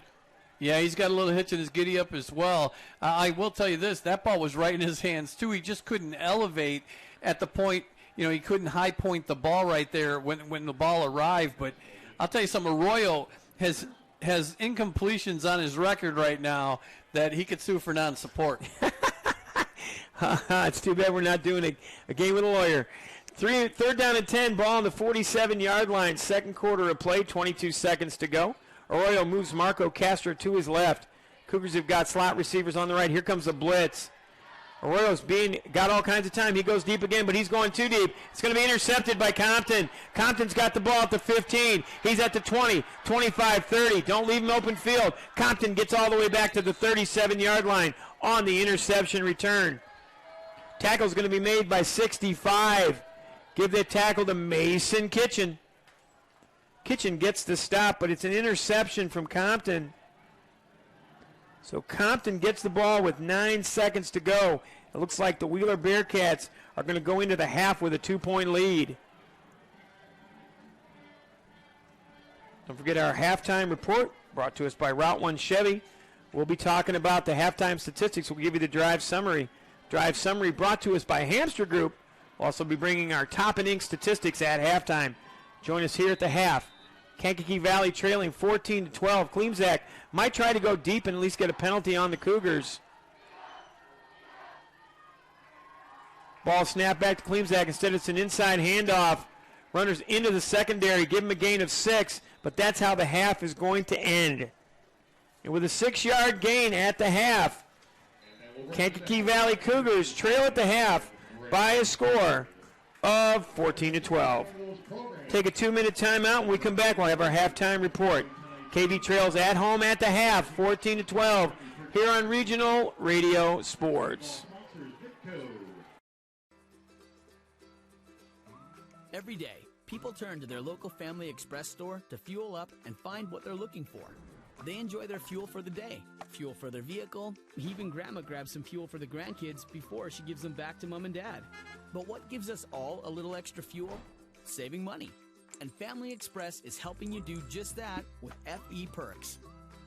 Yeah, he's got a little hitch in his giddy up as well. I will tell you this. That ball was right in his hands, too. He just couldn't elevate at the point. You know, he couldn't high point the ball right there when the ball arrived. But I'll tell you something. Arroyo has incompletions on his record right now that he could sue for non-support. It's too bad we're not doing a game with a lawyer. 3rd down and 10, ball on the 47-yard line. Second quarter of play, 22 seconds to go. Arroyo moves Marco Castro to his left. Cougars have got slot receivers on the right. Here comes the blitz. Arroyo's got all kinds of time. He goes deep again, but he's going too deep. It's going to be intercepted by Compton. Compton's got the ball at the 15. He's at the 20, 25, 30. Don't leave him open field. Compton gets all the way back to the 37-yard line on the interception return. Tackle's going to be made by 65. Give that tackle to Mason Kitchen. Kitchen gets the stop, but it's an interception from Compton. So Compton gets the ball with 9 seconds to go. It looks like the Wheeler Bearcats are going to go into the half with a 2-point lead. Don't forget our halftime report brought to us by Route 1 Chevy. We'll be talking about the halftime statistics. We'll give you the drive summary. Drive summary brought to us by Hamster Group. We'll also be bringing our top and ink statistics at halftime. Join us here at the half. Kankakee Valley trailing 14-12. Kleemzak might try to go deep and at least get a penalty on the Cougars. Ball snapped back to Kleemzak. Instead, it's an inside handoff. Runners into the secondary. Give him a gain of 6, but that's how the half is going to end. And with a 6-yard gain at the half, Kankakee Valley Cougars trail at the half by a score of 14-12. Take a 2-minute timeout. When we come back, we'll have our halftime report. KV trails at home at the half, 14-12, here on Regional Radio Sports. Every day, people turn to their local Family Express store to fuel up and find what they're looking for. They enjoy their fuel for the day, fuel for their vehicle, even Grandma grabs some fuel for the grandkids before she gives them back to Mom and Dad. But what gives us all a little extra fuel? Saving money. And Family Express is helping you do just that with FE Perks.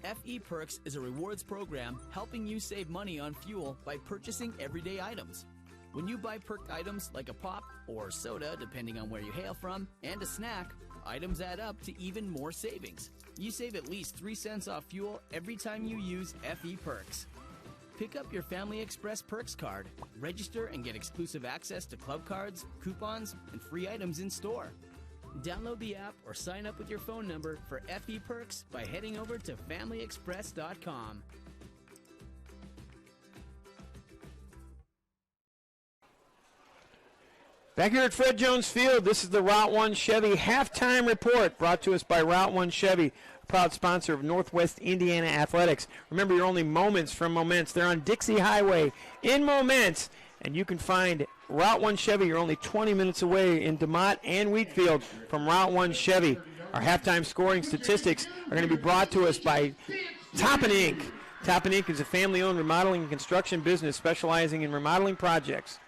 FE Perks is a rewards program helping you save money on fuel by purchasing everyday items. When you buy perked items like a pop or soda, depending on where you hail from, and a snack, items add up to even more savings. You save at least 3 cents off fuel every time you use FE Perks. Pick up your Family Express Perks card, register and get exclusive access to club cards, coupons, and free items in store. Download the app or sign up with your phone number for FE Perks by heading over to FamilyExpress.com. Back here at Fred Jones Field, this is the Route 1 Chevy halftime report brought to us by Route 1 Chevy, a proud sponsor of Northwest Indiana Athletics. Remember, you're only moments from Moments. They're on Dixie Highway in Moments, and you can find Route 1 Chevy. You're only 20 minutes away in DeMott and Wheatfield from Route 1 Chevy. Our halftime scoring statistics are going to be brought to us by Top and Ink. Top and Ink is a family-owned remodeling and construction business specializing in remodeling projects,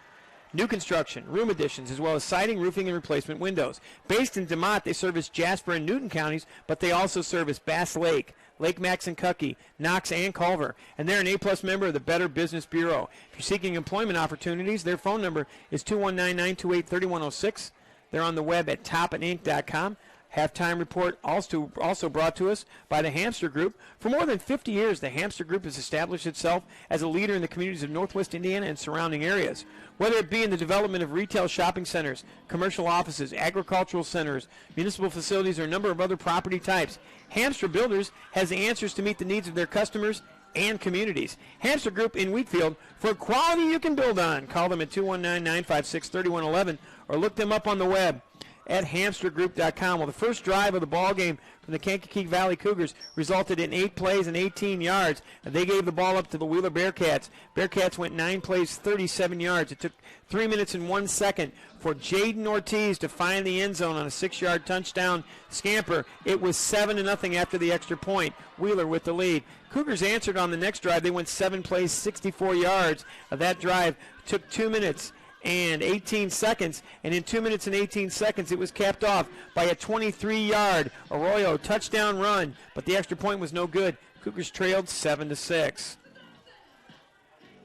new construction, room additions, as well as siding, roofing, and replacement windows. Based in DeMott, they service Jasper and Newton counties, but they also service Bass Lake, Lake Maxinkuckee, Knox, and Culver. And they're an A-plus member of the Better Business Bureau. If you're seeking employment opportunities, their phone number is 219-928-3106. They're on the web at topandink.com. Halftime report also brought to us by the Hamster Group. For more than 50 years, the Hamster Group has established itself as a leader in the communities of Northwest Indiana and surrounding areas. Whether it be in the development of retail shopping centers, commercial offices, agricultural centers, municipal facilities, or a number of other property types, Hamster Builders has the answers to meet the needs of their customers and communities. Hamster Group in Wheatfield, for quality you can build on. Call them at 219-956-3111 or look them up on the web at hamstergroup.com. Well, the first drive of the ball game from the Kankakee Valley Cougars resulted in 8 plays and 18 yards. And they gave the ball up to the Wheeler Bearcats. Bearcats went 9 plays, 37 yards. It took 3 minutes and 1 second for Jaden Ortiz to find the end zone on a 6-yard touchdown scamper. It was 7-0 after the extra point. Wheeler with the lead. Cougars answered on the next drive. They went 7 plays, 64 yards. That drive took 2 minutes and 18 seconds, and in 2 minutes and 18 seconds it was capped off by a 23-yard Arroyo touchdown run, but the extra point was no good. Cougars trailed 7-6.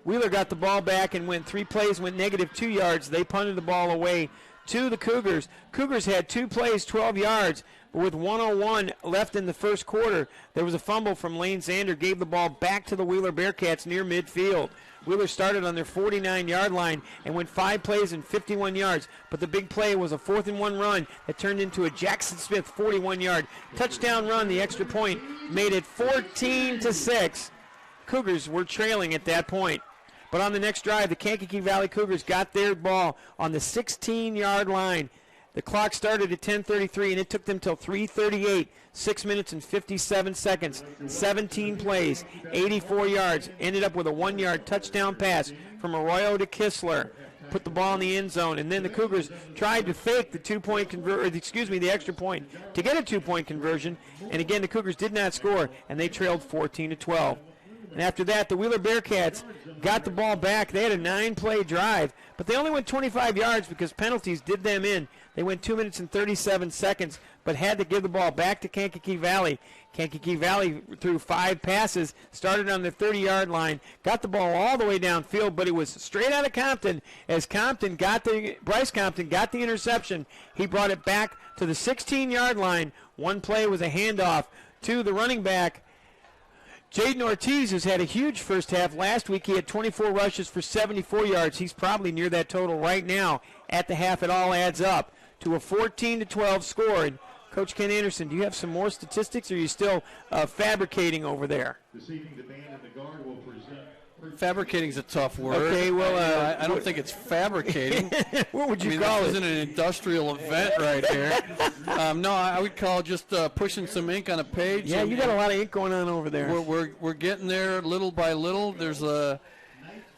Wheeler got the ball back and went 3 plays, went negative 2 yards. They punted the ball away to the Cougars. Cougars had 2 plays, 12 yards, but with 1:01 left in the first quarter, there was a fumble from Lane Zander, gave the ball back to the Wheeler Bearcats near midfield. Wheeler started on their 49-yard line and went 5 plays and 51 yards, but the big play was a 4th-and-1 run that turned into a Jackson Smith 41-yard touchdown run. The extra point made it 14-6. Cougars were trailing at that point. But on the next drive, the Kankakee Valley Cougars got their ball on the 16-yard line. The clock started at 10:33, and it took them till 3:38, 6 minutes and 57 seconds, 17 plays, 84 yards. Ended up with a 1-yard touchdown pass from Arroyo to Kistler. Put the ball in the end zone, and then the Cougars tried to fake the the extra point to get a 2-point conversion. And again, the Cougars did not score, and they trailed 14-12. And after that, the Wheeler Bearcats got the ball back. They had a 9-play drive, but they only went 25 yards because penalties did them in. They went 2 minutes and 37 seconds, but had to give the ball back to Kankakee Valley. Kankakee Valley threw 5 passes, started on the 30-yard line, got the ball all the way downfield, but it was straight out of Compton as Bryce Compton got the interception. He brought it back to the 16-yard line. One play was a handoff to the running back, Jaden Ortiz, who's had a huge first half. Last week he had 24 rushes for 74 yards. He's probably near that total right now. At the half, it all adds up to a 14-12 score. And Coach Ken Anderson, do you have some more statistics, or are you still fabricating over there? This evening, the band and the guard will present. Fabricating is a tough word. Okay, well, I don't think it's fabricating. What would you call this it? isn't an industrial event right here. No, I would call it just pushing some ink on a page. Yeah, you got a lot of ink going on over there. We're getting there little by little. There's a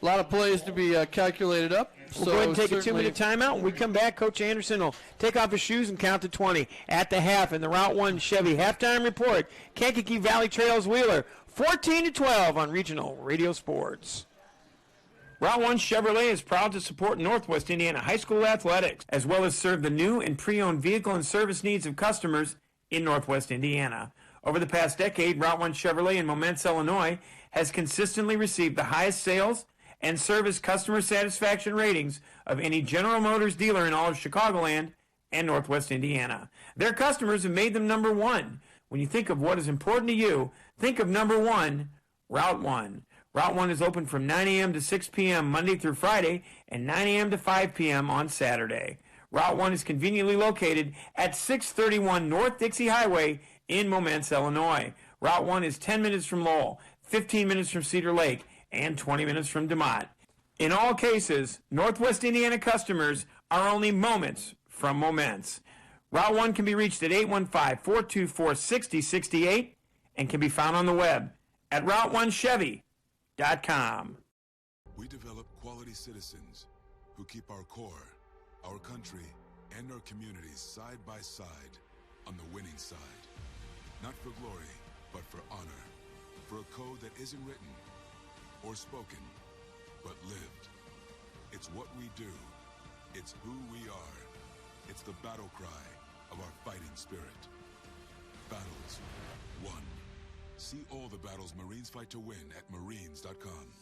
lot of plays to be calculated up. We'll go ahead and take a 2-minute timeout. When we come back, Coach Anderson will take off his shoes and count to 20 at the half in the Route 1 Chevy halftime report. Kankakee Valley trails Wheeler 14-12 on Regional Radio Sports. Route 1 Chevrolet is proud to support Northwest Indiana High School athletics, as well as serve the new and pre-owned vehicle and service needs of customers in Northwest Indiana. Over the past decade, Route 1 Chevrolet in Momence, Illinois, has consistently received the highest sales and service customer satisfaction ratings of any General Motors dealer in all of Chicagoland and Northwest Indiana. Their customers have made them number one. When you think of what is important to you, think of number one, Route 1. Route 1 is open from 9 a.m. to 6 p.m. Monday through Friday and 9 a.m. to 5 p.m. on Saturday. Route 1 is conveniently located at 631 North Dixie Highway in Momence, Illinois. Route 1 is 10 minutes from Lowell, 15 minutes from Cedar Lake, and 20 minutes from DeMott. In all cases, Northwest Indiana customers are only moments from Momence. Route 1 can be reached at 815-424-6068 and can be found on the web at route1chevy.com. We develop quality citizens who keep our core, our country, and our communities side by side on the winning side. Not for glory, but for honor. For a code that isn't written or spoken, but lived. It's what we do. It's who we are. It's the battle cry of our fighting spirit. Battles won. See all the battles Marines fight to win at Marines.com.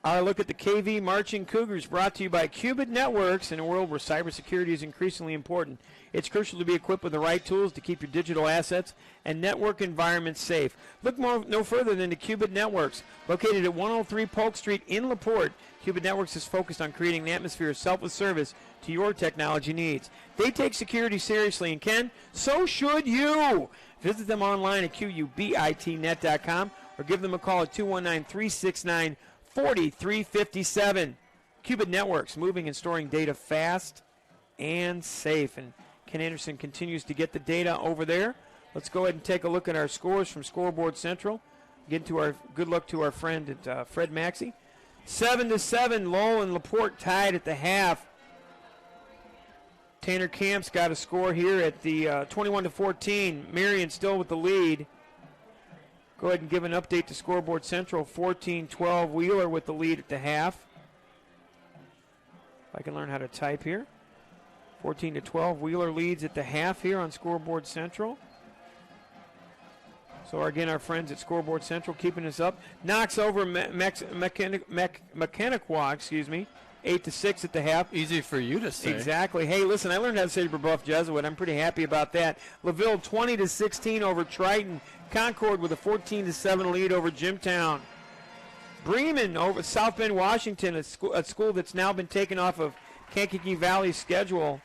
Our look at the KV Marching Cougars brought to you by Qubit Networks. In a world where cybersecurity is increasingly important, it's crucial to be equipped with the right tools to keep your digital assets and network environments safe. Look no further than to Qubit Networks. Located at 103 Polk Street in LaPorte, Qubit Networks is focused on creating an atmosphere of selfless service to your technology needs. They take security seriously, and Ken, so should you. Visit them online at qubitnet.com or give them a call at 219-369-4357. Qubit Networks, moving and storing data fast and safe. And Ken Anderson continues to get the data over there. Let's go ahead and take a look at our scores from Scoreboard Central. Get to our good luck to our friend at Fred Maxey. 7-7, Lowell and LaPorte tied at the half. Tanner Camps got a score here at the 21-14. Marion still with the lead. Go ahead and give an update to Scoreboard Central. 14-12, Wheeler with the lead at the half. If I can learn how to type here. 14-12, Wheeler leads at the half here on Scoreboard Central. So again, our friends at Scoreboard Central keeping us up. Knocks over Mechaniquois, 8-6 at the half. Easy for you to say. Exactly. Hey, listen, I learned how to say Brebeuf Jesuit. I'm pretty happy about that. LaVille 20-16 over Triton. Concord with a 14-7 lead over Jimtown. Bremen over South Bend, Washington, a school that's now been taken off of Kankakee Valley's schedule.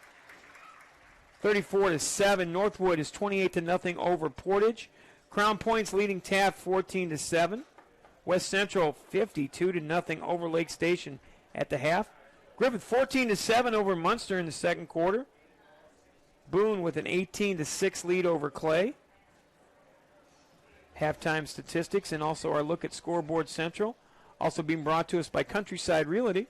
34-7. Northwood is 28-0 over Portage. Crown Point's leading Taft 14-7. West Central 52-0 over Lake Station at the half. Griffith 14-7 over Munster in the second quarter. Boone with an 18-6 lead over Clay. Halftime statistics and also our look at Scoreboard Central. Also being brought to us by Countryside Realty.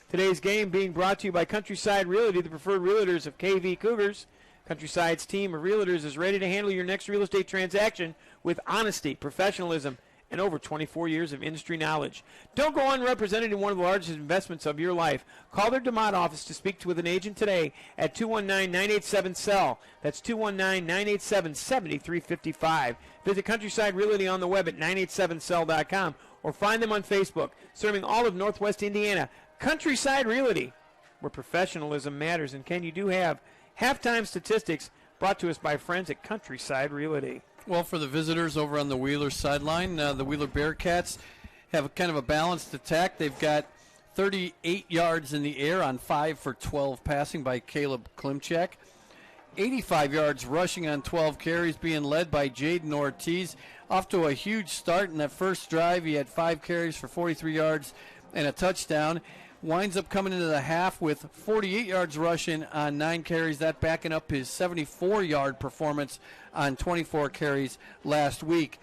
Today's game being brought to you by Countryside Realty, the preferred realtors of KV Cougars. Countryside's team of realtors is ready to handle your next real estate transaction with honesty, professionalism, and over 24 years of industry knowledge. Don't go unrepresented in one of the largest investments of your life. Call their DeMott office to speak with an agent today at 219-987-SELL. That's 219-987-7355. Visit Countryside Realty on the web at 987sell.com or find them on Facebook. Serving all of Northwest Indiana, Countryside Realty, where professionalism matters. And Ken, you do have halftime statistics brought to us by friends at Countryside Realty. Well, for the visitors over on the Wheeler sideline, the Wheeler Bearcats have kind of a balanced attack. They've got 38 yards in the air on 5 for 12 passing by Caleb Klimchak. 85 yards rushing on 12 carries, being led by Jaden Ortiz. Off to a huge start in that first drive. He had 5 carries for 43 yards and a touchdown. Winds up coming into the half with 48 yards rushing on 9 carries. That backing up his 74-yard performance on 24 carries last week.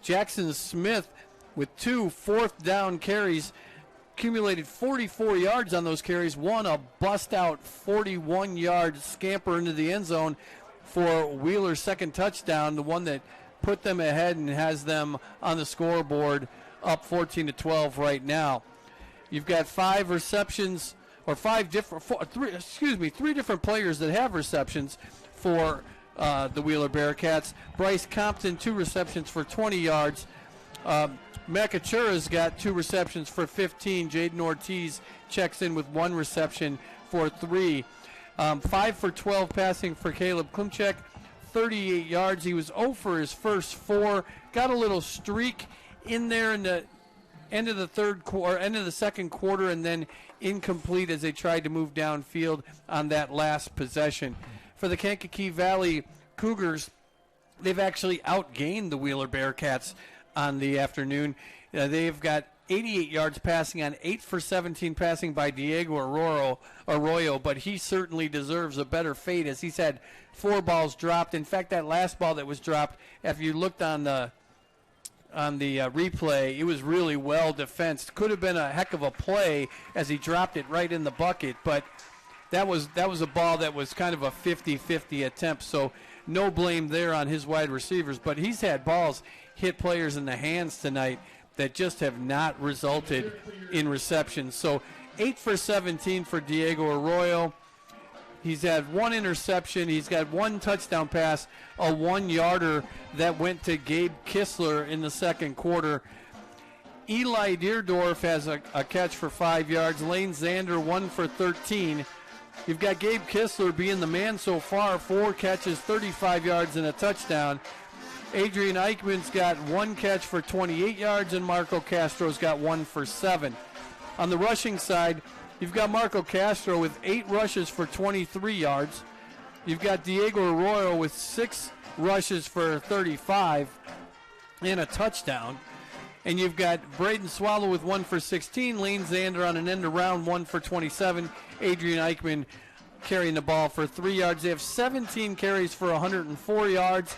Jackson Smith with 2 fourth-down carries accumulated 44 yards on those carries. Won a bust-out 41-yard scamper into the end zone for Wheeler's second touchdown, the one that put them ahead and has them on the scoreboard up 14-12 right now. You've got 5 receptions, or 3 different players that have receptions for the Wheeler Bearcats. Bryce Compton, 2 receptions for 20 yards. Makachura's got 2 receptions for 15. Jaden Ortiz checks in with 1 reception for 3. 5 for 12 passing for Caleb Klimchak, 38 yards. He was 0 for his first 4. Got a little streak in there in the end of the second quarter, and then incomplete as they tried to move downfield on that last possession. For the Kankakee Valley Cougars, they've actually outgained the Wheeler Bearcats on the afternoon. They've got 88 yards passing on 8 for 17 passing by Diego Arroyo, but he certainly deserves a better fate as he's had 4 balls dropped. In fact, that last ball that was dropped, if you looked on the replay, it was really well defensed. Could have been a heck of a play as he dropped it right in the bucket, but that was a ball that was kind of a 50-50 attempt, so no blame there on his wide receivers. But he's had balls hit players in the hands tonight that just have not resulted in receptions. So 8 for 17 for Diego Arroyo. He's had 1 interception. He's got 1 touchdown pass, a 1-yarder that went to Gabe Kistler in the second quarter. Eli Deerdorf has a catch for 5 yards. Lane Zander 1 for 13. You've got Gabe Kistler being the man so far, 4 catches, 35 yards, and a touchdown. Adrian Eichmann's got 1 catch for 28 yards, and Marco Castro's got 1 for 7. On the rushing side, you've got Marco Castro with 8 rushes for 23 yards. You've got Diego Arroyo with 6 rushes for 35 and a touchdown. And you've got Braden Swallow with 1 for 16. Lane Zander on an end around, 1 for 27. Adrian Eichmann carrying the ball for 3 yards. They have 17 carries for 104 yards.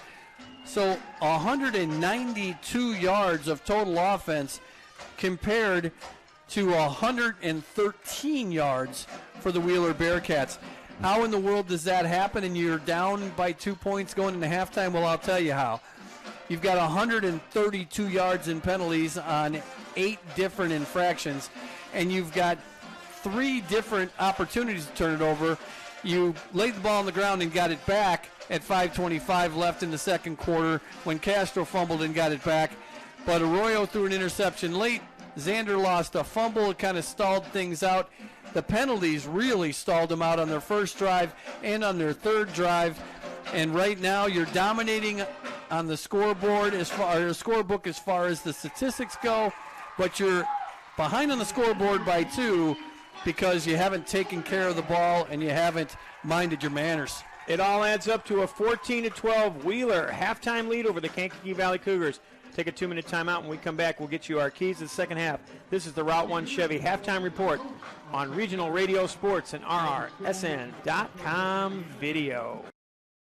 So 192 yards of total offense compared to 113 yards for the Wheeler Bearcats. How in the world does that happen and you're down by 2 points going into halftime? Well, I'll tell you how. You've got 132 yards in penalties on 8 different infractions, and you've got 3 different opportunities to turn it over. You laid the ball on the ground and got it back at 5:25 left in the second quarter when Castro fumbled and got it back. But Arroyo threw an interception late. Zander lost a fumble. It kind of stalled things out. The penalties really stalled them out on their first drive and on their third drive. And right now you're dominating on the scoreboard scorebook as far as the statistics go, but you're behind on the scoreboard by 2 because you haven't taken care of the ball and you haven't minded your manners. It all adds up to a 14-12 Wheeler halftime lead over the Kankakee Valley Cougars. Take a 2-minute timeout. When we come back, we'll get you our keys to the second half. This is the Route 1 Chevy halftime report on Regional Radio Sports and RRSN.com video.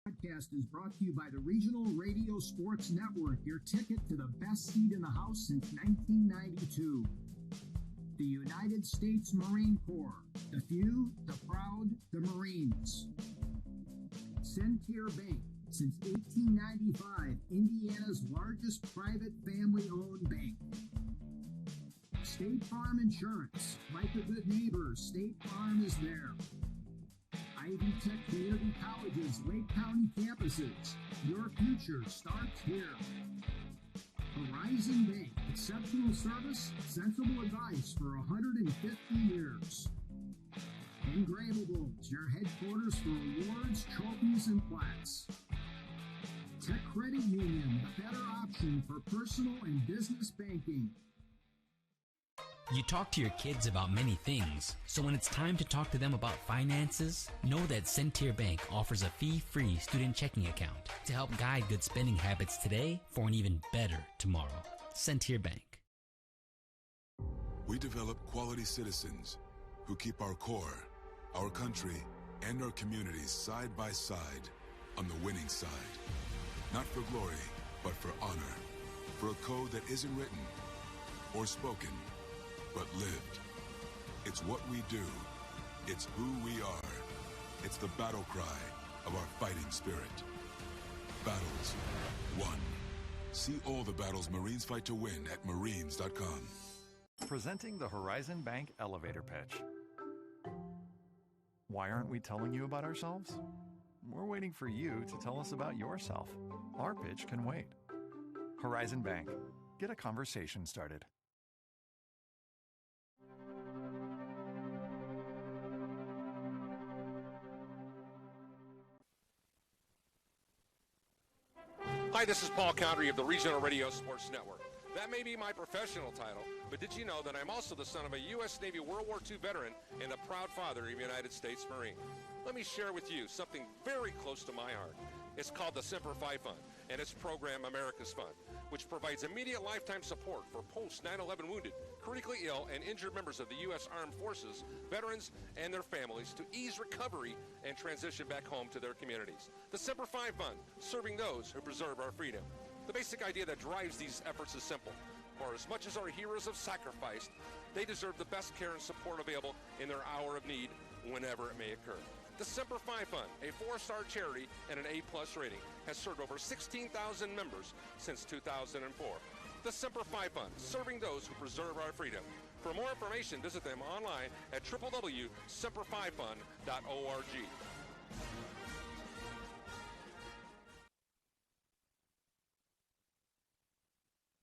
Podcast is brought to you by the Regional Radio Sports Network, your ticket to the best seat in the house since 1992. The United States Marine Corps, the few, the proud, the Marines. Centier Bank, since 1895, Indiana's largest private family-owned bank. State Farm Insurance, like a good neighbor, State Farm is there. Ivy Tech Community College's Lake County campuses, your future starts here. Horizon Bank, exceptional service, sensible advice for 150 years. Engravables, your headquarters for awards, trophies, and plaques. Tech Credit Union, the better option for personal and business banking. You talk to your kids about many things, so when it's time to talk to them about finances, know that Centier Bank offers a fee-free student checking account to help guide good spending habits today for an even better tomorrow. Centier Bank. We develop quality citizens who keep our core, our country, and our communities side by side on the winning side. Not for glory, but for honor. For a code that isn't written or spoken, but lived. It's what we do. It's who we are. It's the battle cry of our fighting spirit. Battles won. See all the battles Marines fight to win at marines.com. Presenting the Horizon Bank elevator pitch. Why aren't we telling you about ourselves? We're waiting for you to tell us about yourself. Our pitch can wait. Horizon Bank. Get a conversation started. Hi, this is Paul Condry of the Regional Radio Sports Network. That may be my professional title, but did you know that I'm also the son of a U.S. Navy World War II veteran and a proud father of a United States Marine? Let me share with you something very close to my heart. It's called the Semper Fi Fund, and its program America's Fund, which provides immediate lifetime support for post-9/11 wounded, critically ill, and injured members of the U.S. Armed Forces, veterans, and their families to ease recovery and transition back home to their communities. The Semper Fi Fund, serving those who preserve our freedom. The basic idea that drives these efforts is simple. For as much as our heroes have sacrificed, they deserve the best care and support available in their hour of need, whenever it may occur. The Semper Fi Fund, a 4-star charity and an A+ rating, has served over 16,000 members since 2004. The Semper Fi Fund, serving those who preserve our freedom. For more information, visit them online at www.semperfifund.org.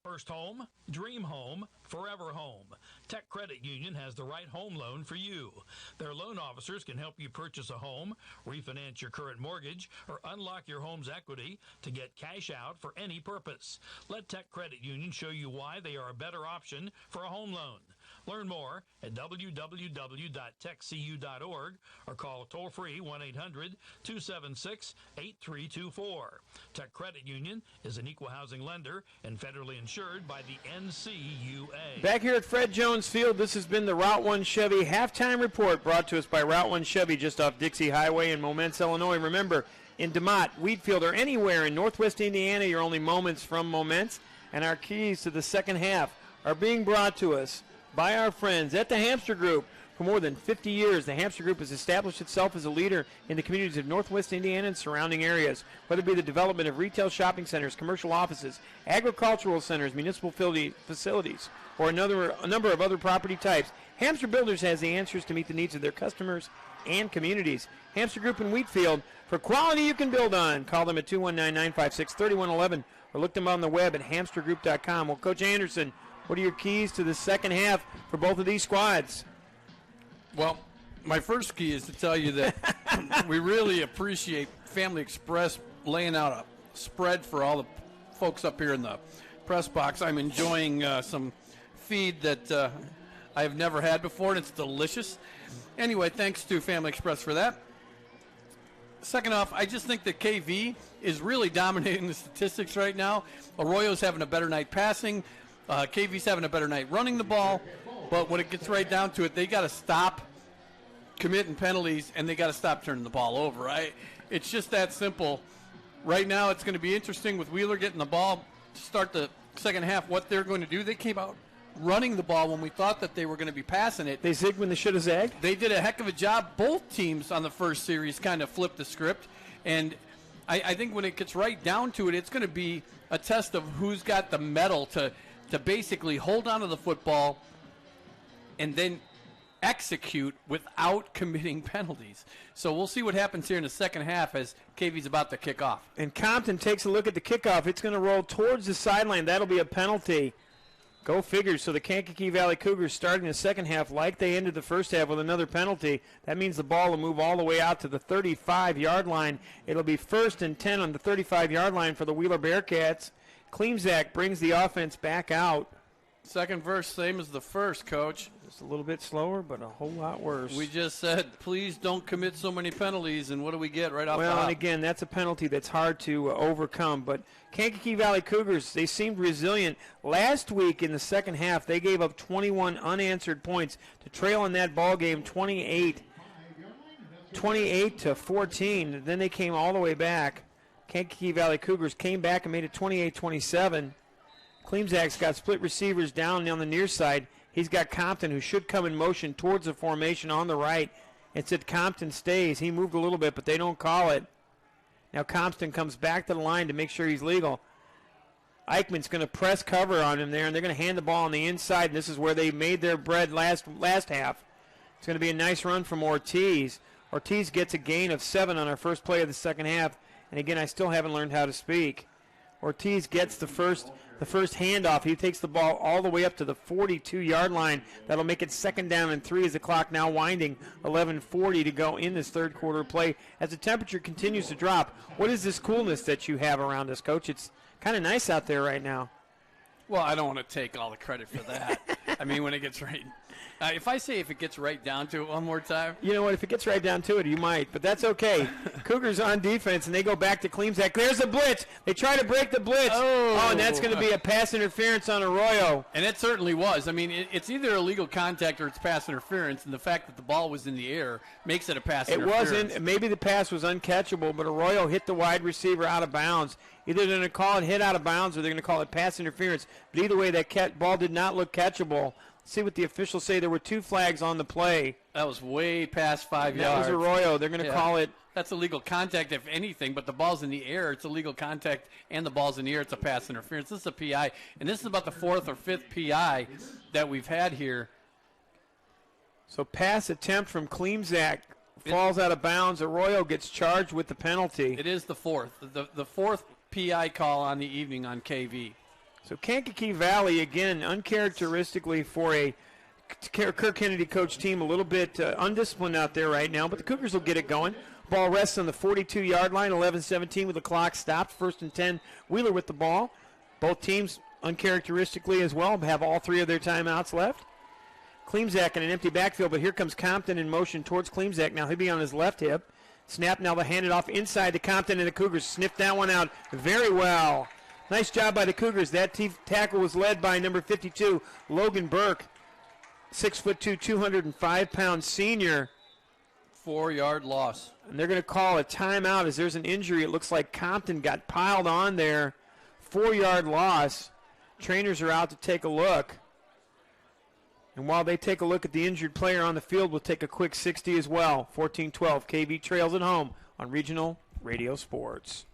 First home, dream home, forever home. Tech Credit Union has the right home loan for you. Their loan officers can help you purchase a home, refinance your current mortgage, or unlock your home's equity to get cash out for any purpose. Let Tech Credit Union show you why they are a better option for a home loan. Learn more at www.techcu.org or call toll-free 1-800-276-8324. Tech Credit Union is an equal housing lender and federally insured by the NCUA. Back here at Fred Jones Field, this has been the Route 1 Chevy halftime report brought to us by Route 1 Chevy just off Dixie Highway in Momence, Illinois. Remember, in DeMotte, Wheatfield, or anywhere in northwest Indiana, you're only moments from Momence. And our keys to the second half are being brought to us by our friends at the Hamster Group. For more than 50 years, the Hamster Group has established itself as a leader in the communities of northwest Indiana and surrounding areas, whether it be the development of retail shopping centers, commercial offices, agricultural centers, municipal facilities, or a number of other property types. Hamster Builders has the answers to meet the needs of their customers and communities. Hamster Group in Wheatfield, for quality you can build on. Call them at 219-956-3111 or look them on the web at hamstergroup.com. Well, Coach Anderson, what are your keys to the second half for both of these squads? Well, my first key is to tell you that we really appreciate Family Express laying out a spread for all the folks up here in the press box. I'm enjoying some feed that I have never had before, and it's delicious. Anyway, thanks to Family Express for that. Second off, I just think that KV is really dominating the statistics right now. Arroyo's having a better night passing. KV's having a better night running the ball. But when it gets right down to it, they got to stop committing penalties, and they got to stop turning the ball over. It's just that simple. Right now, it's going to be interesting with Wheeler getting the ball to start the second half, what they're going to do. They came out running the ball when we thought that they were going to be passing it. They zigged when they should have zagged? They did a heck of a job. Both teams on the first series kind of flipped the script. And I think when it gets right down to it, it's going to be a test of who's got the mettle to basically hold on to the football and then execute without committing penalties. So we'll see what happens here in the second half as KV's about to kick off. And Compton takes a look at the kickoff. It's going to roll towards the sideline. That'll be a penalty. Go figure. So the Kankakee Valley Cougars starting the second half like they ended the first half with another penalty. That means the ball will move all the way out to the 35-yard line. It'll be 1st and 10 on the 35-yard line for the Wheeler Bearcats. Klimzak brings the offense back out. Second verse, same as the first, Coach. Just a little bit slower, but a whole lot worse. We just said, please don't commit so many penalties, and what do we get right off the Well, hop? and again, that's a penalty that's hard to overcome. But Kankakee Valley Cougars, they seemed resilient. Last week in the second half, they gave up 21 unanswered points to trail in that ball game 28 to 14. Then they came all the way back. Kankakee Valley Cougars came back and made it 28-27. Klimzak's got split receivers down on the near side. He's got Compton, who should come in motion towards the formation on the right. It said Compton stays. He moved a little bit, but they don't call it. Now Compton comes back to the line to make sure he's legal. Eichmann's going to press cover on him there, and they're going to hand the ball on the inside, and this is where they made their bread last half. It's going to be a nice run from Ortiz. Ortiz gets a gain of 7 on our first play of the second half, and again, I still haven't learned how to speak. Ortiz gets the first handoff. He takes the ball all the way up to the 42-yard line. That'll make it 2nd down and 3 as the clock now winding. 11:40 to go in this third quarter play as the temperature continues to drop. What is this coolness that you have around us, Coach? It's kind of nice out there right now. Well, I don't want to take all the credit for that. I mean, when it gets right. If it gets right down to it one more time. You know what? If it gets right down to it, you might. But that's okay. Cougars on defense, and they go back to Klimzak. There's a blitz. They try to break the blitz. Oh, and that's going to be a pass interference on Arroyo. And it certainly was. I mean, it's either illegal contact or it's pass interference, and the fact that the ball was in the air makes it a pass interference. It wasn't. Maybe the pass was uncatchable, but Arroyo hit the wide receiver out of bounds. Either they're going to call it hit out of bounds or they're going to call it pass interference. But either way, that ball did not look catchable. See what the officials say. There were 2 flags on the play. That was way past 5 yards. That was Arroyo. They're going to call it. That's illegal contact, if anything, but the ball's in the air. It's illegal contact, and the ball's in the air. It's a pass interference. This is a PI, and this is about the 4th or 5th PI that we've had here. So pass attempt from Klimzak falls out of bounds. Arroyo gets charged with the penalty. It is the 4th. The 4th PI call on the evening on KV. So Kankakee Valley, again, uncharacteristically for a Kirk Kennedy coach team, a little bit undisciplined out there right now, but the Cougars will get it going. Ball rests on the 42-yard line, 11-17 with the clock stopped. 1st and 10, Wheeler with the ball. Both teams uncharacteristically as well have all 3 of their timeouts left. Klimzak in an empty backfield, but here comes Compton in motion towards Klimzak. Now he'll be on his left hip. Snap, now they'll hand it off inside to Compton, and the Cougars sniffed that one out very well. Nice job by the Cougars. That tackle was led by number 52, Logan Burke, 6'2", 205-pound senior. 4-yard loss. And they're going to call a timeout as there's an injury. It looks like Compton got piled on there. 4-yard loss. Trainers are out to take a look. And while they take a look at the injured player on the field, we'll take a quick 60 as well. 14-12, KV trails at home on Regional Radio Sports.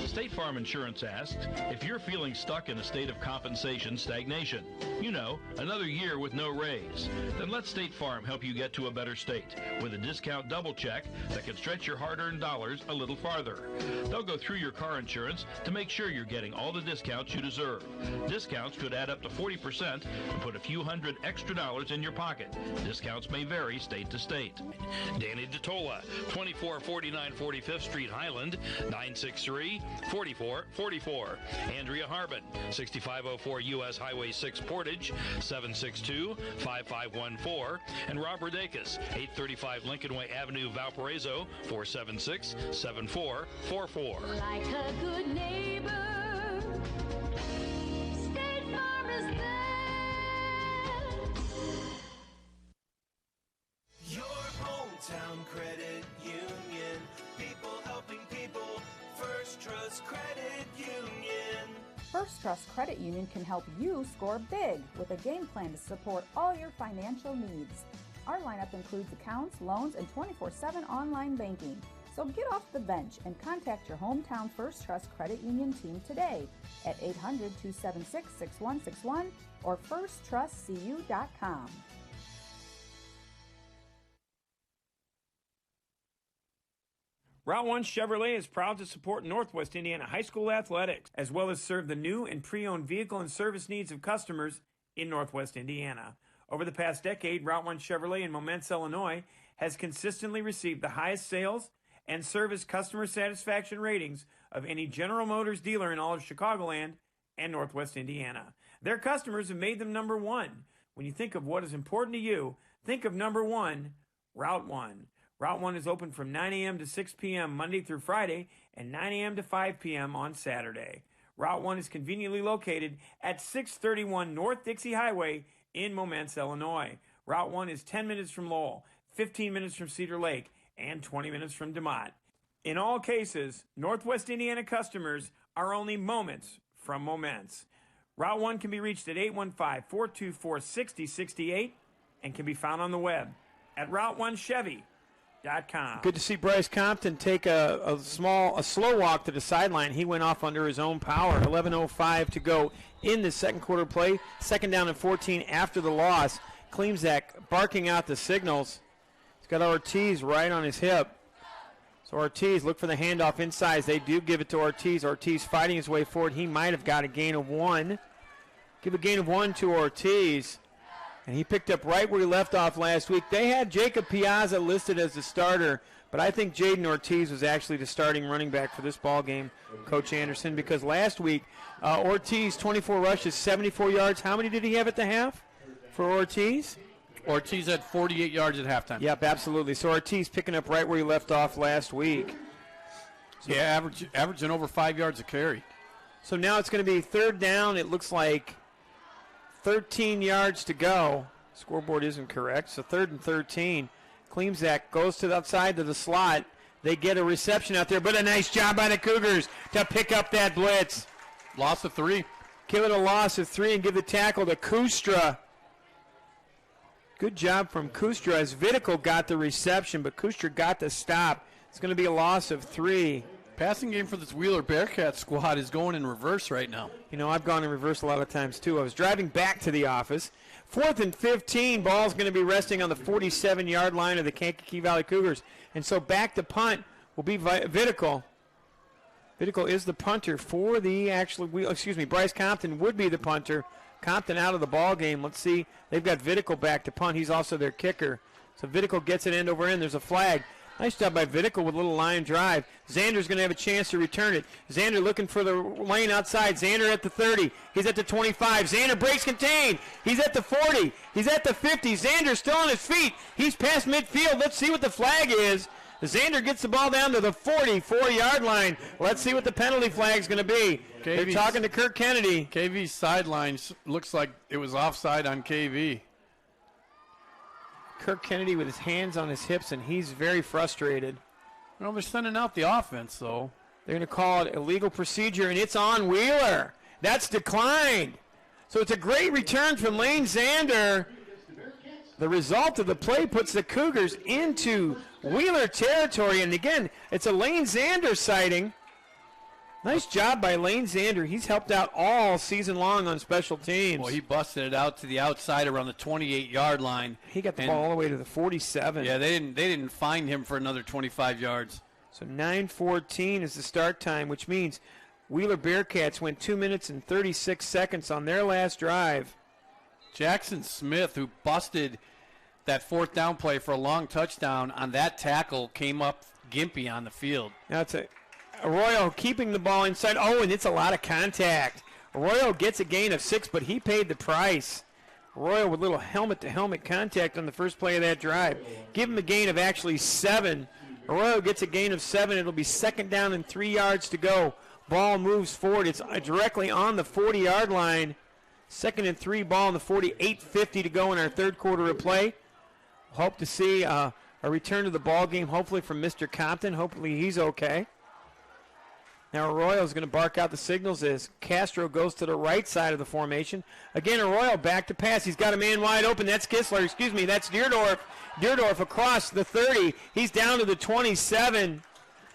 State Farm Insurance asks if you're feeling stuck in a state of compensation stagnation. You know, another year with no raise. Then let State Farm help you get to a better state with a discount double check that can stretch your hard-earned dollars a little farther. They'll go through your car insurance to make sure you're getting all the discounts you deserve. Discounts could add up to 40% and put a few hundred extra dollars in your pocket. Discounts may vary state to state. Danny DeTola, 2449 45th Street, Highland, 963 4444. Andrea Harbin, 6504 U.S. Highway 6 Portage, 762-5514. And Robert Akes, 835 Lincoln Way Avenue, Valparaiso, 476-7444. Like a good neighbor, State Farm is there. Your hometown credit union. People helping people. First Trust Credit Union. First Trust Credit Union can help you score big with a game plan to support all your financial needs. Our lineup includes accounts, loans, and 24/7 online banking. So get off the bench and contact your hometown First Trust Credit Union team today at 800-276-6161 or firsttrustcu.com. Route 1 Chevrolet is proud to support Northwest Indiana high school athletics, as well as serve the new and pre-owned vehicle and service needs of customers in Northwest Indiana. Over the past decade, Route 1 Chevrolet in Momence, Illinois, has consistently received the highest sales and service customer satisfaction ratings of any General Motors dealer in all of Chicagoland and Northwest Indiana. Their customers have made them number one. When you think of what is important to you, think of number one, Route 1. Route 1 is open from 9 a.m. to 6 p.m. Monday through Friday and 9 a.m. to 5 p.m. on Saturday. Route 1 is conveniently located at 631 North Dixie Highway in Momence, Illinois. Route 1 is 10 minutes from Lowell, 15 minutes from Cedar Lake, and 20 minutes from DeMotte. In all cases, Northwest Indiana customers are only moments from Momence. Route 1 can be reached at 815-424-6068 and can be found on the web at Route1Chevy.com. Good to see Bryce Compton take a slow walk to the sideline. He went off under his own power. 11:05 to go in the second quarter play. Second down and 14 after the loss. Klimzak barking out the signals. He's got Ortiz right on his hip. So Ortiz, look for the handoff inside. They do give it to Ortiz. Ortiz fighting his way forward. He might have got a gain of 1. Give a gain of 1 to Ortiz. And he picked up right where he left off last week. They had Jacob Piazza listed as the starter, but I think Jaden Ortiz was actually the starting running back for this ball game, Coach Anderson, because last week Ortiz, 24 rushes, 74 yards. How many did he have at the half for Ortiz? Ortiz had 48 yards at halftime. Yep, absolutely. So Ortiz picking up right where he left off last week. So yeah, averaging over 5 yards a carry. So now it's going to be third down. It looks like 13 yards to go. Scoreboard isn't correct, so 3rd and 13. Klimzak goes to the outside to the slot. They get a reception out there, but a nice job by the Cougars to pick up that blitz. Loss of 3. Give it a loss of 3 and give the tackle to Kustra. Good job from Kustra as Vidical got the reception, but Kustra got the stop. It's going to be a loss of 3. Passing game for this Wheeler Bearcat squad is going in reverse right now. You know, I've gone in reverse a lot of times, too. I was driving back to the office. 4th and 15, ball's going to be resting on the 47-yard line of the Kankakee Valley Cougars. And so back to punt will be Vidical. Vidical is the punter for the Bryce Compton would be the punter. Compton out of the ball game. Let's see. They've got Vidical back to punt. He's also their kicker. So Vidical gets it end over end. There's a flag. Nice job by Vidical with a little line drive. Xander's going to have a chance to return it. Xander looking for the lane outside. Xander at the 30. He's at the 25. Xander breaks contain. He's at the 40. He's at the 50. Xander's still on his feet. He's past midfield. Let's see what the flag is. Xander gets the ball down to the 44-yard line. Let's see what the penalty flag is going to be. They're talking to Kirk Kennedy. KV's sidelines looks like it was offside on KV. Kirk Kennedy with his hands on his hips, and he's very frustrated. Well, they're sending out the offense, though. They're going to call it illegal procedure, and it's on Wheeler. That's declined. So it's a great return from Lane Xander. The result of the play puts the Cougars into Wheeler territory, and again, it's a Lane Xander sighting. Nice job by Lane Xander. He's helped out all season long on special teams. Well, he busted it out to the outside around the 28-yard line. He got the ball all the way to the 47. Yeah, they didn't find him for another 25 yards. So 9:14 is the start time, which means Wheeler Bearcats went 2 minutes and 36 seconds on their last drive. Jackson Smith, who busted that 4th down play for a long touchdown on that tackle, came up gimpy on the field. Now Arroyo keeping the ball inside. Oh, and it's a lot of contact. Arroyo gets a gain of 6, but he paid the price. Arroyo with little helmet-to-helmet contact on the first play of that drive. Give him a gain of actually 7. Arroyo gets a gain of 7. It'll be 2nd down and 3 yards to go. Ball moves forward. It's directly on the 40-yard line. 2nd and 3, ball on the 40. 8:50 to go in our third quarter of play. Hope to see a return to the ball game, hopefully from Mr. Compton. Hopefully he's okay. Now Arroyo's going to bark out the signals as Castro goes to the right side of the formation. Again, Arroyo back to pass. He's got a man wide open. That's Kistler. Excuse me. That's Deerdorf. Deerdorf across the 30. He's down to the 27.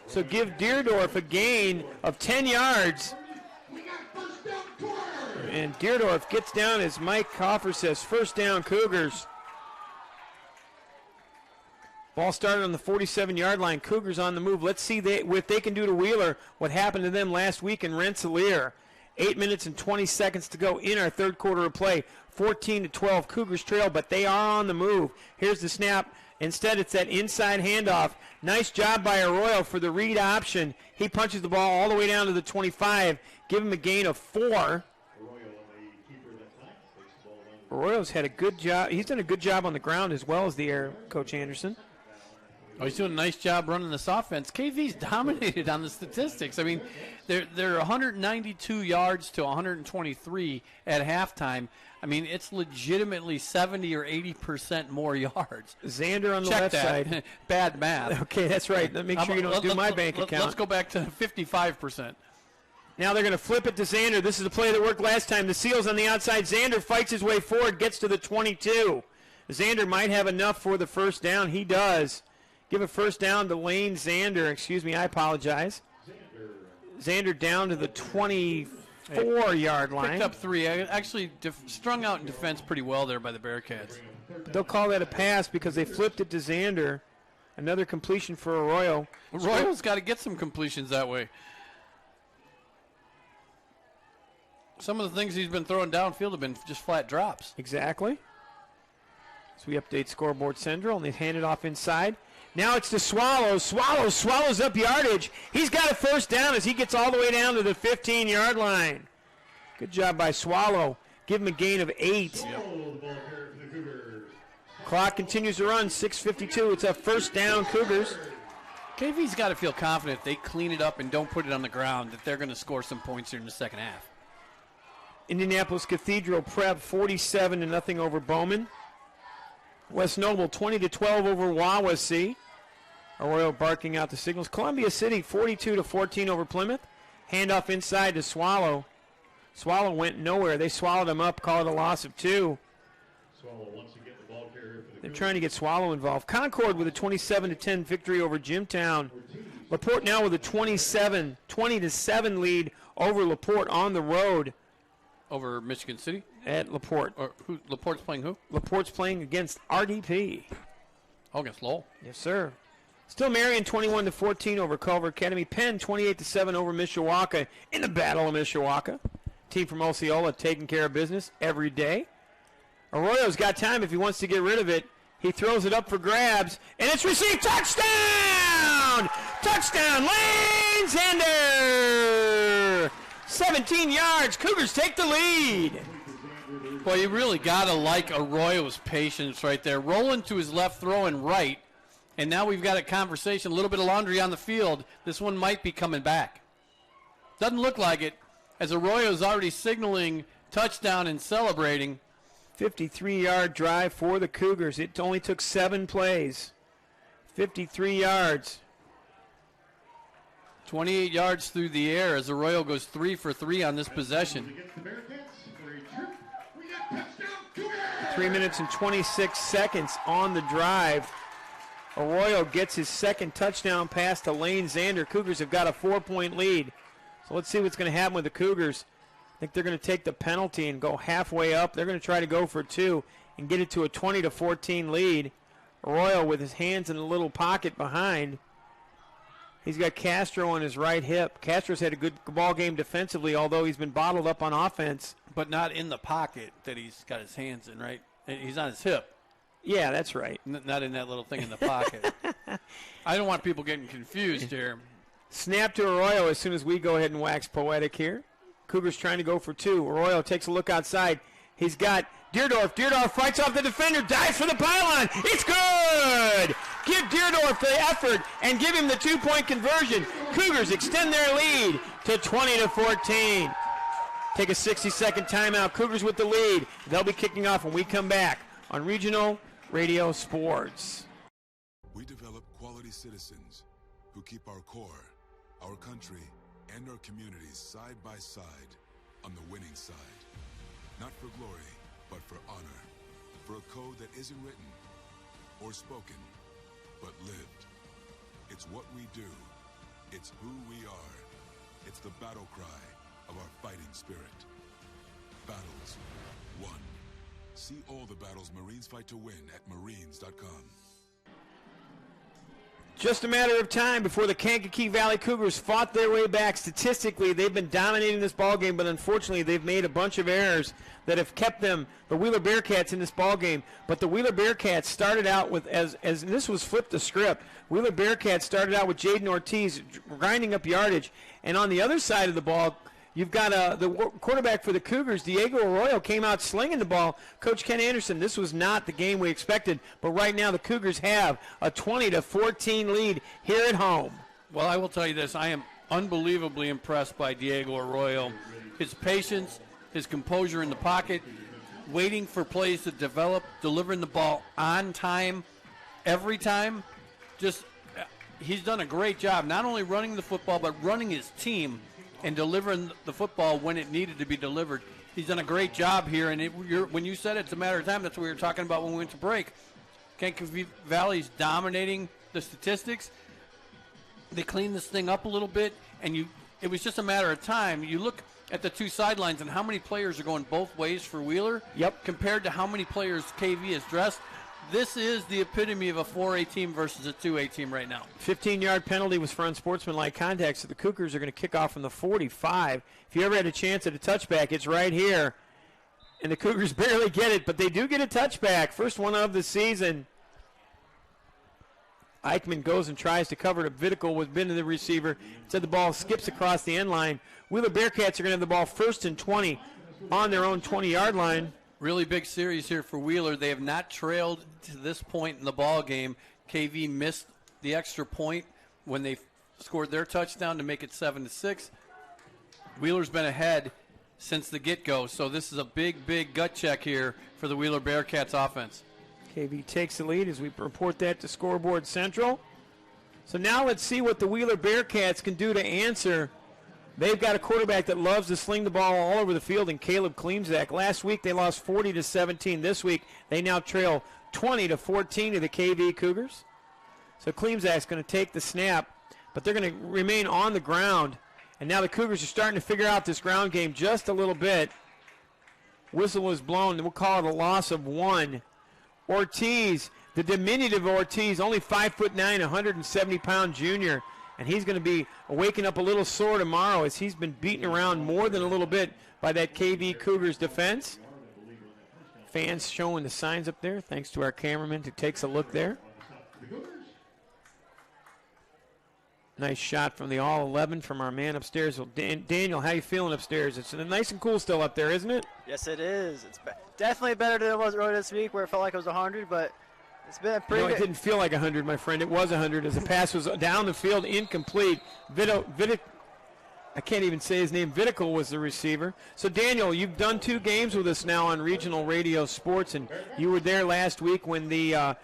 So give Deerdorf a gain of 10 yards. And Deerdorf gets down as Mike Coffer says, first down Cougars. Ball started on the 47-yard line. Cougars on the move. Let's see if they can do to Wheeler what happened to them last week in Rensselaer. 8 minutes and 20 seconds to go in our third quarter of play. 14-12. Cougars trail, but they are on the move. Here's the snap. Instead, it's that inside handoff. Nice job by Arroyo for the read option. He punches the ball all the way down to the 25. Give him a gain of 4. Arroyo's had a good job. He's done a good job on the ground as well as the air, Coach Anderson. Oh, he's doing a nice job running this offense. KV's dominated on the statistics. I mean, they're 192 yards to 123 at halftime. I mean, it's legitimately 70 or 80% more yards. Xander on the Check left that. side. Bad math. Okay, that's right. Make sure you don't do my bank account. Let's go back to 55%. Now they're going to flip it to Xander. This is the play that worked last time. The Seals on the outside. Xander fights his way forward, gets to the 22. Xander might have enough for the first down. He does. Give a first down to Lane Xander. Excuse me, I apologize. Xander down to the 24-yard line. Picked up 3. Actually strung out in defense pretty well there by the Bearcats. They'll call that a pass because they flipped it to Xander. Another completion for Arroyo. Arroyo's got to get some completions that way. Some of the things he's been throwing downfield have been just flat drops. Exactly. So we update Scoreboard Central, and they hand it off inside. Now it's to Swallows. Swallows up yardage. He's got a first down as he gets all the way down to the 15-yard line. Good job by Swallow. Give him a gain of 8. Clock continues to run, 6:52. It's a first down, Cougars. KV's got to feel confident if they clean it up and don't put it on the ground that they're going to score some points here in the second half. Indianapolis Cathedral Prep 47-0 over Bowman. West Noble 20-12 over Wawasee. Arroyo barking out the signals. Columbia City 42-14 over Plymouth. Handoff inside to Swallow. Swallow went nowhere. They swallowed him up, call it a loss of 2. They're trying to get Swallow involved. Concord with a 27-10 victory over Jimtown. LaPorte now with a 20-7 lead over LaPorte on the road. Over Michigan City? At LaPorte. Or LaPorte's playing who? LaPorte's playing against RDP. Oh, against Lowell. Yes, sir. Still Marion 21-14 over Culver Academy. Penn 28-7 over Mishawaka in the Battle of Mishawaka. Team from Osceola taking care of business every day. Arroyo's got time if he wants to get rid of it. He throws it up for grabs, and it's received. Touchdown! Touchdown, Lane Xander! 17 yards. Cougars take the lead. Well, you really got to like Arroyo's patience right there. Rolling to his left, throwing right. And now we've got a conversation, a little bit of laundry on the field. This one might be coming back. Doesn't look like it, as Arroyo's already signaling touchdown and celebrating. 53-yard drive for the Cougars. It only took 7 plays. 53 yards. 28 yards through the air as Arroyo goes 3 for 3 on this possession. 3 minutes and 26 seconds on the drive. Arroyo gets his second touchdown pass to Lane Xander. Cougars have got a 4-point lead. So let's see what's going to happen with the Cougars. I think they're going to take the penalty and go halfway up. They're going to try to go for 2 and get it to a 20-14 lead. Arroyo with his hands in a little pocket behind. He's got Castro on his right hip. Castro's had a good ball game defensively, although he's been bottled up on offense. But not in the pocket that he's got his hands in, right? He's on his hip. Yeah, that's right. Not in that little thing in the pocket. I don't want people getting confused here. Snap to Arroyo as soon as we go ahead and wax poetic here. Cougars trying to go for 2. Arroyo takes a look outside. He's got Deerdorf. Deerdorf fights off the defender, dives for the pylon. It's good! Give Deerdorf the effort and give him the 2-point conversion. Cougars extend their lead to 20-14. Take a 60-second timeout. Cougars with the lead. They'll be kicking off when we come back on Regional Radio Sports. We develop quality citizens who keep our core, our country, and our communities side by side on the winning side. Not for glory, but for honor. For a code that isn't written or spoken, but lived. It's what we do. It's who we are. It's the battle cry of our fighting spirit. Battles won. See all the battles Marines fight to win at marines.com. Just a matter of time before the Kankakee Valley Cougars fought their way back. Statistically, they've been dominating this ballgame, but unfortunately they've made a bunch of errors that have kept them, the Wheeler Bearcats, in this ballgame. But the Wheeler Bearcats started out with, as this was flipped the script, Wheeler Bearcats started out with Jaden Ortiz grinding up yardage. And on the other side of the ball, you've got the quarterback for the Cougars, Diego Arroyo, came out slinging the ball. Coach Ken Anderson, this was not the game we expected, but right now the Cougars have a 20-14 lead here at home. Well, I will tell you this. I am unbelievably impressed by Diego Arroyo. His patience, his composure in the pocket, waiting for plays to develop, delivering the ball on time, every time. He's done a great job, not only running the football, but running his team and delivering the football when it needed to be delivered. He's done a great job here, and when you said it's a matter of time, that's what we were talking about when we went to break. Kankakee Valley's dominating the statistics. They cleaned this thing up a little bit, and it was just a matter of time. You look at the two sidelines and how many players are going both ways for Wheeler. Yep. Compared to how many players KV has dressed. This is the epitome of a 4A team versus a 2A team right now. 15-yard penalty was for unsportsmanlike contact, so the Cougars are going to kick off from the 45. If you ever had a chance at a touchback, it's right here. And the Cougars barely get it, but they do get a touchback. First one of the season. Eichmann goes and tries to cover it. Vidical was been to the receiver. Said the ball skips across the end line. Wheeler Bearcats are going to have the ball 1st and 20 on their own 20-yard line. Really big series here for Wheeler. They have not trailed to this point in the ball game. KV missed the extra point when they scored their touchdown to make it 7-6. Wheeler's been ahead since the get-go, so this is a big, big gut check here for the Wheeler Bearcats offense. KV takes the lead as we report that to Scoreboard Central. So now let's see what the Wheeler Bearcats can do to answer. They've got a quarterback that loves to sling the ball all over the field in Caleb Klimzak. Last week they lost 40-17. This week they now trail 20-14 to the KV Cougars. So Klimzak's going to take the snap, but they're going to remain on the ground. And now the Cougars are starting to figure out this ground game just a little bit. Whistle was blown. We'll call it a loss of 1. Ortiz, the diminutive Ortiz, only 5'9", 170-pound junior. And he's going to be waking up a little sore tomorrow as he's been beaten around more than a little bit by that KV Cougars defense. Fans showing the signs up there, thanks to our cameraman who takes a look there. Nice shot from the All-11 from our man upstairs. Well, Daniel, how you feeling upstairs? It's nice and cool still up there, isn't it? Yes, it is. It's definitely better than it was earlier this week where it felt like it was 100, but it's been a pretty No, it didn't feel like 100, my friend. It was 100 as the pass was down the field, incomplete. I can't even say his name. Vidical was the receiver. So, Daniel, you've done 2 games with us now on Regional Radio Sports, and you were there last week when the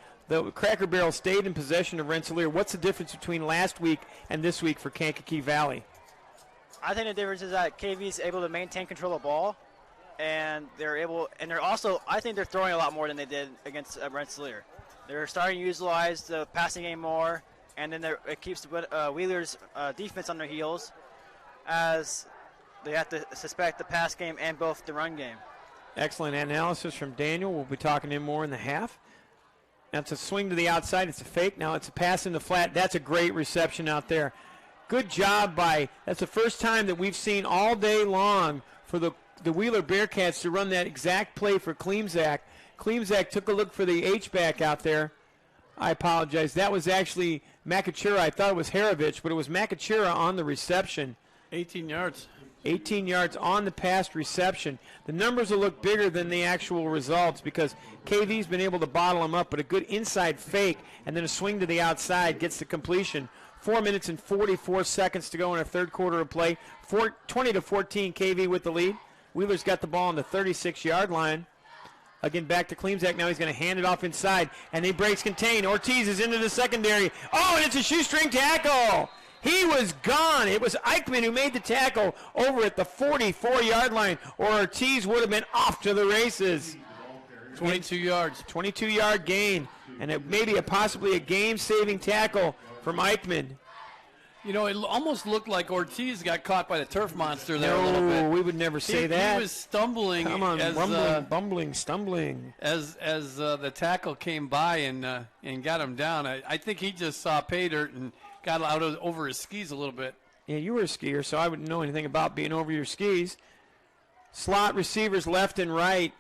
Cracker Barrel stayed in possession of Rensselaer. What's the difference between last week and this week for Kankakee Valley? I think the difference is that KV is able to maintain control of the ball, and they're also, I think they're throwing a lot more than they did against Rensselaer. They're starting to utilize the passing game more, and then it keeps Wheeler's defense on their heels as they have to suspect the pass game and both the run game. Excellent analysis from Daniel. We'll be talking to him more in the half. That's a swing to the outside. It's a fake. Now it's a pass in the flat. That's a great reception out there. Good job that's the first time that we've seen all day long for the Wheeler Bearcats to run that exact play for Klimzak. Klimzak took a look for the H-back out there. I apologize. That was actually Makachura. I thought it was Harovich, but it was Makachura on the reception. 18 yards. 18 yards on the past reception. The numbers will look bigger than the actual results because KV's been able to bottle them up, but a good inside fake and then a swing to the outside gets the completion. 4 minutes and 44 seconds to go in our third quarter of play. 20-14 KV with the lead. Wheeler's got the ball on the 36-yard line. Again, back to Klimzak. Now he's going to hand it off inside, and he breaks contain. Ortiz is into the secondary. Oh, and it's a shoestring tackle. He was gone. It was Eichmann who made the tackle over at the 44-yard line, or Ortiz would have been off to the races. 22 yards. 22-yard gain, and it maybe possibly a game-saving tackle from Eichmann. You know, it almost looked like Ortiz got caught by the turf monster there a little bit. No, we would never say that. He was stumbling. Come on, as, bumbling, stumbling. As the tackle came by and got him down, I think he just saw pay dirt and got over his skis a little bit. Yeah, you were a skier, so I wouldn't know anything about being over your skis. Slot receivers left and right.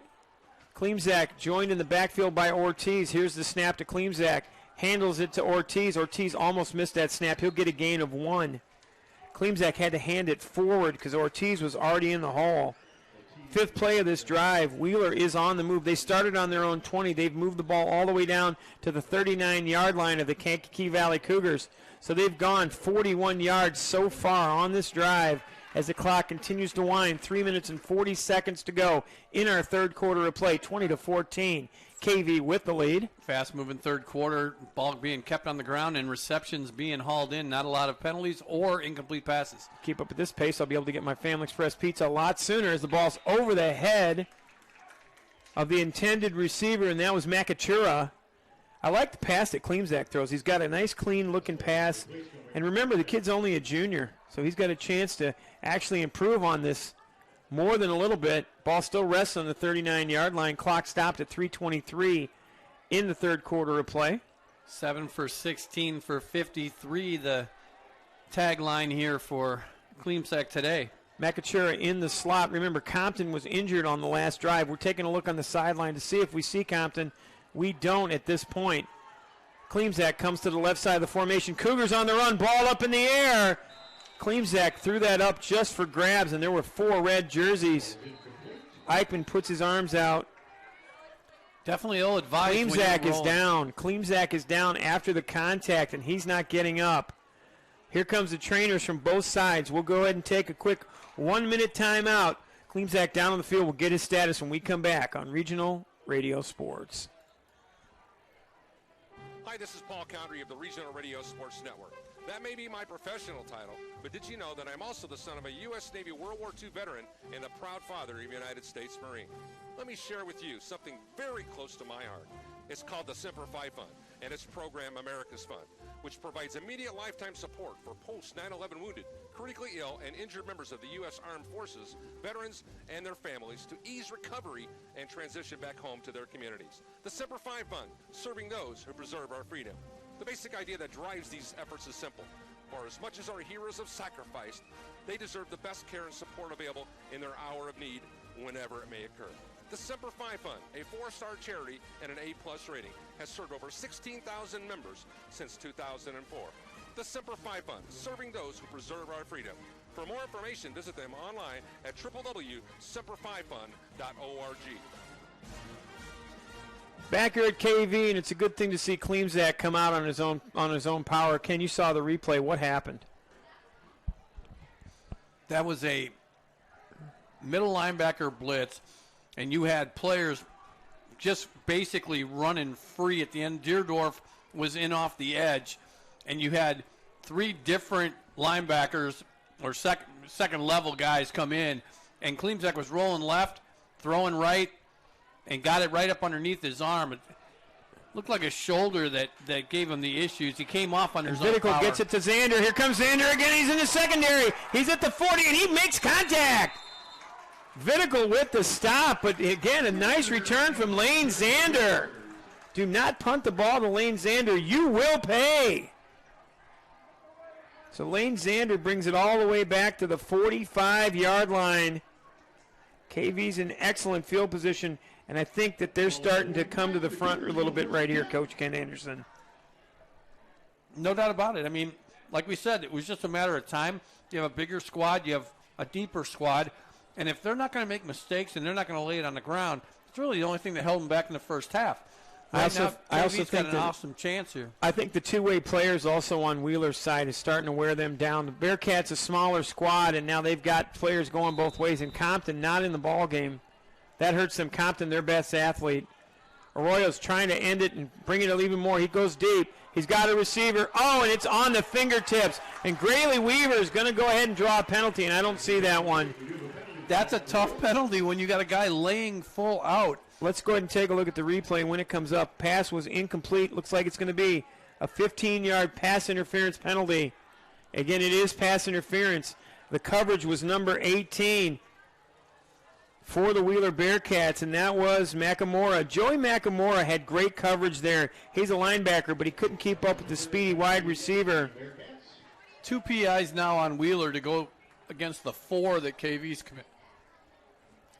Klimzak joined in the backfield by Ortiz. Here's the snap to Klimzak. Handles it to Ortiz. Ortiz almost missed that snap. He'll get a gain of 1. Klimzak had to hand it forward because Ortiz was already in the hole. Fifth play of this drive. Wheeler is on the move. They started on their own 20. They've moved the ball all the way down to the 39-yard line of the Kankakee Valley Cougars. So they've gone 41 yards so far on this drive as the clock continues to wind. 3 minutes and 40 seconds to go in our third quarter of play. 20-14. KV with the lead. Fast-moving third quarter, ball being kept on the ground and receptions being hauled in. Not a lot of penalties or incomplete passes. Keep up at this pace, I'll be able to get my Family Express pizza a lot sooner as the ball's over the head of the intended receiver, and that was Makachura. I like the pass that Klimzak throws. He's got a nice, clean-looking pass. And remember, the kid's only a junior, so he's got a chance to actually improve on this more than a little bit. Ball still rests on the 39-yard line. Clock stopped at 3:23 in the third quarter of play. 7 for 16 for 53, the tagline here for Klimzak today. Makachura in the slot. Remember, Compton was injured on the last drive. We're taking a look on the sideline to see if we see Compton. We don't at this point. Klimzak comes to the left side of the formation. Cougars on the run. Ball up in the air. Klimzak threw that up just for grabs, and there were 4 red jerseys. Eichmann puts his arms out. Definitely ill-advised. Klimzak is down. Klimzak is down after the contact, and he's not getting up. Here comes the trainers from both sides. We'll go ahead and take a quick 1-minute timeout. Klimzak down on the field. We'll get his status when we come back on Regional Radio Sports. Hi, this is Paul Condry of the Regional Radio Sports Network. That may be my professional title, but did you know that I'm also the son of a U.S. Navy World War II veteran and the proud father of a United States Marine? Let me share with you something very close to my heart. It's called the Semper Fi Fund, and its program America's Fund, which provides immediate lifetime support for post-9/11 wounded, critically ill, and injured members of the U.S. Armed Forces, veterans, and their families to ease recovery and transition back home to their communities. The Semper Fi Fund, serving those who preserve our freedom. The basic idea that drives these efforts is simple. For as much as our heroes have sacrificed, they deserve the best care and support available in their hour of need, whenever it may occur. The Semper Fi Fund, a 4-star charity and an A+ rating, has served over 16,000 members since 2004. The Semper Fi Fund, serving those who preserve our freedom. For more information, visit them online at www.semperfifund.org. Back here at KV, and it's a good thing to see Klimzak come out on his own power. Ken, you saw the replay. What happened? That was a middle linebacker blitz, and you had players just basically running free at the end. Deerdorf was in off the edge, and you had 3 different linebackers or second level guys come in, and Klimzak was rolling left, throwing right, and got it right up underneath his arm. It looked like a shoulder that gave him the issues. He came off under his own power. Gets it to Zander. Here comes Zander again. He's in the secondary. He's at the 40, and he makes contact. Vidical with the stop, but again, a nice return from Lane Zander. Do not punt the ball to Lane Zander. You will pay. So Lane Zander brings it all the way back to the 45-yard line. KV's in excellent field position, and I think that they're starting to come to the front a little bit right here, Coach Ken Anderson. No doubt about it. I mean, like we said, it was just a matter of time. You have a bigger squad. You have a deeper squad. And if they're not going to make mistakes and they're not going to lay it on the ground, it's really the only thing that held them back in the first half. I also KV's got think an awesome chance here. I think the two-way players also on Wheeler's side is starting to wear them down. The Bearcats a smaller squad, and now they've got players going both ways. And Compton not in the ball game. That hurts them. Compton, their best athlete. Arroyo's trying to end it and bring it even more. He goes deep. He's got a receiver. Oh, and it's on the fingertips. And Grayley Weaver is going to go ahead and draw a penalty, and I don't see that one. That's a tough penalty when you got a guy laying full out. Let's go ahead and take a look at the replay when it comes up. Pass was incomplete. Looks like it's going to be a 15-yard pass interference penalty. Again, it is pass interference. The coverage was number 18 for the Wheeler Bearcats, and that was Makamura. Joey Makamura had great coverage there. He's a linebacker, but he couldn't keep up with the speedy wide receiver. 2 PIs now on Wheeler to go against the 4 that KV's commit.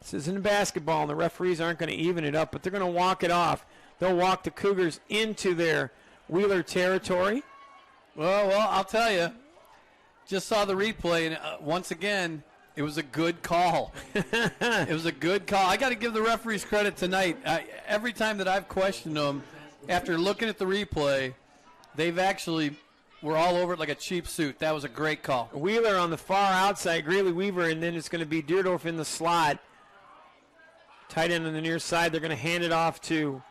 This isn't basketball, and the referees aren't going to even it up, but they're going to walk it off. They'll walk the Cougars into their Wheeler territory. Well, I'll tell you. Just saw the replay, and once again, it was a good call. It was a good call. I got to give the referees credit tonight. Every time that I've questioned them, after looking at the replay, they've actually were all over it like a cheap suit. That was a great call. Wheeler on the far outside, Grayley Weaver, and then it's going to be Deerdorf in the slot. Tight end on the near side. They're going to hand it off to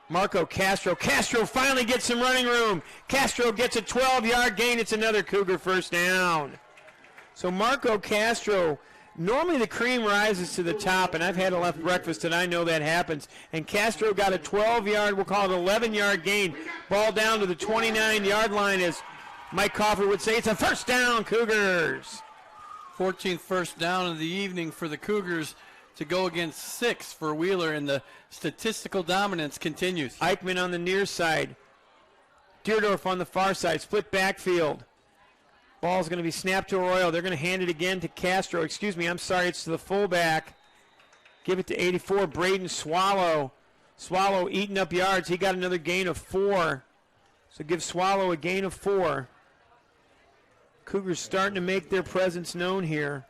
Marco Castro. Castro finally gets some running room. Castro gets a 12-yard gain. It's another Cougar first down. So Marco Castro, normally the cream rises to the top, and I've had a left breakfast, and I know that happens. And Castro got a 12-yard, we'll call it 11-yard gain. Ball down to the 29-yard line, as Mike Coffer would say. It's a first down, Cougars. 14th first down of the evening for the Cougars to go against 6 for Wheeler, and the statistical dominance continues. Eichmann on the near side. Deerdorf on the far side. Split backfield. Ball's going to be snapped to Arroyo. They're going to hand it again to Castro. Excuse me, I'm sorry, it's to the fullback. Give it to 84, Braden Swallow. Swallow eating up yards. He got another gain of 4. So give Swallow a gain of 4. Cougars starting to make their presence known here.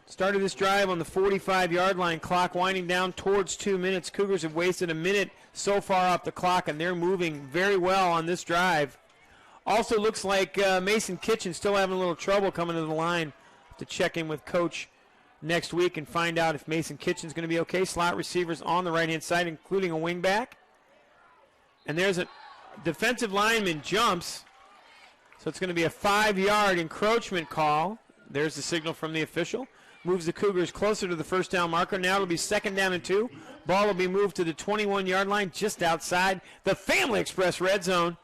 Started this drive on the 45-yard line. Clock winding down towards 2 minutes. Cougars have wasted a minute so far off the clock, and they're moving very well on this drive. Also looks like Mason Kitchen still having a little trouble coming to the line. To check in with Coach next week and find out if Mason Kitchen's going to be okay. Slot receivers on the right-hand side, including a wingback. And there's a defensive lineman jumps. So it's going to be a 5-yard encroachment call. There's the signal from the official. Moves the Cougars closer to the first down marker. Now it'll be 2nd down and 2. Ball will be moved to the 21-yard line just outside the Family Express red zone.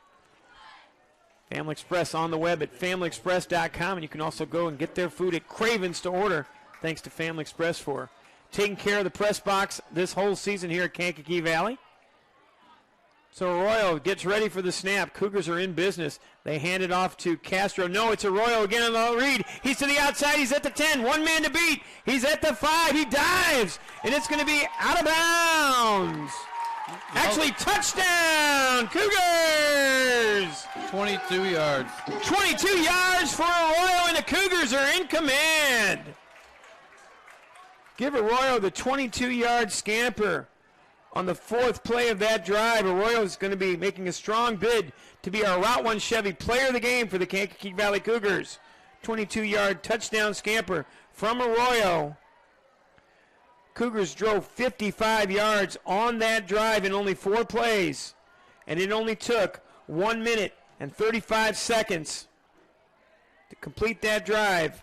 Family Express on the web at FamilyExpress.com, and you can also go and get their food at Craven's to order. Thanks to Family Express for taking care of the press box this whole season here at Kankakee Valley. So Arroyo gets ready for the snap. Cougars are in business. They hand it off to Castro. No, it's Arroyo again on the read. He's to the outside. He's at the 10. One man to beat. He's at the 5. He dives. And it's going to be out of bounds. Actually, touchdown, Cougars! 22 yards. 22 yards for Arroyo, and the Cougars are in command. Give Arroyo the 22-yard scamper on the 4th play of that drive. Arroyo is going to be making a strong bid to be our Route 1 Chevy player of the game for the Kankakee Valley Cougars. 22-yard touchdown scamper from Arroyo. Cougars drove 55 yards on that drive in only 4 plays, and it only took 1 minute and 35 seconds to complete that drive.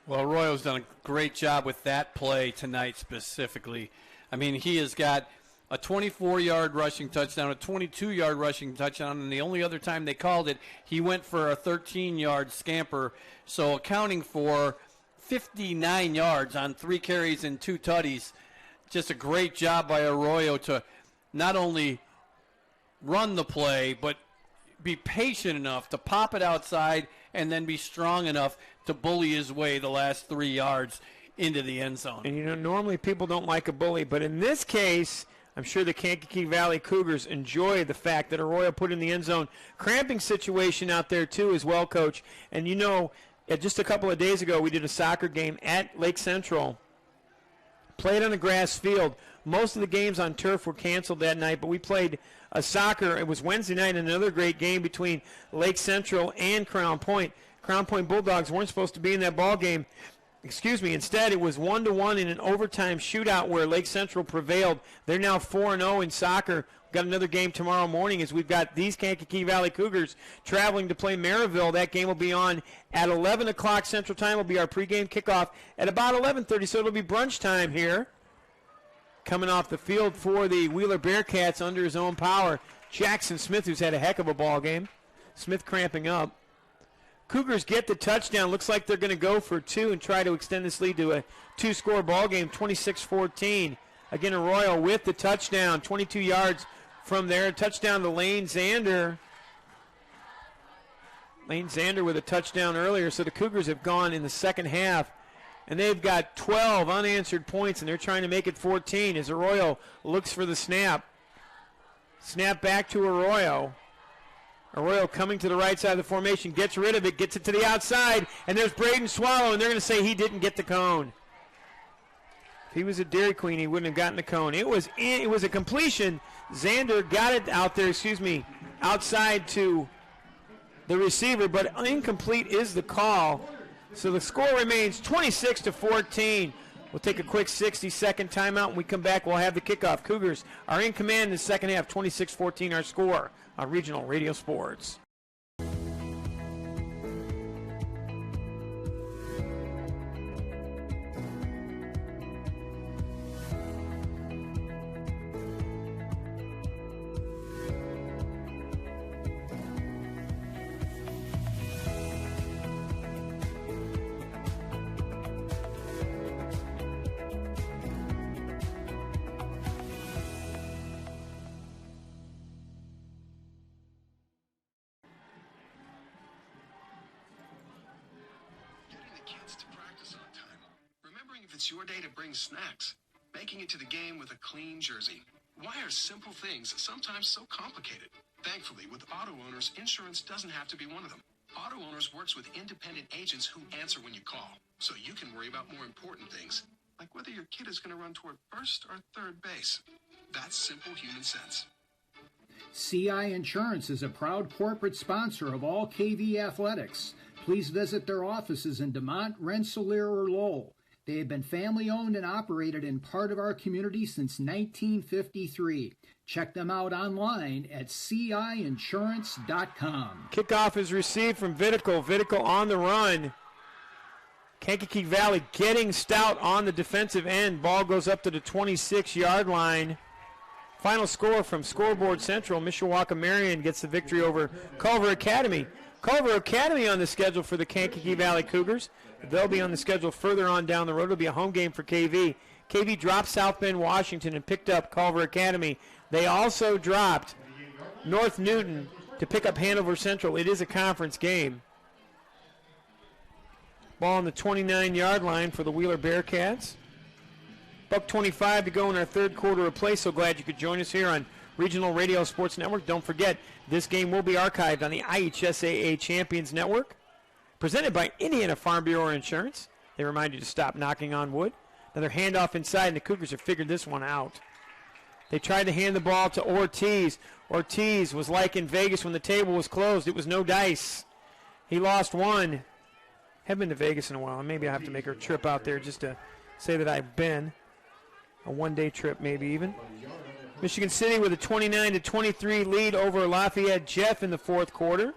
Well, Arroyo's done a great job with that play tonight specifically. I mean, he has got a 24-yard rushing touchdown, a 22-yard rushing touchdown, and the only other time they called it, he went for a 13-yard scamper, so accounting for 59 yards on 3 carries and 2 tutties. Just a great job by Arroyo to not only run the play, but be patient enough to pop it outside and then be strong enough to bully his way the last 3 yards into the end zone. And, you know, normally people don't like a bully, but in this case, I'm sure the Kankakee Valley Cougars enjoy the fact that Arroyo put in the end zone. Cramping situation out there, too, as well, Coach. And, just a couple of days ago, we did a soccer game at Lake Central. Played on a grass field. Most of the games on turf were canceled that night, but we played a soccer. It was Wednesday night, another great game between Lake Central and Crown Point. Crown Point Bulldogs weren't supposed to be in that ball game. Instead, it was 1-1 in an overtime shootout where Lake Central prevailed. They're now 4-0 in soccer. We've got another game tomorrow morning as we've got these Kankakee Valley Cougars traveling to play Maryville. That game will be on at 11 o'clock Central Time. Will be our pregame kickoff at about 11:30, so it'll be brunch time here. Coming off the field for the Wheeler Bearcats under his own power, Jackson Smith, who's had a heck of a ball game. Smith cramping up. Cougars get the touchdown. Looks like they're going to go for 2 and try to extend this lead to a 2-score ball game, 26-14. Again, Arroyo with the touchdown, 22 yards from there. Touchdown to Lane Zander. Lane Zander with a touchdown earlier, so the Cougars have gone in the second half, and they've got 12 unanswered points, and they're trying to make it 14 as Arroyo looks for the snap. Snap back to Arroyo. Arroyo coming to the right side of the formation, gets rid of it, gets it to the outside, and there's Braden Swallow, and they're going to say he didn't get the cone. If he was a Dairy Queen, he wouldn't have gotten the cone. It was a completion. Zander got it out there, outside to the receiver, but incomplete is the call. So the score remains 26-14. We'll take a quick 60-second timeout. When we come back, we'll have the kickoff. Cougars are in command in the second half, 26-14 our score on Regional Radio Sports. It's your day to bring snacks, making it to the game with a clean jersey. Why are simple things sometimes so complicated? Thankfully, with Auto Owners, insurance doesn't have to be one of them. Auto Owners works with independent agents who answer when you call, so you can worry about more important things, like whether your kid is going to run toward first or third base. That's simple human sense. CI Insurance is a proud corporate sponsor of all KV athletics. Please visit their offices in DeMont, Rensselaer, or Lowell. They have been family-owned and operated in part of our community since 1953. Check them out online at ciinsurance.com. Kickoff is received from Vitical. Vitical on the run. Kankakee Valley getting stout on the defensive end. Ball goes up to the 26-yard line. Final score from Scoreboard Central. Mishawaka Marion gets the victory over Culver Academy. Culver Academy on the schedule for the Kankakee Valley Cougars. They'll be on the schedule further on down the road. It'll be a home game for KV. KV dropped South Bend, Washington, and picked up Culver Academy. They also dropped North Newton to pick up Hanover Central. It is a conference game. Ball on the 29-yard line for the Wheeler Bearcats. $1:25 to go in our third quarter of play. So glad you could join us here on Regional Radio Sports Network. Don't forget, this game will be archived on the IHSAA Champions Network. Presented by Indiana Farm Bureau Insurance. They remind you to stop knocking on wood. Another handoff inside, and the Cougars have figured this one out. They tried to hand the ball to Ortiz. Ortiz was like in Vegas when the table was closed. It was no dice. He lost one. Haven't been to Vegas in a while. Maybe I have to make a trip out there just to say that I've been. A one-day trip maybe even. Michigan City with a 29-23 lead over Lafayette Jeff in the fourth quarter.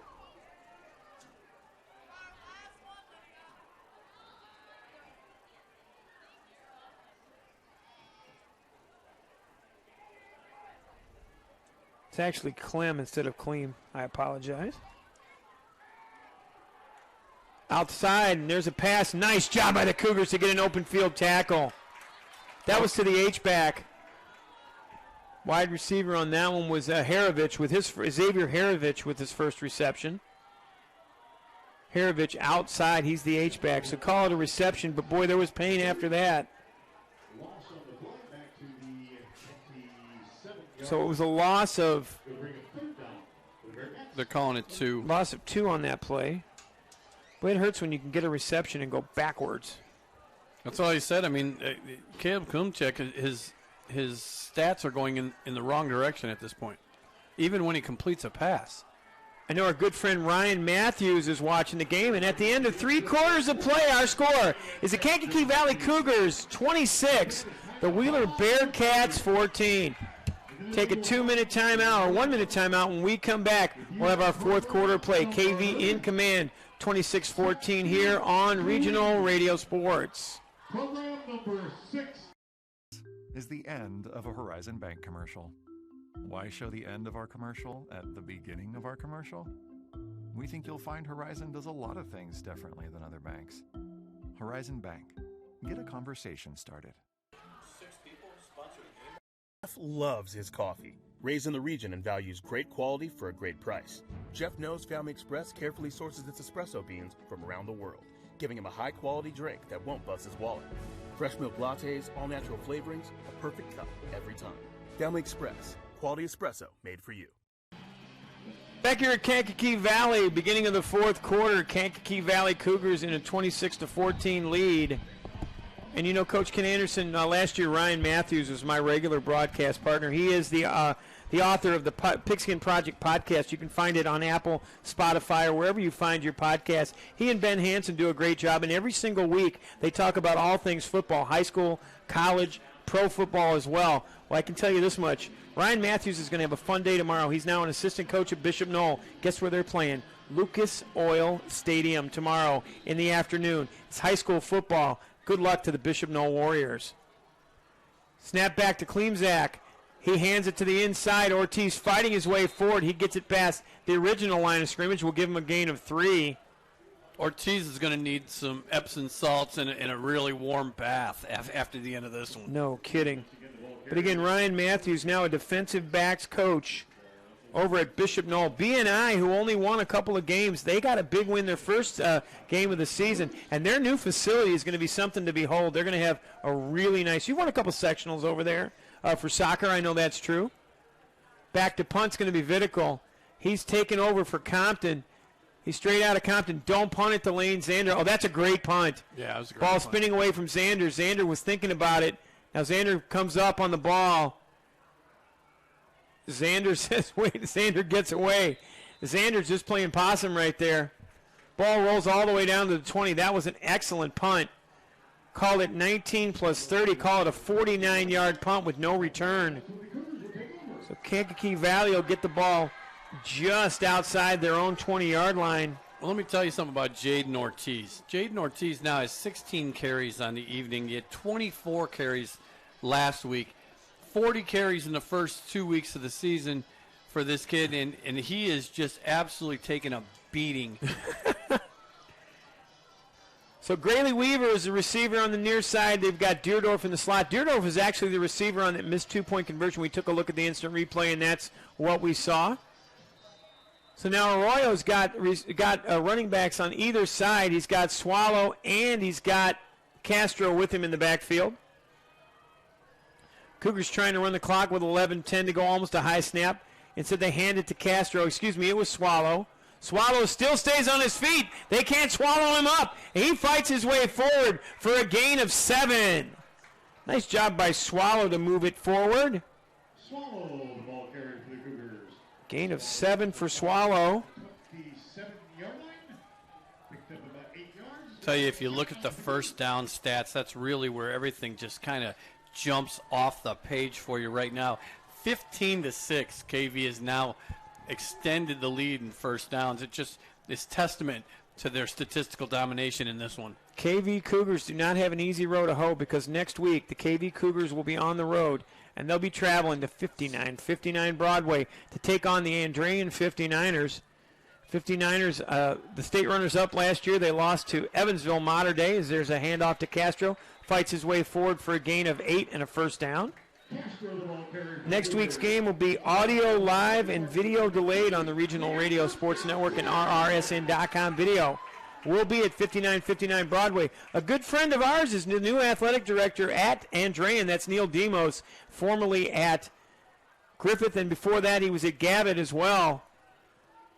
It's actually Clem instead of Cleem. I apologize. Outside, and there's a pass. Nice job by the Cougars to get an open field tackle. That was to the H-back. Wide receiver on that one was Harovich with Xavier Harovich with his first reception. Harovich outside, he's the H-back. So call it a reception, but boy, there was pain after that. So it was a loss of. They're calling it 2. Loss of 2 on that play. But it hurts when you can get a reception and go backwards. That's all he said. I mean, Caleb Kumchek, his stats are going in the wrong direction at this point, even when he completes a pass. I know our good friend Ryan Matthews is watching the game, and at the end of 3 quarters of play, our score is the Kankakee Valley Cougars 26, the Wheeler Bearcats 14. Take a 2-minute timeout or 1-minute timeout. When we come back, we'll have our 4th quarter play. KV in command, 26-14 here on Regional Radio Sports. Program number 6 is the end of a Horizon Bank commercial. Why show the end of our commercial at the beginning of our commercial? We think you'll find Horizon does a lot of things differently than other banks. Horizon Bank. Get a conversation started. Jeff loves his coffee. Raised in the region and values great quality for a great price. Jeff knows Family Express carefully sources its espresso beans from around the world, giving him a high-quality drink that won't bust his wallet. Fresh milk lattes, all-natural flavorings, a perfect cup every time. Family Express, quality espresso made for you. Back here at Kankakee Valley, beginning of the 4th quarter, Kankakee Valley Cougars in a 26-14 lead. And you know, Coach Ken Anderson, last year Ryan Matthews was my regular broadcast partner. He is the author of the Pigskin Project podcast. You can find it on Apple, Spotify, or wherever you find your podcast. He and Ben Hansen do a great job, and every single week they talk about all things football, high school, college, pro football as well. Well, I can tell you this much. Ryan Matthews is going to have a fun day tomorrow. He's now an assistant coach at Bishop Knoll. Guess where they're playing? Lucas Oil Stadium tomorrow in the afternoon. It's high school football. Good luck to the Bishop Knoll Warriors. Snap back to Klimzak. He hands it to the inside. Ortiz fighting his way forward. He gets it past the original line of scrimmage. We'll give him a gain of 3. Ortiz is going to need some Epsom salts and a really warm bath after the end of this one. No kidding. But again, Ryan Matthews, now a defensive backs coach over at Bishop Knoll. BNI, who only won a couple of games, they got a big win their first game of the season. And their new facility is going to be something to behold. They're going to have a really nice – you won a couple sectionals over there for soccer. I know that's true. Back to punt's going to be Vidical. He's taken over for Compton. He's straight out of Compton. Don't punt it to Lane Zander. Oh, that's a great punt. Yeah, it was a great ball punt. Spinning away from Zander. Zander was thinking about it. Now Zander comes up on the ball. Zander says, wait, Zander gets away. Zander's just playing possum right there. Ball rolls all the way down to the 20. That was an excellent punt. Call it 19 plus 30. Call it a 49-yard punt with no return. So Kankakee Valley will get the ball just outside their own 20-yard line. Well, let me tell you something about Jaden Ortiz. Jaden Ortiz now has 16 carries on the evening. He had 24 carries last week. 40 carries in the first 2 weeks of the season for this kid, and he is just absolutely taking a beating. So Grayley Weaver is the receiver on the near side. They've got Deerdorf in the slot. Deerdorf is actually the receiver on that missed 2-point conversion. We took a look at the instant replay, and that's what we saw. So now Arroyo's got running backs on either side. He's got Swallow and he's got Castro with him in the backfield. Cougars trying to run the clock with 11:10 to go, almost a high snap. Instead they hand it to Castro. Excuse me, it was Swallow. Swallow still stays on his feet. They can't swallow him up. He fights his way forward for a gain of 7. Nice job by Swallow to move it forward. Swallow, the ball carrier for the Cougars. Gain of 7 for Swallow. The 7-yard line. Picked up about 8 yards. Tell you, if you look at the first down stats, that's really where everything just kind of jumps off the page for you right now. 15-6, KV has now extended the lead in first downs. It just is testament to their statistical domination in this one. KV Cougars do not have an easy road to hoe because next week the KV Cougars will be on the road and they'll be traveling to 59 Broadway to take on the Andrean 59ers. 59ers, the state runners-up last year, they lost to Evansville Mater Dei as there's a handoff to Castro. Fights his way forward for a gain of 8 and a first down. Next week's game will be audio live and video delayed on the Regional Radio Sports Network and RRSN.com video. We'll be at 5959 Broadway. A good friend of ours is the new athletic director at Andrean. That's Neil Demos, formerly at Griffith, and before that he was at Gavitt as well.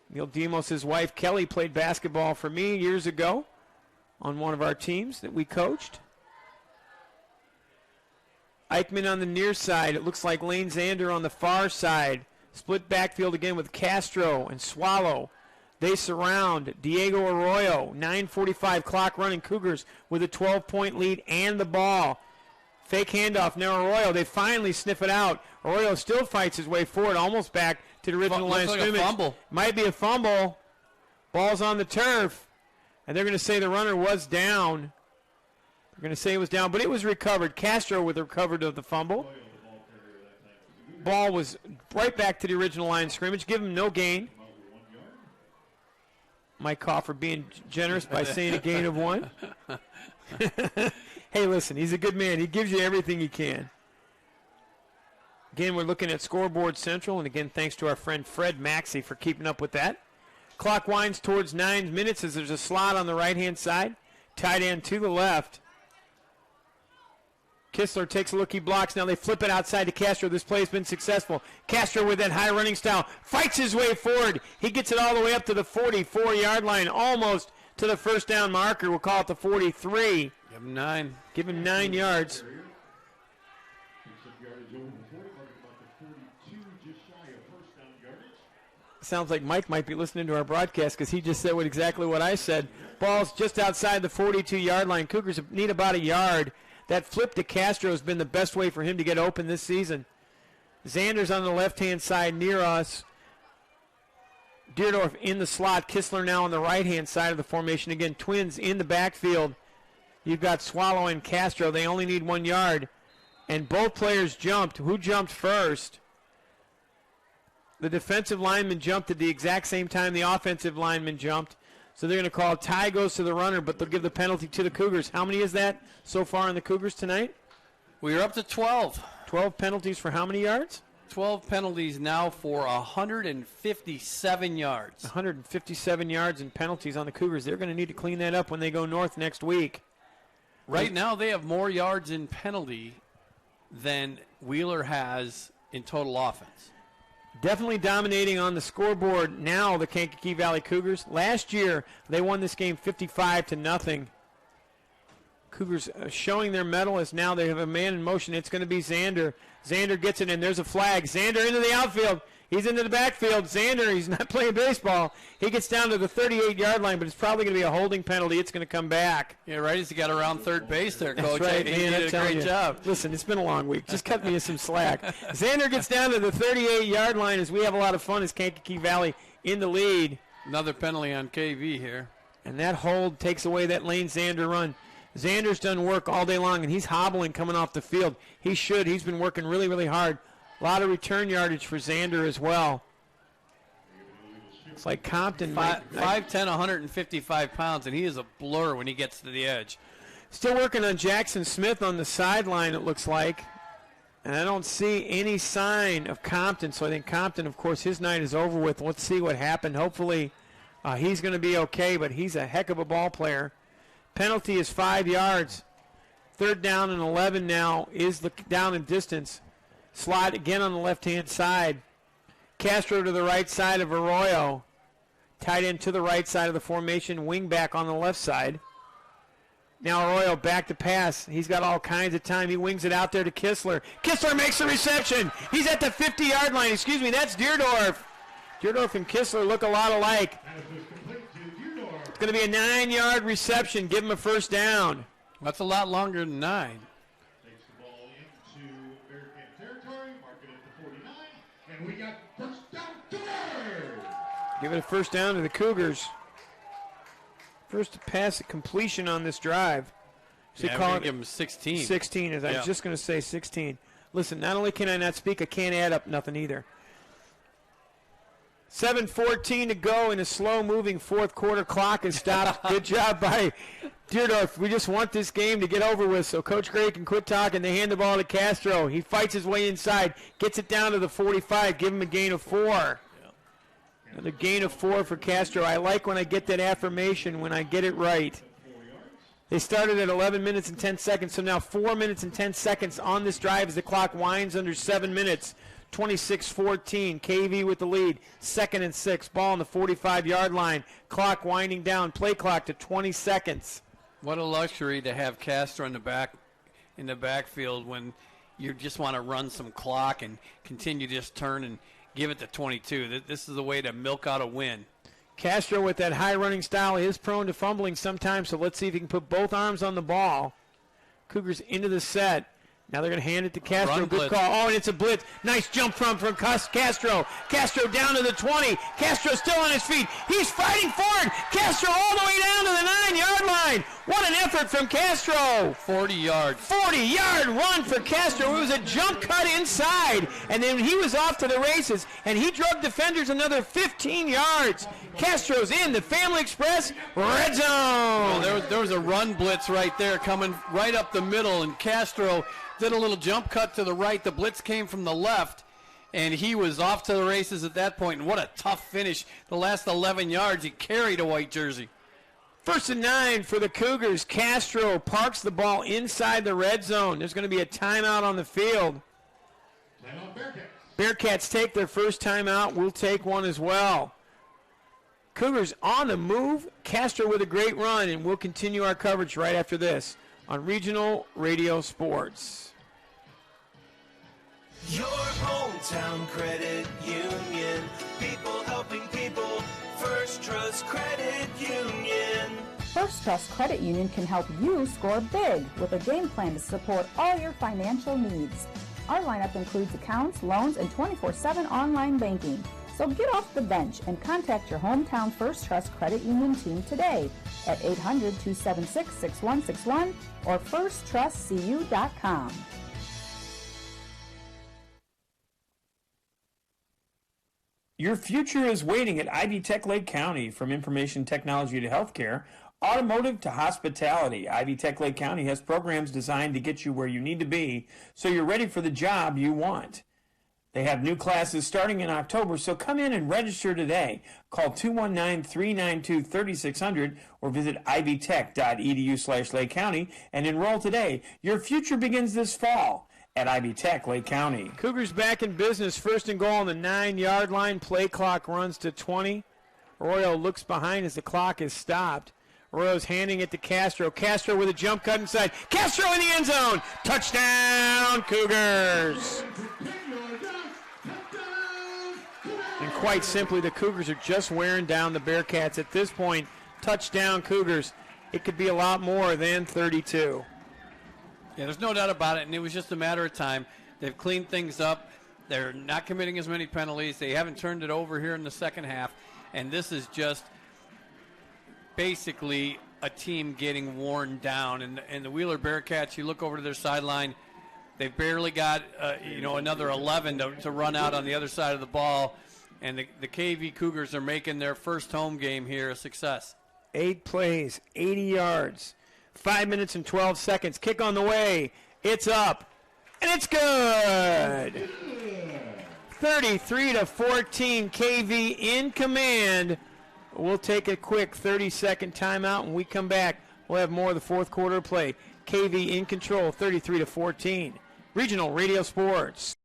Neil Demos' wife Kelly played basketball for me years ago on one of our teams that we coached. Eichmann on the near side. It looks like Lane Zander on the far side. Split backfield again with Castro and Swallow. They surround Diego Arroyo. 9:45 clock running. Cougars with a 12-point lead and the ball. Fake handoff. Now Arroyo. They finally sniff it out. Arroyo still fights his way forward, almost back to the original line of scrimmage. A fumble. Might be a fumble. Ball's on the turf. And they're going to say the runner was down. They're going to say it was down, but it was recovered. Castro with the recovered of the fumble. Ball was right back to the original line of scrimmage. Give him no gain. Mike Coffer being generous by saying a gain of 1. Hey, listen, he's a good man. He gives you everything he can. Again, we're looking at Scoreboard Central, and again, thanks to our friend Fred Maxey for keeping up with that. Clock winds towards 9 minutes as there's a slot on the right-hand side. Tight end to the left. Kistler takes a look, he blocks. Now they flip it outside to Castro. This play has been successful. Castro with that high running style fights his way forward. He gets it all the way up to the 44-yard line, almost to the first down marker. We'll call it the 43. Give him 9. Give him 9 yards. Sounds like Mike might be listening to our broadcast because he just said exactly what I said. Ball's just outside the 42-yard line. Cougars need about a yard. That flip to Castro has been the best way for him to get open this season. Zander's on the left-hand side near us. Deerdorf in the slot. Kistler now on the right-hand side of the formation. Again, twins in the backfield. You've got Swallow and Castro. They only need 1 yard. And both players jumped. Who jumped first? The defensive lineman jumped at the exact same time the offensive lineman jumped. So they're going to call tie goes to the runner, but they'll give the penalty to the Cougars. How many is that so far in the Cougars tonight? We are up to 12. 12 penalties for how many yards? 12 penalties now for 157 yards. 157 yards and penalties on the Cougars. They're going to need to clean that up when they go north next week. Right now they have more yards in penalty than Wheeler has in total offense. Definitely dominating on the scoreboard now, the Kankakee Valley Cougars. Last year, they won this game 55-0. Cougars showing their mettle as now they have a man in motion. It's going to be Zander. Zander gets it, and there's a flag. Zander into the outfield. He's into the backfield. Zander, he's not playing baseball. He gets down to the 38-yard line, but it's probably going to be a holding penalty. It's going to come back. Yeah, right. He's got around third base there, Coach. That's right, He man, did a great job. Listen, it's been a long week. Just cut me some slack. Xander gets down to the 38-yard line as we have a lot of fun as Kankakee Valley in the lead. Another penalty on KV here. And that hold takes away that Lane Zander run. Zander's done work all day long, and he's hobbling coming off the field. He should. He's been working really, really hard. A lot of return yardage for Zander as well. It's like Compton. 5'10", 155 pounds, and he is a blur when he gets to the edge. Still working on Jackson Smith on the sideline, it looks like. And I don't see any sign of Compton, so I think Compton, of course, his night is over with. Let's see what happened. Hopefully he's going to be okay, but he's a heck of a ball player. Penalty is 5 yards. 3rd down and 11 now is the down and distance. Slot again on the left-hand side. Castro to the right side of Arroyo. Tight end to the right side of the formation. Wing back on the left side. Now Arroyo back to pass. He's got all kinds of time. He wings it out there to Kistler. Kistler makes the reception. He's at the 50-yard line. Excuse me, that's Deerdorf. Deerdorf and Kistler look a lot alike. It's going to be a 9-yard reception. Give him a first down. That's a lot longer than 9. Takes the ball into Bearcat territory, mark it at the 49, and we got first down third. Give it a first down to the Cougars. First pass completion on this drive. So yeah, we're going to give him 16. 16, as I was just going to say 16. Listen, not only can I not speak, I can't add up nothing either. 7:14 to go in a slow-moving fourth quarter. Clock is stopped. Good job by Deerdorf. We just want this game to get over with so Coach Gray can quit talking. They hand the ball to Castro. He fights his way inside, gets it down to the 45, give him a gain of 4. Another gain of 4 for Castro. I like when I get that affirmation, when I get it right. They started at 11 minutes and 10 seconds, so now 4 minutes and 10 seconds on this drive as the clock winds under 7 minutes. 26-14. KV with the lead. 2nd and 6. Ball on the 45-yard line. Clock winding down. Play clock to 20 seconds. What a luxury to have Castro in the backfield when you just want to run some clock and continue to just turn and give it to 22. This is the way to milk out a win. Castro with that high running style is prone to fumbling sometimes, so let's see if he can put both arms on the ball. Cougars into the set. Now they're going to hand it to Castro. Run Good blitz. call. Oh, and it's a blitz. Nice jump from Castro. Castro down to the 20. Castro still on his feet. He's fighting forward. Castro all the way down to the 9-yard line. What an effort from Castro. 40 yards. 40-yard run for Castro. It was a jump cut inside, and then he was off to the races, and he drug defenders another 15 yards. Castro's in the Family Express red zone. Well, there was a run blitz right there coming right up the middle, and Castro did a little jump cut to the right. The blitz came from the left, and he was off to the races at that point. And what a tough finish. The last 11 yards, he carried a white jersey. 1st and 9 for the Cougars. Castro parks the ball inside the red zone. There's going to be a timeout on the field. Bearcats take their first timeout. We'll take one as well. Cougars on the move. Castro with a great run, and we'll continue our coverage right after this on Regional Radio Sports. Your hometown credit union. People helping people. First Trust Credit Union. First Trust Credit Union can help you score big with a game plan to support all your financial needs. Our lineup includes accounts, loans, and 24/7 online banking. So get off the bench and contact your hometown First Trust Credit Union team today at 800-276-6161 or firsttrustcu.com. Your future is waiting at Ivy Tech Lake County. From information technology to healthcare, automotive to hospitality, Ivy Tech Lake County has programs designed to get you where you need to be so you're ready for the job you want. They have new classes starting in October, so come in and register today. Call 219-392-3600 or visit ivytech.edu/Lake County and enroll today. Your future begins this fall at Ivy Tech Lake County. Cougars back in business. 1st and goal on the 9-yard line. Play clock runs to 20. Arroyo looks behind as the clock is stopped. Arroyo's handing it to Castro. Castro with a jump cut inside. Castro in the end zone. Touchdown, Cougars. And quite simply, the Cougars are just wearing down the Bearcats. At this point, touchdown Cougars. It could be a lot more than 32. Yeah, there's no doubt about it, and it was just a matter of time. They've cleaned things up. They're not committing as many penalties. They haven't turned it over here in the second half, and this is just basically a team getting worn down. And the Wheeler Bearcats, you look over to their sideline, they've barely got another 11 to run out on the other side of the ball, and the KV Cougars are making their first home game here a success. 8 plays, 80 yards. 5 minutes and 12 seconds. Kick on the way. It's up. And it's good. 33-14. KV in command. We'll take a quick 30-second timeout. When we come back, we'll have more of the fourth quarter play. KV in control, 33-14. Regional Radio Sports.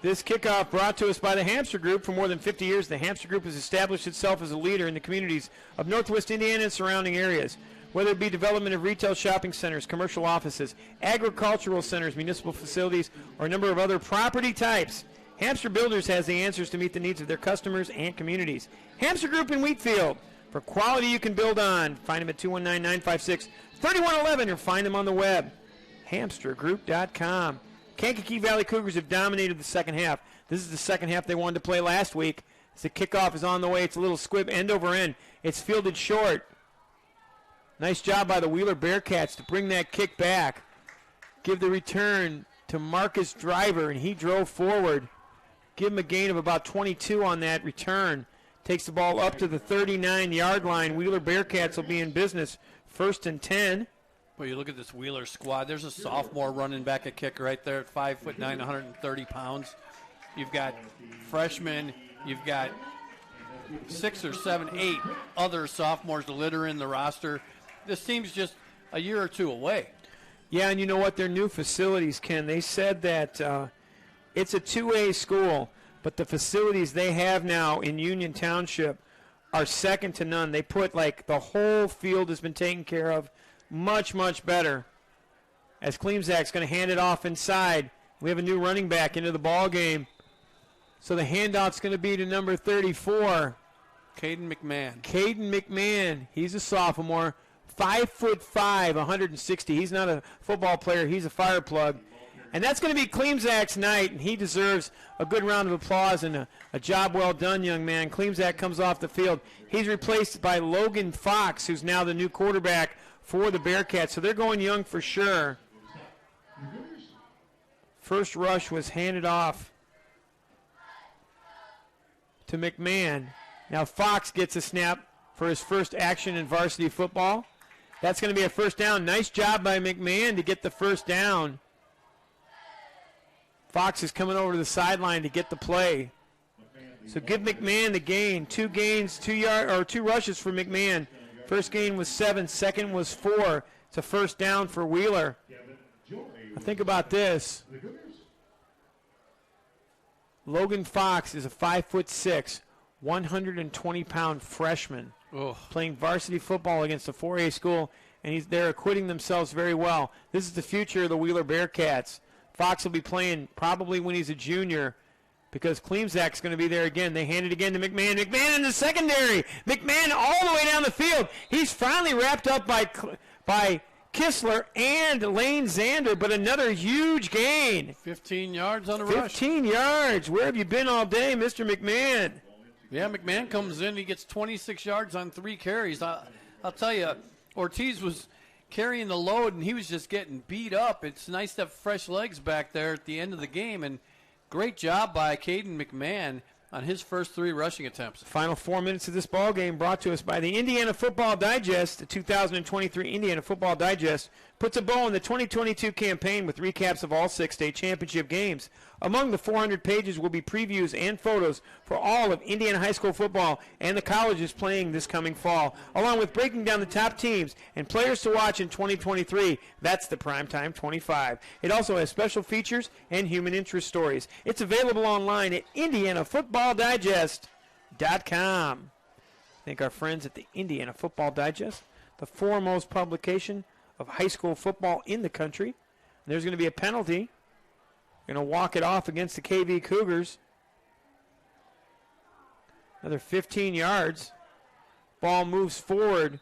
This kickoff brought to us by the Hamster Group. For more than 50 years, the Hamster Group has established itself as a leader in the communities of Northwest Indiana and surrounding areas. Whether it be development of retail shopping centers, commercial offices, agricultural centers, municipal facilities, or a number of other property types, Hamster Builders has the answers to meet the needs of their customers and communities. Hamster Group in Wheatfield. For quality you can build on. Find them at 219-956-3111 or find them on the web. Hamstergroup.com. Kankakee Valley Cougars have dominated the second half. This is the second half they wanted to play last week. As the kickoff is on the way, it's a little squib end over end. It's fielded short. Nice job by the Wheeler Bearcats to bring that kick back. give the return to Marcus Driver, and he drove forward. Give him a gain of about 22 on that return. Takes the ball up to the 39-yard line. Wheeler Bearcats will be in business. 1st and 10. Well, you look at this Wheeler squad. There's a sophomore running back a kick right there at 5'9", 130 pounds. You've got freshmen. You've got 6 or 7, 8 other sophomores to litter in the roster. This team's just a year or two away. Yeah, and you know what? Their new facilities, Ken, they said that it's a 2A school, but the facilities they have now in Union Township are second to none. They put, like, the whole field has been taken care of much, much better. As Klimzak's going to hand it off inside. We have a new running back into the ball game. So the handoff's going to be to number 34. Caden McMahon. Caden McMahon. He's a sophomore. 5'5", 160. He's not a football player. He's a fire plug. And that's going to be Klimzak's night, and he deserves a good round of applause and a job well done, young man. Klimzak comes off the field. He's replaced by Logan Fox, who's now the new quarterback for the Bearcats. So they're going young for sure. First rush was handed off to McMahon. Now Fox gets a snap for his first action in varsity football. That's going to be a first down. Nice job by McMahon to get the first down. Fox is coming over to the sideline to get the play. So give McMahon the gain. 2 rushes for McMahon. First gain was 7, second was 4. It's a first down for Wheeler. Now think about this. Logan Fox is a 5'6", 120-pound freshman playing varsity football against a 4A school, and they're acquitting themselves very well. This is the future of the Wheeler Bearcats. Fox will be playing probably when he's a junior because Klimzak's going to be there again. They hand it again to McMahon. McMahon in the secondary. McMahon all the way down the field. He's finally wrapped up by Kistler and Lane Zander, but another huge gain. 15 yards on the rush. 15 yards. Where have you been all day, Mr. McMahon? Yeah, McMahon comes in. He gets 26 yards on 3 carries. I'll tell you, Ortiz was carrying the load, and he was just getting beat up. It's nice to have fresh legs back there at the end of the game, and great job by Caden McMahon on his first 3 rushing attempts. Final 4 minutes of this ball game brought to us by the Indiana Football Digest. The 2023 Indiana Football Digest puts a bow on the 2022 campaign with recaps of all 6 state championship games. Among the 400 pages will be previews and photos for all of Indiana high school football and the colleges playing this coming fall, along with breaking down the top teams and players to watch in 2023. That's the Primetime 25. It also has special features and human interest stories. It's available online at IndianaFootballDigest.com. Thank our friends at the Indiana Football Digest, the foremost publication of high school football in the country. There's going to be a penalty. Going to walk it off against the KV Cougars. Another 15 yards. Ball moves forward.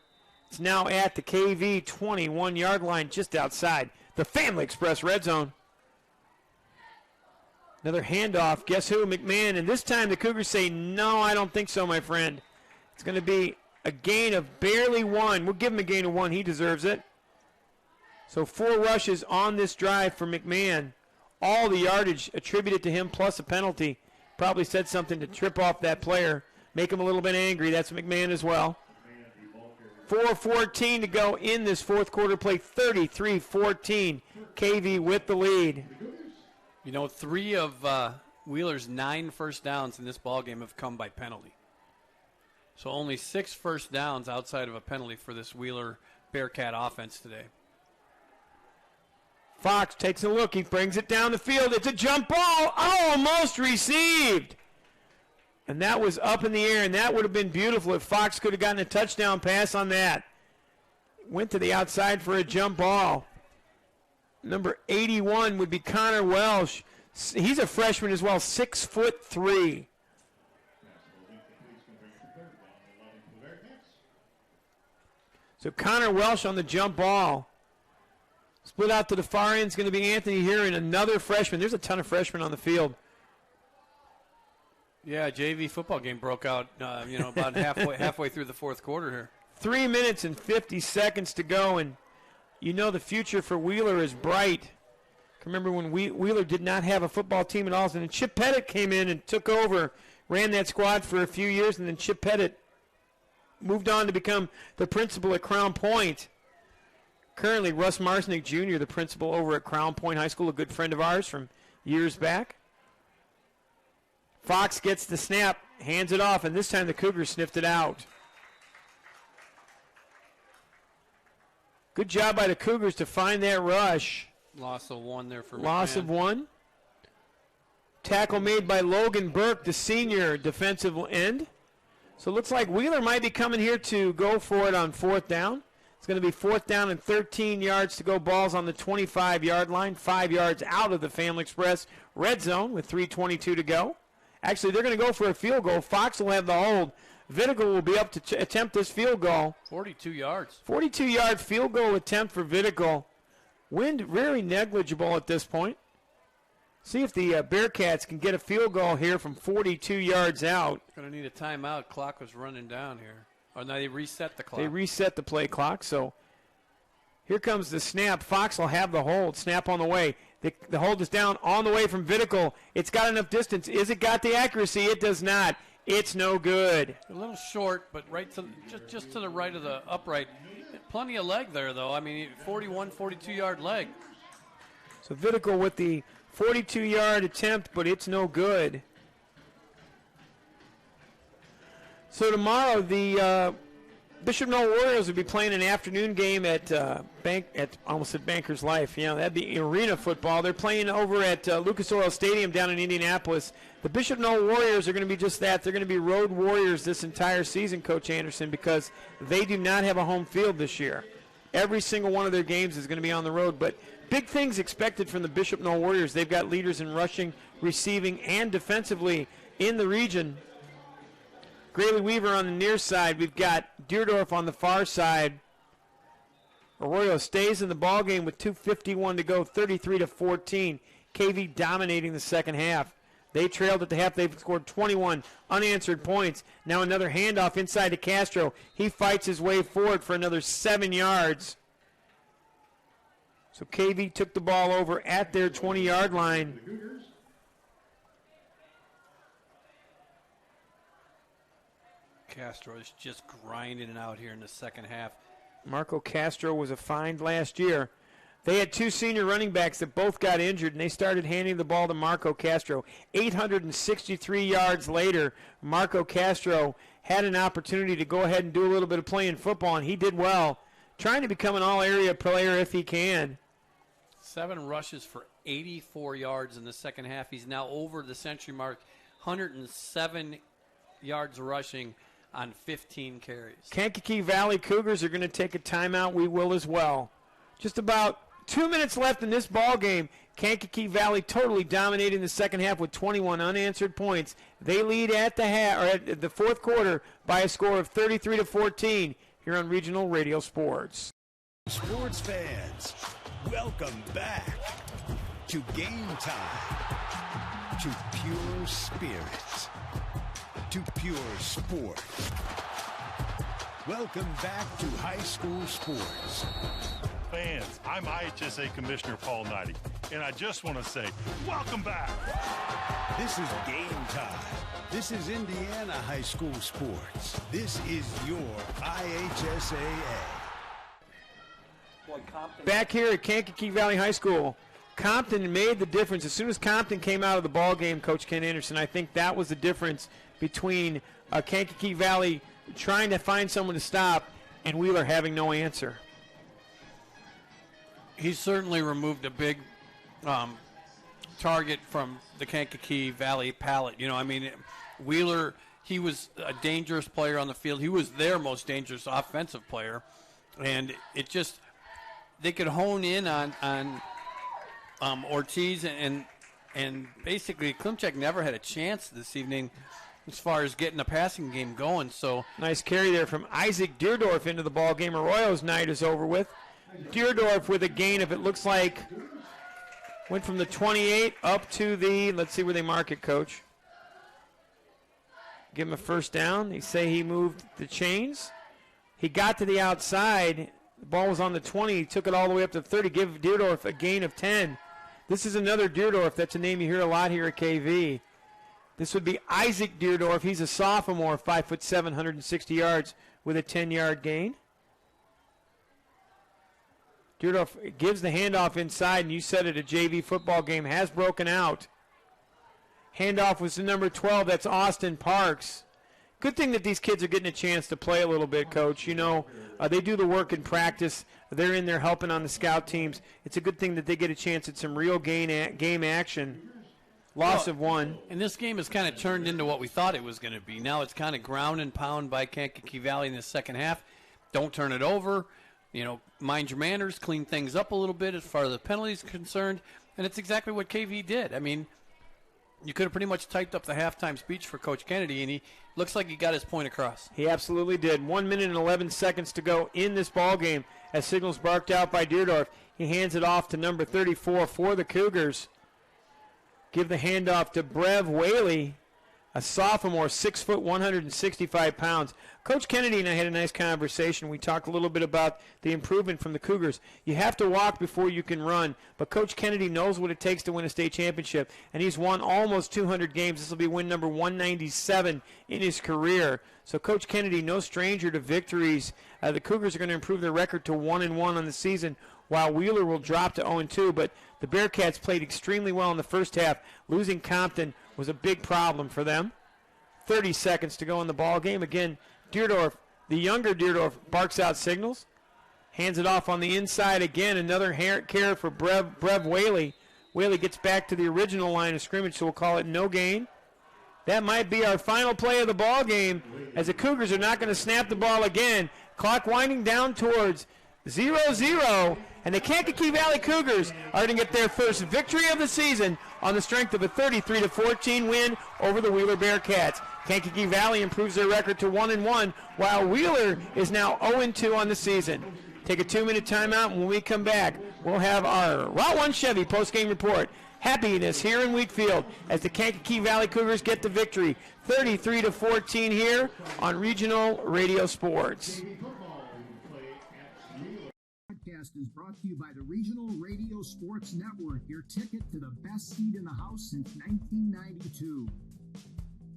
It's now at the KV 21-yard line just outside the Family Express red zone. Another handoff. Guess who? McMahon. And this time the Cougars say, no, I don't think so, my friend. It's going to be a gain of barely 1. We'll give him a gain of 1. He deserves it. So 4 rushes on this drive for McMahon. All the yardage attributed to him plus a penalty. Probably said something to trip off that player, make him a little bit angry. That's McMahon as well. 4:14 to go in this fourth quarter play. 33-14. KV with the lead. You know, 3 of Wheeler's 9 first downs in this ballgame have come by penalty. So only 6 first downs outside of a penalty for this Wheeler Bearcat offense today. Fox takes a look. He brings it down the field. It's a jump ball. Almost received. And that was up in the air, and that would have been beautiful if Fox could have gotten a touchdown pass on that. Went to the outside for a jump ball. Number 81 would be Connor Welsh. He's a freshman as well, 6'3". So Connor Welsh on the jump ball. Split out to the far end is going to be Anthony here and another freshman. There's a ton of freshmen on the field. Yeah, JV football game broke out, about halfway through the fourth quarter here. 3 minutes and 50 seconds to go, and you know the future for Wheeler is bright. Remember when Wheeler did not have a football team at all, and then Chip Pettit came in and took over, ran that squad for a few years, and then Chip Pettit moved on to become the principal at Crown Point. Currently, Russ Marsnick Jr., the principal over at Crown Point High School, a good friend of ours from years back. Fox gets the snap, hands it off, and this time the Cougars sniffed it out. Good job by the Cougars to find that rush. Loss of one there for Loss McMahon. of one. Tackle made by Logan Burke, the senior defensive end. So it looks like Wheeler might be coming here to go for it on 4th down. It's going to be 4th down and 13 yards to go. Ball's on the 25-yard line, 5 yards out of the Family Express red zone with 3:22 to go. Actually, they're going to go for a field goal. Fox will have the hold. Vidigal will be up to attempt this field goal. 42 yards. 42-yard field goal attempt for Vidigal. Wind very negligible at this point. See if the Bearcats can get a field goal here from 42 yards out. Going to need a timeout. Clock was running down here. Oh, no, they reset the clock. They reset the play clock, so here comes the snap. Fox will have the hold. Snap on the way. The hold is down on the way from Vidigal. It's got enough distance. Is it got the accuracy? It does not. It's no good. A little short, but right to just to the right of the upright. Plenty of leg there, though. I mean, 41, 42-yard leg. So Vidigal with the 42-yard attempt, but it's no good. So tomorrow, the Bishop Knoll Warriors will be playing an afternoon game at almost at Bankers Life. You know, that'd be arena football. They're playing over at Lucas Oil Stadium down in Indianapolis. The Bishop Knoll Warriors are going to be just that. They're going to be road warriors this entire season, Coach Anderson, because they do not have a home field this year. Every single one of their games is going to be on the road. But big things expected from the Bishop Knoll Warriors. They've got leaders in rushing, receiving, and defensively in the region. Grayley Weaver on the near side. We've got Deerdorf on the far side. Arroyo stays in the ballgame with 2:51 to go, 33-14. KV dominating the second half. They trailed at the half. They've scored 21 unanswered points. Now another handoff inside to Castro. He fights his way forward for another 7 yards. So KV took the ball over at their 20-yard line. Castro is just grinding it out here in the second half. Marco Castro was a find last year. They had two senior running backs that both got injured, and they started handing the ball to Marco Castro. 863 yards later, Marco Castro had an opportunity to go ahead and do a little bit of playing football, and he did well, trying to become an all-area player if he can. 7 rushes for 84 yards in the second half. He's now over the century mark, 107 yards rushing on 15 carries. Kankakee Valley Cougars are going to take a timeout. We will as well. Just about 2 minutes left in this ball game. Kankakee Valley totally dominating the second half with 21 unanswered points. They lead at the fourth quarter by a score of 33-14 here on Regional Radio Sports. Sports fans, welcome back to Game Time, to pure spirit, to pure sport. Welcome back to high school sports. Fans, I'm IHSAA Commissioner Paul Knighty, and I just want to say, welcome back. This is Game Time. This is Indiana high school sports. This is your IHSAA. Back here at Kankakee Valley High School, Compton made the difference. As soon as Compton came out of the ball game, Coach Ken Anderson, I think that was the difference between Kankakee Valley trying to find someone to stop and Wheeler having no answer. He certainly removed a big target from the Kankakee Valley palette. You know, I mean, Wheeler, he was a dangerous player on the field. He was their most dangerous offensive player. And it just, they could hone in on Ortiz, and basically Klimchak never had a chance this evening as far as getting a passing game going. So nice carry there from Isaac Deerdorf into the ball game. Arroyo's night is over with. Deerdorf with a gain of, it looks like, went from the 28 up to the, let's see where they mark it, Coach. Give him a first down. They say he moved the chains. He got to the outside. The ball was on the 20. He took it all the way up to 30. Give Deerdorf a gain of 10. This is another Deerdorf. That's a name you hear a lot here at KV. This would be Isaac Deerdorf. He's a sophomore, 5'7", 160 yards with a 10-yard gain. Deerdorf gives the handoff inside, and you said it, a JV football game has broken out. Handoff was to number 12. That's Austin Parks. Good thing that these kids are getting a chance to play a little bit, Coach. You know, they do the work in practice. They're in there helping on the scout teams. It's a good thing that they get a chance at some real game action. Loss of one. And this game has kind of turned into what we thought it was going to be. Now it's kind of ground and pound by Kankakee Valley in the second half. Don't turn it over. You know, mind your manners, clean things up a little bit as far as the penalties are concerned. And it's exactly what KV did. I mean, you could have pretty much typed up the halftime speech for Coach Kennedy, and he looks like he got his point across. He absolutely did. 1 minute and 11 seconds to go in this ball game as signals barked out by Deerdorf. He hands it off to number 34 for the Cougars. Give the handoff to Brev Whaley, a sophomore, 6 foot, 165 pounds. Coach Kennedy and I had a nice conversation. We talked a little bit about the improvement from the Cougars. You have to walk before you can run, but Coach Kennedy knows what it takes to win a state championship, and he's won almost 200 games. This will be win number 197 in his career. So Coach Kennedy, no stranger to victories. The Cougars are going to improve their record to 1-1 on the season, while Wheeler will drop to 0-2. But the Bearcats played extremely well in the first half. Losing Compton was a big problem for them. 30 seconds to go in the ball game. Again, Deerdorf, the younger Deerdorf, barks out signals. Hands it off on the inside again. Another carry for Brev Whaley. Whaley gets back to the original line of scrimmage, so we'll call it no gain. That might be our final play of the ball game, as the Cougars are not going to snap the ball again. Clock winding down towards 0-0, and the Kankakee Valley Cougars are going to get their first victory of the season on the strength of a 33-14 win over the Wheeler Bearcats. Kankakee Valley improves their record to 1-1, while Wheeler is now 0-2 on the season. Take a 2-minute timeout, and when we come back, we'll have our Route 1 Chevy postgame report. Happiness here in Wheatfield as the Kankakee Valley Cougars get the victory, 33-14 here on Regional Radio Sports. Podcast is brought to you by the Regional Radio Sports Network, your ticket to the best seat in the house since 1992.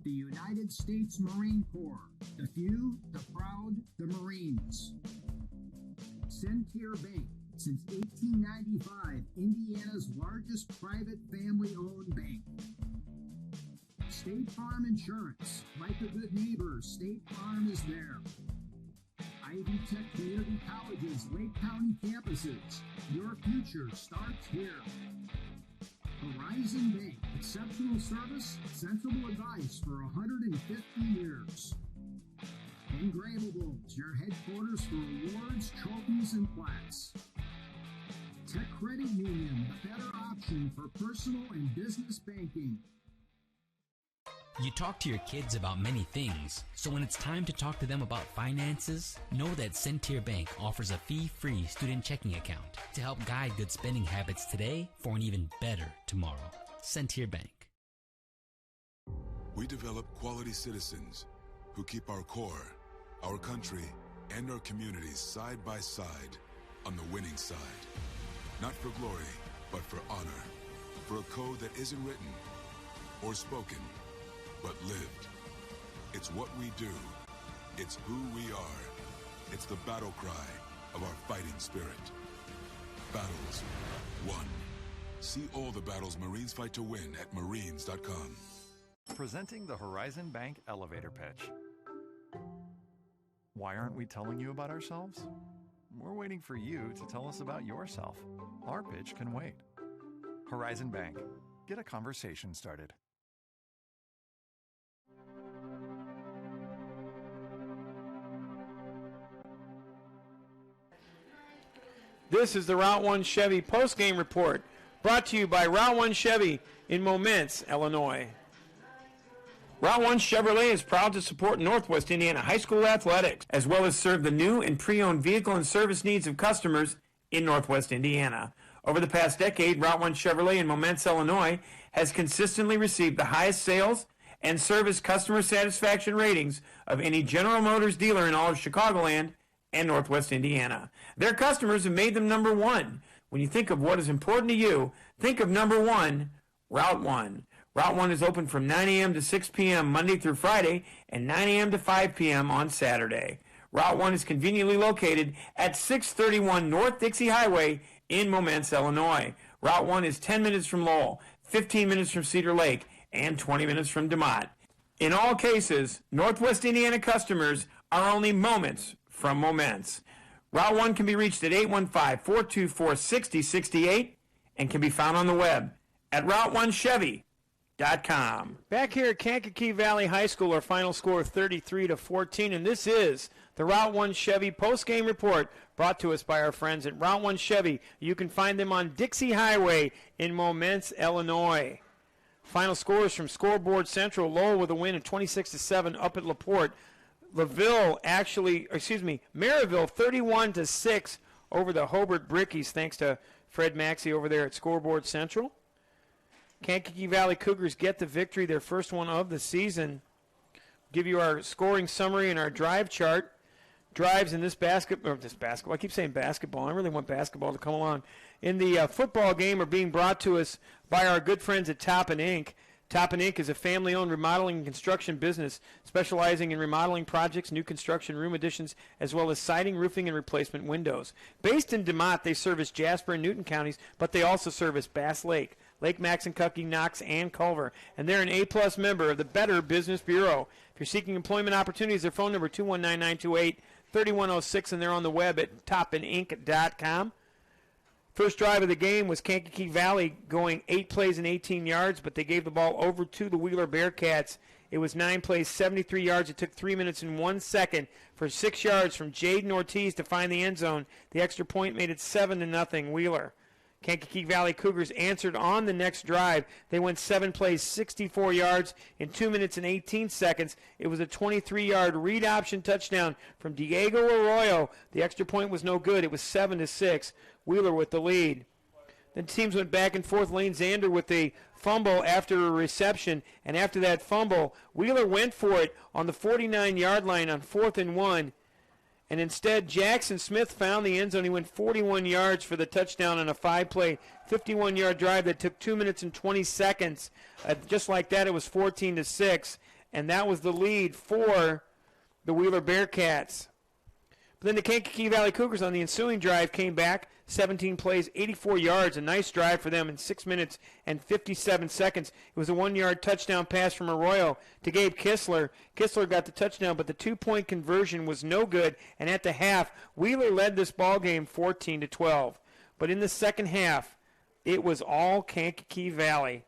The United States Marine Corps, the few, the proud, the Marines. Centier Bank, since 1895, Indiana's largest private family-owned bank. State Farm Insurance, like a good neighbor, State Farm is there. Ivy Tech Community College's Lake County campuses. Your future starts here. Horizon Bank, exceptional service, sensible advice for 150 years. Engravables, your headquarters for awards, trophies, and plaques. Tech Credit Union, the better option for personal and business banking. You talk to your kids about many things, so when it's time to talk to them about finances, know that Centier Bank offers a fee-free student checking account to help guide good spending habits today for an even better tomorrow. Centier Bank. We develop quality citizens who keep our core, our country, and our communities side by side on the winning side. Not for glory, but for honor. For a code that isn't written or spoken, but lived. It's what we do. It's who we are. It's the battle cry of our fighting spirit. Battles won. See all the battles Marines fight to win at marines.com. Presenting the Horizon Bank elevator pitch. Why aren't we telling you about ourselves? We're waiting for you to tell us about yourself. Our pitch can wait. Horizon Bank. Get a conversation started. This is the Route 1 Chevy postgame report, brought to you by Route 1 Chevy in Momence, Illinois. Route 1 Chevrolet is proud to support Northwest Indiana High School athletics, as well as serve the new and pre-owned vehicle and service needs of customers in Northwest Indiana. Over the past decade, Route 1 Chevrolet in Momence, Illinois has consistently received the highest sales and service customer satisfaction ratings of any General Motors dealer in all of Chicagoland and Northwest Indiana. Their customers have made them number one, When you think of what is important to you, think of number one, Route 1. Route 1 is open from 9 a.m. to 6 p.m. Monday through Friday and 9 a.m. to 5 p.m. on Saturday. Route 1 is conveniently located at 631 North Dixie Highway in Momence, Illinois. Route 1 is 10 minutes from Lowell, 15 minutes from Cedar Lake, and 20 minutes from DeMotte. In all cases, Northwest Indiana customers are only moments from Momence. Route 1 can be reached at 815-424-6068 and can be found on the web at route1chevy.com. Back here at Kankakee Valley High School, our final score 33-14, and this is the Route 1 Chevy post-game report brought to us by our friends at Route 1 Chevy. You can find them on Dixie Highway in Momence, Illinois. Final scores from Scoreboard Central. Lowell with a win of 26-7 up at LaPorte. Maryville 31-6 over the Hobart Brickies, thanks to Fred Maxey over there at Scoreboard Central. Kankakee Valley Cougars get the victory, their first one of the season. Give you our scoring summary and our drive chart. Drives in this basketball. I keep saying basketball. I really want basketball to come along. In the football game are being brought to us by our good friends at Toppin Inc. Toppin Inc. is a family-owned remodeling and construction business specializing in remodeling projects, new construction room additions, as well as siding, roofing, and replacement windows. Based in DeMotte, they service Jasper and Newton counties, but they also service Bass Lake, Lake Maxinkuckee, Knox, and Culver. And they're an A-plus member of the Better Business Bureau. If you're seeking employment opportunities, their phone number 219-928-3106, and they're on the web at toppininc.com. First drive of the game was Kankakee Valley going 8 plays and 18 yards, but they gave the ball over to the Wheeler Bearcats. It was 9 plays, 73 yards. It took 3 minutes and 1 second for 6 yards from Jaden Ortiz to find the end zone. The extra point made it 7-0 Wheeler. Kankakee Valley Cougars answered on the next drive. They went 7 plays, 64 yards in 2 minutes and 18 seconds. It was a 23-yard read option touchdown from Diego Arroyo. The extra point was no good. It was 7-6. Wheeler with the lead. Then teams went back and forth. Lane Zander with a fumble after a reception. And after that fumble, Wheeler went for it on the 49-yard line on 4th and 1. And instead, Jackson Smith found the end zone. He went 41 yards for the touchdown on a 5-play, 51-yard drive that took 2 minutes and 20 seconds. Just like that, it was 14-6. And that was the lead for the Wheeler Bearcats. But then the Kankakee Valley Cougars on the ensuing drive came back. 17 plays, 84 yards, a nice drive for them in 6 minutes and 57 seconds. It was a 1-yard touchdown pass from Arroyo to Gabe Kistler. Kistler got the touchdown, but the 2-point conversion was no good, and at the half, Wheeler led this ball game 14-12. But in the second half, it was all Kankakee Valley.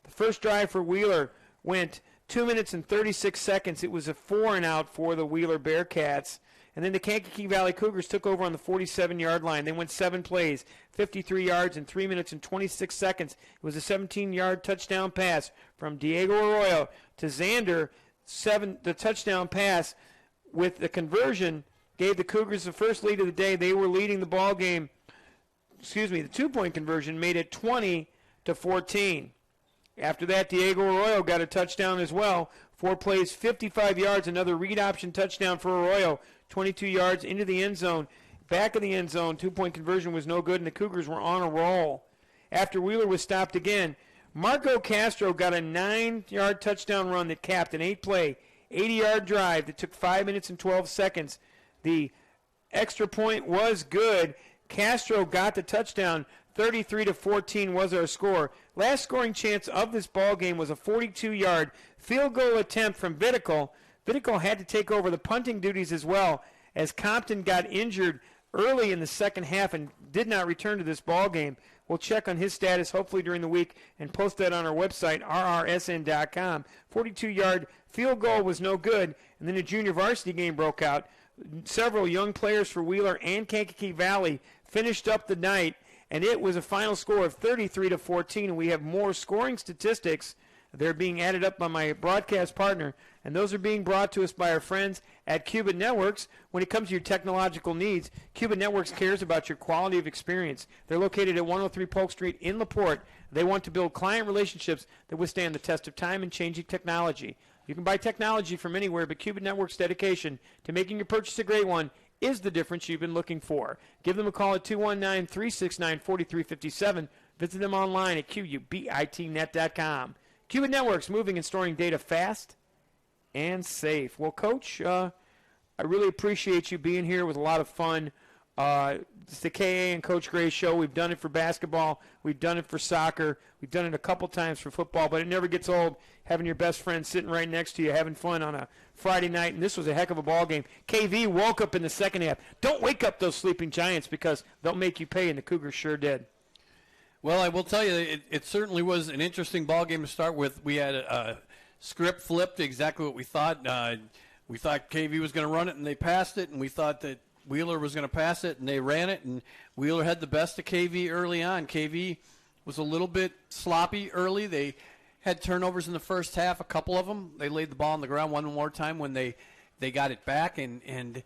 The first drive for Wheeler went 2 minutes and 36 seconds. It was a 4-and-out for the Wheeler Bearcats. And then the Kankakee Valley Cougars took over on the 47-yard line. They went 7 plays, 53 yards in 3 minutes and 26 seconds. It was a 17-yard touchdown pass from Diego Arroyo to Zander. The touchdown pass with the conversion gave the Cougars the first lead of the day. They were leading the ball game. The 2-point conversion made it 20-14. After that, Diego Arroyo got a touchdown as well. 4 plays, 55 yards, another read option touchdown for Arroyo. 22 yards into the end zone. Back of the end zone, 2-point conversion was no good, and the Cougars were on a roll. After Wheeler was stopped again, Marco Castro got a 9-yard touchdown run that capped an 8-play, 80-yard drive that took 5 minutes and 12 seconds. The extra point was good. Castro got the touchdown. 33-14 was our score. Last scoring chance of this ball game was a 42-yard field goal attempt from Vittical. Vittical had to take over the punting duties as well, as Compton got injured early in the second half and did not return to this ball game. We'll check on his status hopefully during the week and post that on our website, rrsn.com. 42-yard field goal was no good, and then a junior varsity game broke out. Several young players for Wheeler and Kankakee Valley finished up the night, and it was a final score of 33-14, and we have more scoring statistics. They're being added up by my broadcast partner, and those are being brought to us by our friends at Cubit Networks. When it comes to your technological needs, Cubit Networks cares about your quality of experience. They're located at 103 Polk Street in LaPorte. They want to build client relationships that withstand the test of time and changing technology. You can buy technology from anywhere, but Cubit Networks' dedication to making your purchase a great one is the difference you've been looking for. Give them a call at 219-369-4357. Visit them online at qubitnet.com. Qubit Networks, moving and storing data fast and safe. Well, Coach, I really appreciate you being here. It was a lot of fun. It's the KA and Coach Gray show. We've done it for basketball. We've done it for soccer. We've done it a couple times for football, but it never gets old having your best friend sitting right next to you having fun on a Friday night, and this was a heck of a ball game. KV woke up in the second half. Don't wake up those sleeping Giants because they'll make you pay, and the Cougars sure did. Well, I will tell you, it certainly was an interesting ball game to start with. We had a script flipped, exactly what we thought. We thought KV was going to run it, and they passed it, and we thought that Wheeler was going to pass it, and they ran it, and Wheeler had the best of KV early on. KV was a little bit sloppy early. They had turnovers in the first half, a couple of them. They laid the ball on the ground one more time when they got it back, and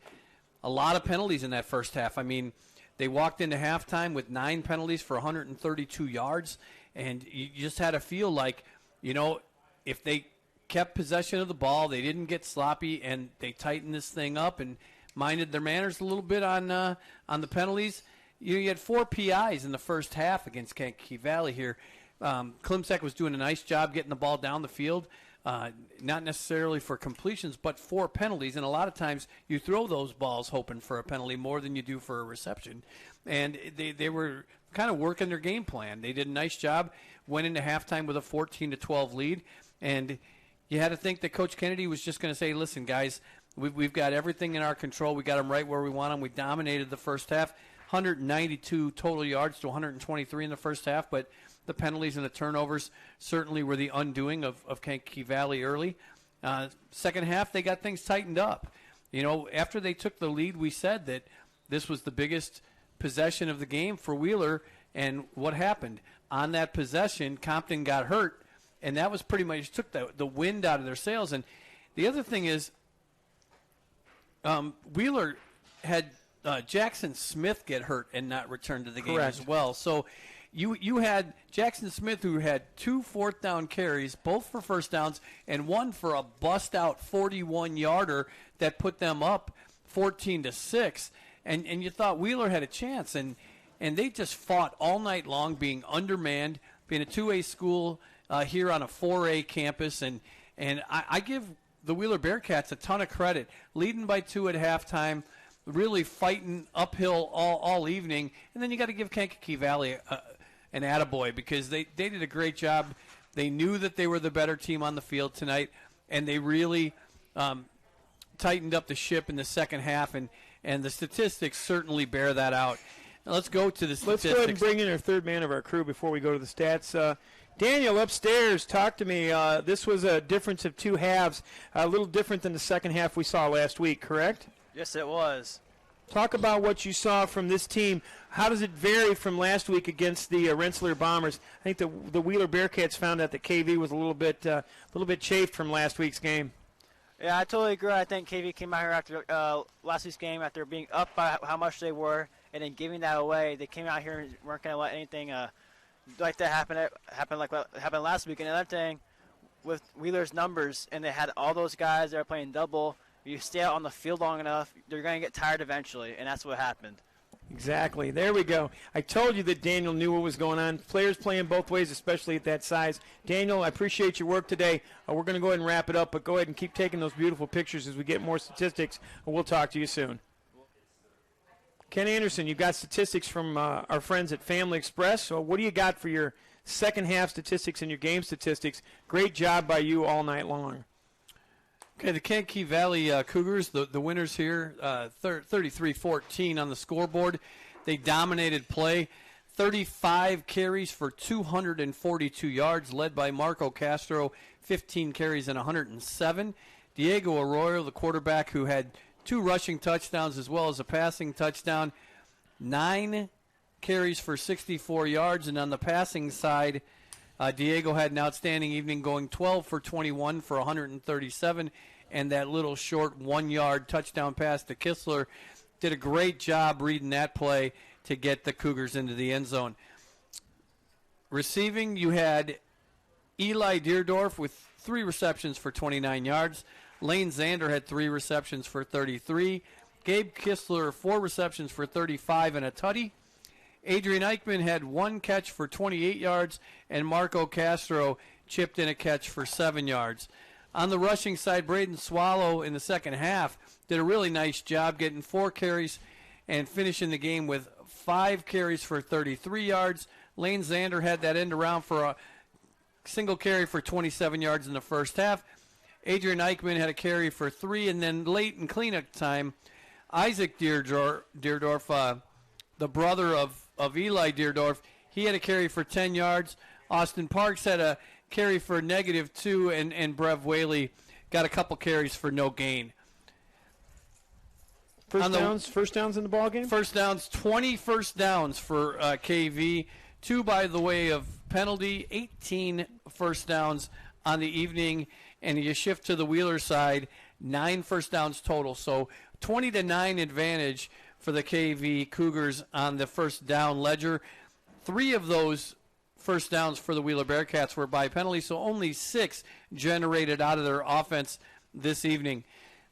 a lot of penalties in that first half. I mean, they walked into halftime with 9 penalties for 132 yards, and you just had to feel like, if they kept possession of the ball, they didn't get sloppy, and they tightened this thing up and minded their manners a little bit on the penalties. You had 4 PIs in the first half against Kankakee Valley here. Klimczak was doing a nice job getting the ball down the field, not necessarily for completions, but for penalties. And a lot of times you throw those balls hoping for a penalty more than you do for a reception. And they were kind of working their game plan. They did a nice job, went into halftime with a 14-12 lead. And you had to think that Coach Kennedy was just going to say, listen, guys, we've got everything in our control. We got them right where we want them. We dominated the first half, 192 total yards to 123 in the first half, but the penalties and the turnovers certainly were the undoing of Kankakee Valley early. Second half, they got things tightened up. After they took the lead, we said that this was the biggest possession of the game for Wheeler, and what happened? On that possession, Compton got hurt, and that was pretty much took the wind out of their sails. And the other thing is, Wheeler had Jackson Smith get hurt and not return to the game as well. So you had Jackson Smith, who had 2 fourth-down carries, both for first downs, and one for a bust-out 41-yarder that put them up 14-6. And you thought Wheeler had a chance, and they just fought all night long, being undermanned, being a 2A school here on a 4A campus. And I give the Wheeler Bearcats a ton of credit, leading by 2 at halftime, really fighting uphill all evening. And then you got to give Kankakee Valley an attaboy, because they did a great job. They knew that they were the better team on the field tonight, and they really tightened up the ship in the second half, and the statistics certainly bear that out. Now let's go to the statistics. Let's go ahead and bring in our third man of our crew before we go to the stats. Daniel, upstairs, talk to me. This was a difference of 2 halves, a little different than the second half we saw last week, correct? Yes, it was. Talk about what you saw from this team. How does it vary from last week against the Rensselaer Bombers? I think the Wheeler Bearcats found out that KV was a little bit chafed from last week's game. Yeah, I totally agree. I think KV came out here after last week's game, after being up by how much they were, and then giving that away. They came out here and weren't going to let anything like that happen like what happened last week. And another thing, with Wheeler's numbers, and they had all those guys that are playing double. You stay out on the field long enough, they're going to get tired eventually, and that's what happened. Exactly. There we go. I told you that Daniel knew what was going on. Players playing both ways, especially at that size. Daniel, I appreciate your work today. We're going to go ahead and wrap it up, but go ahead and keep taking those beautiful pictures as we get more statistics, and we'll talk to you soon. Ken Anderson, you've got statistics from our friends at Family Express. So what do you got for your second half statistics and your game statistics? Great job by you all night long. Okay, the Kankakee Valley Cougars, the winners here, 33-14 on the scoreboard. They dominated play, 35 carries for 242 yards, led by Marco Castro, 15 carries and 107. Diego Arroyo, the quarterback, who had 2 rushing touchdowns as well as a passing touchdown, 9 carries for 64 yards. And on the passing side, Diego had an outstanding evening, going 12 for 21 for 137, and that little short 1-yard touchdown pass to Kistler. Did a great job reading that play to get the Cougars into the end zone. Receiving, you had Eli Deerdorf with 3 receptions for 29 yards. Lane Zander had 3 receptions for 33. Gabe Kistler, 4 receptions for 35 and a tutty. Adrian Eichmann had 1 catch for 28 yards, and Marco Castro chipped in a catch for 7 yards. On the rushing side, Braden Swallow in the second half did a really nice job getting 4 carries and finishing the game with 5 carries for 33 yards. Lane Zander had that end around for a single carry for 27 yards in the first half. Adrian Eichmann had a carry for 3, and then late in cleanup time, Isaac Deerdorf, the brother of Eli Deerdorf, he had a carry for 10 yards. Austin Parks had a carry for -2, and Brev Whaley got a couple carries for no gain. First downs in the ball game? First downs, 20 first downs for KV. 2 by the way of penalty, 18 first downs on the evening. And you shift to the Wheeler side, 9 first downs total. So 20-9 advantage for the KV Cougars on the first down ledger. 3 of those first downs for the Wheeler Bearcats were by penalty, so only 6 generated out of their offense this evening.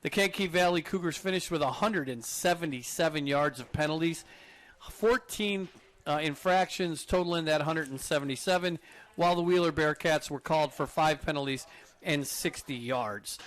The Kankakee Valley Cougars finished with 177 yards of penalties, 14 infractions totaling that 177, while the Wheeler Bearcats were called for 5 penalties and 60 yards.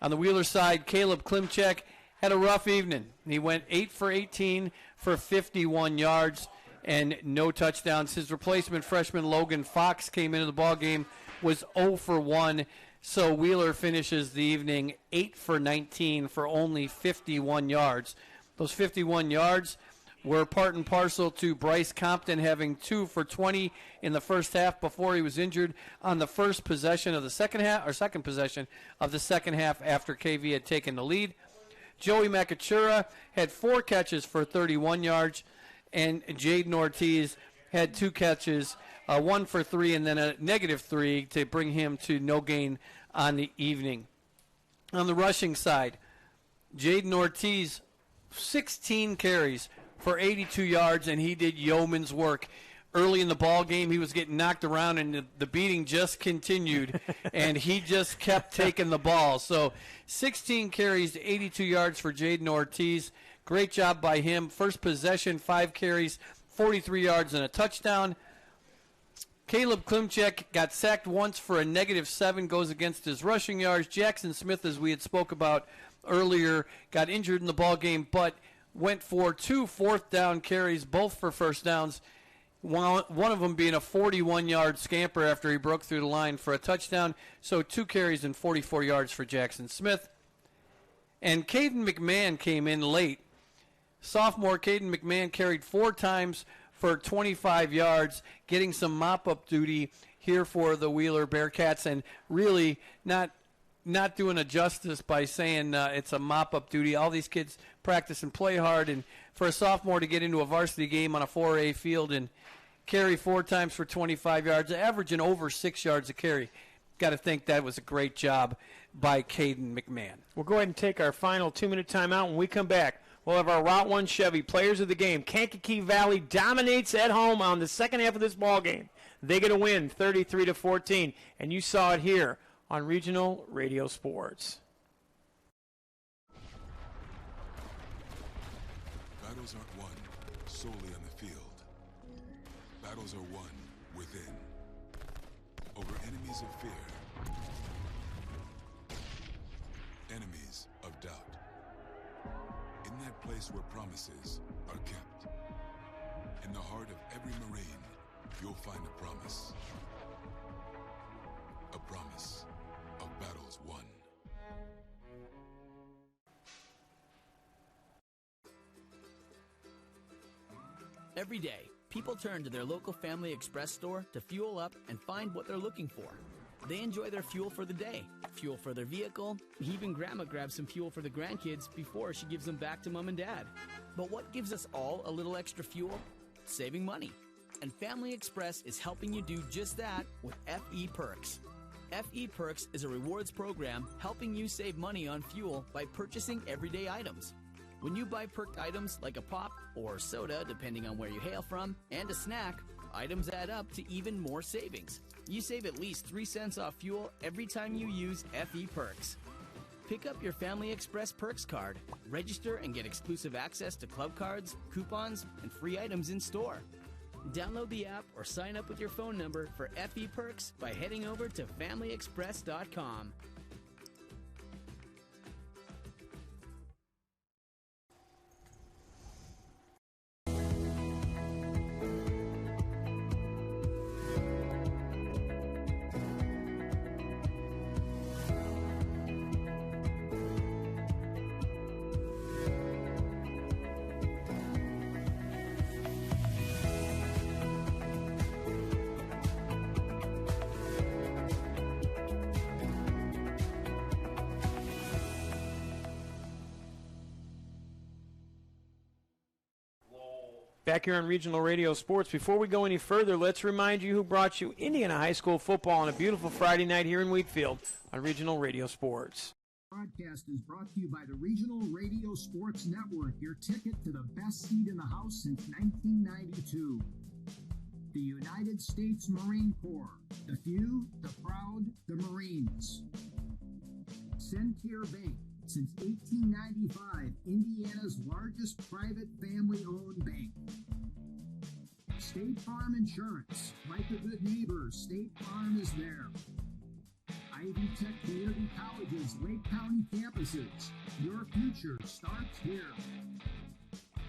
On the Wheeler side, Caleb Klimchek had a rough evening. He went 8 for 18 for 51 yards and no touchdowns. His replacement freshman Logan Fox came into the ballgame, was 0 for 1. So Wheeler finishes the evening 8 for 19 for only 51 yards. Those 51 yards were part and parcel to Bryce Compton having 2 for 20 in the first half before he was injured on the first possession of the second half, or second possession of the second half after KV had taken the lead. Joey Makachura had 4 catches for 31 yards, and Jaden Ortiz had 2 catches, 1 for 3, and then a -3 to bring him to no gain on the evening. On the rushing side, Jaden Ortiz, 16 carries for 82 yards, and he did yeoman's work. Early in the ball game, he was getting knocked around, and the beating just continued, and he just kept taking the ball. So 16 carries, 82 yards for Jaden Ortiz. Great job by him. First possession, 5 carries, 43 yards, and a touchdown. Caleb Klimchek got sacked once for a -7, goes against his rushing yards. Jackson Smith, as we had spoke about earlier, got injured in the ball game, but went for 2 fourth-down carries, both for first downs, one of them being a 41-yard scamper after he broke through the line for a touchdown. So 2 carries and 44 yards for Jackson Smith. And Caden McMahon came in late. Sophomore Caden McMahon carried 4 times for 25 yards, getting some mop-up duty here for the Wheeler Bearcats, and really not doing a justice by saying it's a mop-up duty. All these kids practice and play hard, and for a sophomore to get into a varsity game on a 4A field and carry 4 times for 25 yards, averaging over 6 yards a carry, got to think that was a great job by Caden McMahon. We'll go ahead and take our final 2-minute timeout. When we come back, we'll have our Route 1 Chevy Players of the Game. Kankakee Valley dominates at home on the second half of this ball game. They get a win, 33-14, and you saw it here on Regional Radio Sports. Battles aren't won solely on the field. Battles are won within. Over enemies of fear. Enemies of doubt. In that place where promises are kept. In the heart of every Marine, you'll find a promise. A promise of battles won. Every day, people turn to their local Family Express store to fuel up and find what they're looking for. They enjoy their fuel for the day, fuel for their vehicle, even Grandma grabs some fuel for the grandkids before she gives them back to Mom and Dad. But what gives us all a little extra fuel? Saving money. And Family Express is helping you do just that with FE Perks. FE Perks is a rewards program helping you save money on fuel by purchasing everyday items. When you buy perked items like a pop or soda, depending on where you hail from, and a snack, items add up to even more savings. You save at least 3 cents off fuel every time you use FE Perks. Pick up your Family Express Perks card. Register and get exclusive access to club cards, coupons, and free items in store. Download the app or sign up with your phone number for FE Perks by heading over to FamilyExpress.com. Back here on Regional Radio Sports. Before we go any further, let's remind you who brought you Indiana High School football on a beautiful Friday night here in Wheatfield on Regional Radio Sports. Broadcast is brought to you by the Regional Radio Sports Network, your ticket to the best seat in the house since 1992. The United States Marine Corps. The few, the proud, the Marines. Centier Bank. Since 1895, Indiana's largest private family-owned bank. State Farm Insurance. Like a good neighbor, State Farm is there. Ivy Tech Community College's Lake County campuses. Your future starts here.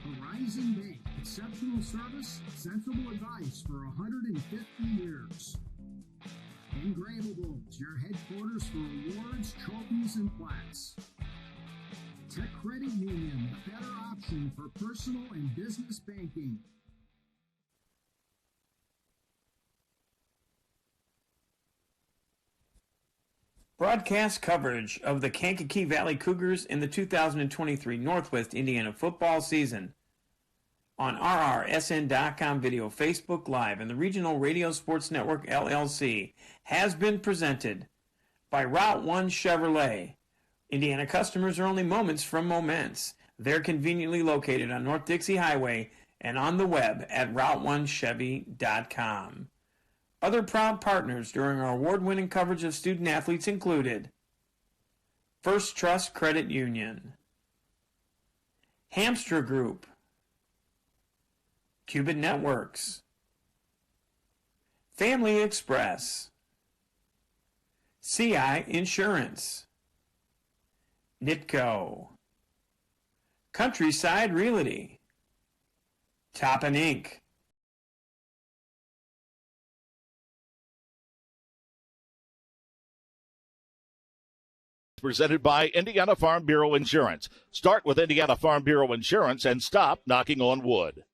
Horizon Bank. Exceptional service, sensible advice for 150 years. Engravables. Your headquarters for awards, trophies, and plaques. Tech Credit Union, the better option for personal and business banking. Broadcast coverage of the Kankakee Valley Cougars in the 2023 Northwest Indiana football season on RRSN.com video, Facebook Live, and the Regional Radio Sports Network, LLC, has been presented by Route 1 Chevrolet. Indiana customers are only moments from moments. They're conveniently located on North Dixie Highway and on the web at route1chevy.com. Other proud partners during our award-winning coverage of student athletes included First Trust Credit Union, Hamstra Group, Cuban Networks, Family Express, CI Insurance, Nitco, Countryside Realty, Toppin Inc., presented by Indiana Farm Bureau Insurance. Start with Indiana Farm Bureau Insurance and stop knocking on wood.